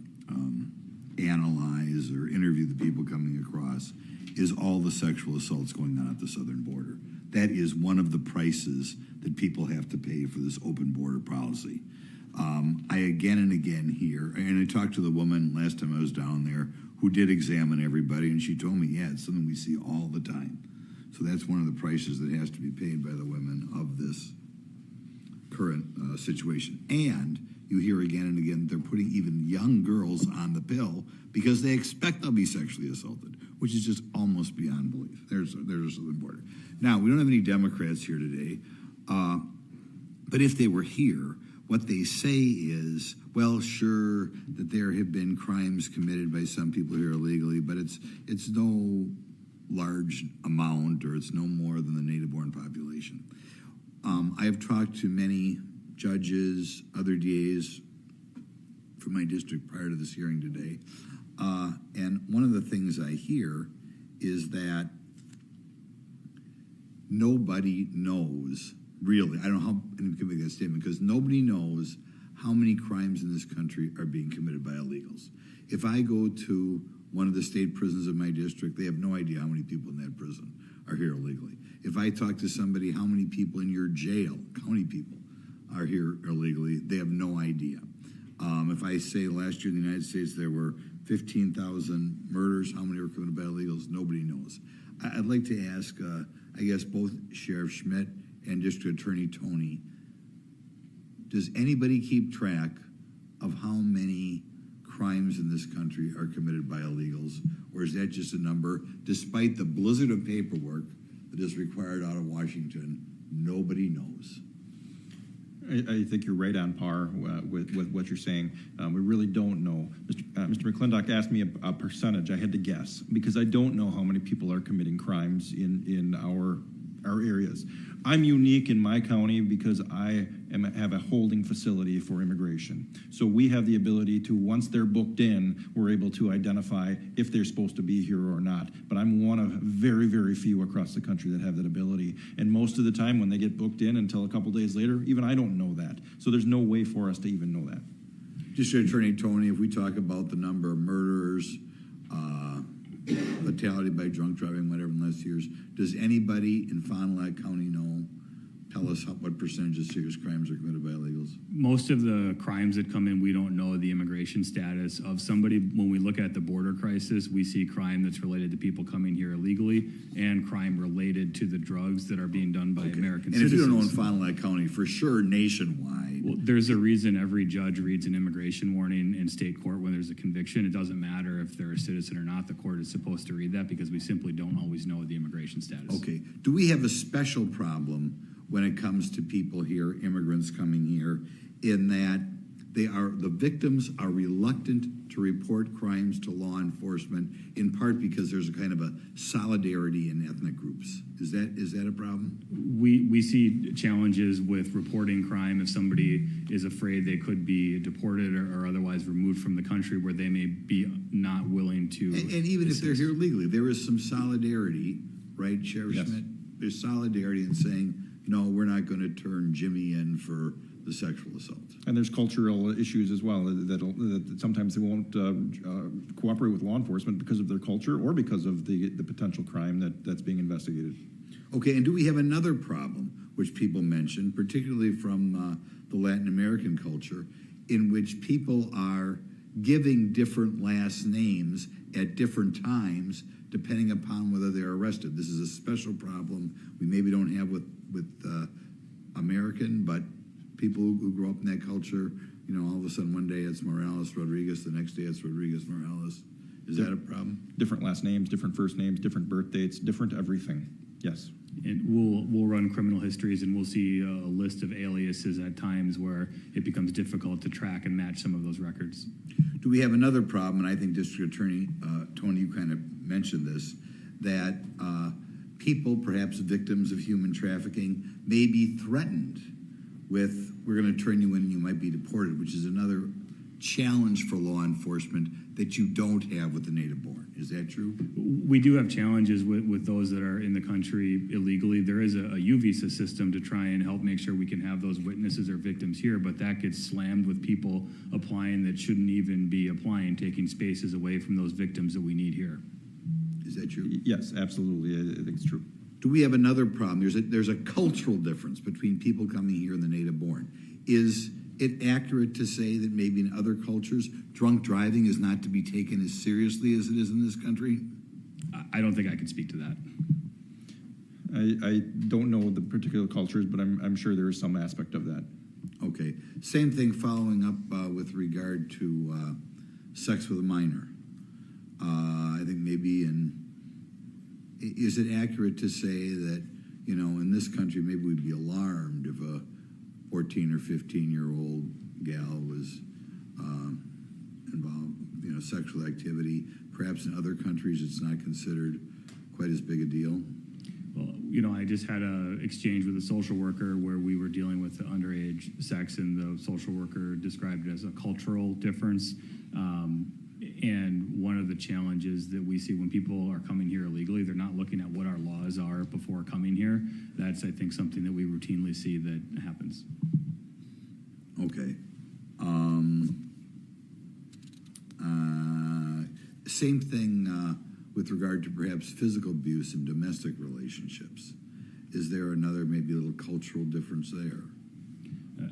analyze or interview the people coming across is all the sexual assaults going on at the southern border. That is one of the prices that people have to pay for this open border policy. I again and again hear, and I talked to the woman last time I was down there who did examine everybody, and she told me, yeah, it's something we see all the time. So that's one of the prices that has to be paid by the women of this current situation. And you hear again and again they're putting even young girls on the pill because they expect they'll be sexually assaulted, which is just almost beyond belief. There's a southern border. Now, we don't have any Democrats here today, but if they were here, what they say is, well, sure, that there have been crimes committed by some people here illegally, but it's no large amount, or it's no more than the native-born population. I have talked to many judges, other DAs from my district prior to this hearing today, and one of the things I hear is that nobody knows, really, I don't know how anyone can make that statement, because nobody knows how many crimes in this country are being committed by illegals. If I go to one of the state prisons in my district, they have no idea how many people in that prison are here illegally. If I talk to somebody, how many people in your jail, county people, are here illegally, they have no idea. If I say last year in the United States there were 15,000 murders, how many were committed by illegals? Nobody knows. I'd like to ask, I guess, both Sheriff Schmidt and District Attorney Tony, does anybody keep track of how many crimes in this country are committed by illegals, or is that just a number? Despite the blizzard of paperwork that is required out of Washington, nobody knows. I think you're right on par with what you're saying. We really don't know. Mr. McClintock asked me a percentage. I had to guess because I don't know how many people are committing crimes in our areas. I'm unique in my county because I have a holding facility for immigration. So we have the ability to, once they're booked in, we're able to identify if they're supposed to be here or not. But I'm one of very, very few across the country that have that ability. And most of the time when they get booked in until a couple days later, even I don't know that. So there's no way for us to even know that. District Attorney Tony, if we talk about the number of murderers, fatality by drunk driving, whatever, in the last years, does anybody in Fond du Lac County tell us what percentage of serious crimes are committed by illegals? Most of the crimes that come in, we don't know the immigration status of somebody. When we look at the border crisis, we see crime that's related to people coming here illegally and crime related to the drugs that are being done by American citizens. And if you don't know in Fond du Lac County, for sure nationwide. Well, there's a reason every judge reads an immigration warning in state court when there's a conviction. It doesn't matter if they're a citizen or not. The court is supposed to read that because we simply don't always know the immigration status. Okay. Do we have a special problem when it comes to people here, immigrants coming here, in that the victims are reluctant to report crimes to law enforcement, in part because there's a kind of a solidarity in ethnic groups? Is that a problem? We see challenges with reporting crime if somebody is afraid they could be deported or otherwise removed from the country, where they may be not willing to. And even if they're here legally, there is some solidarity, right, Sheriff Schmidt? There's solidarity in saying, no, we're not going to turn Jimmy in for the sexual assault. And there's cultural issues as well that sometimes they won't cooperate with law enforcement because of their culture or because of the potential crime that's being investigated. Okay, and do we have another problem, which people mention, particularly from the Latin American culture, in which people are giving different last names at different times depending upon whether they're arrested? This is a special problem we maybe don't have with American, but people who grow up in that culture, all of a sudden one day it's Morales Rodriguez, the next day it's Rodriguez Morales. Is that a problem? Different last names, different first names, different birth dates, different everything. Yes. And we'll run criminal histories, and we'll see a list of aliases at times where it becomes difficult to track and match some of those records. Do we have another problem, and I think District Attorney Tony, you kind of mentioned this, that people, perhaps victims of human trafficking, may be threatened with, we're going to turn you in and you might be deported, which is another challenge for law enforcement that you don't have with the native born. Is that true? We do have challenges with those that are in the country illegally. There is a U visa system to try and help make sure we can have those witnesses or victims here, but that gets slammed with people applying that shouldn't even be applying, taking spaces away from those victims that we need here. Is that true? Yes, absolutely. I think it's true. Do we have another problem? There's a cultural difference between people coming here and the native born. Is it accurate to say that maybe in other cultures, drunk driving is not to be taken as seriously as it is in this country? I don't think I can speak to that. I don't know the particular cultures, but I'm sure there is some aspect of that. Okay. Same thing following up with regard to sex with a minor. I think maybe is it accurate to say that, you know, in this country, maybe we'd be alarmed if a 14 or 15-year-old gal was involved, you know, sexual activity. Perhaps in other countries it's not considered quite as big a deal. Well, you know, I just had an exchange with a social worker where we were dealing with the underage sex, and the social worker described it as a cultural difference. And one of the challenges that we see when people are coming here illegally, they're not looking at what our laws are before coming here. That's, I think, something that we routinely see that happens. Okay. Same thing with regard to perhaps physical abuse in domestic relationships. Is there another maybe a little cultural difference there?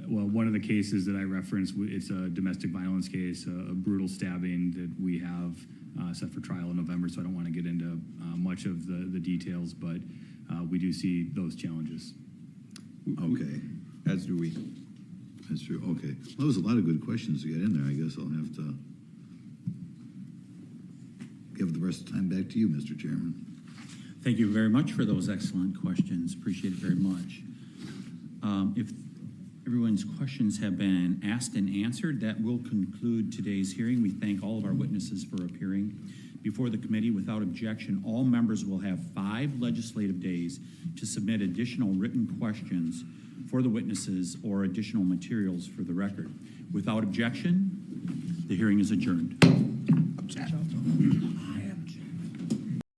Well, one of the cases that I referenced, it's a domestic violence case, a brutal stabbing that we have set for trial in November, so I don't want to get into much of the details, but we do see those challenges. Okay. As do we. That's true. Okay. Well, there was a lot of good questions to get in there. I guess I'll have to give the rest of the time back to you, Mr. Chairman. Thank you very much for those excellent questions. Appreciate it very much. If everyone's questions have been asked and answered, that will conclude today's hearing. We thank all of our witnesses for appearing before the committee. Without objection, all members will have 5 legislative days to submit additional written questions for the witnesses or additional materials for the record. Without objection, the hearing is adjourned.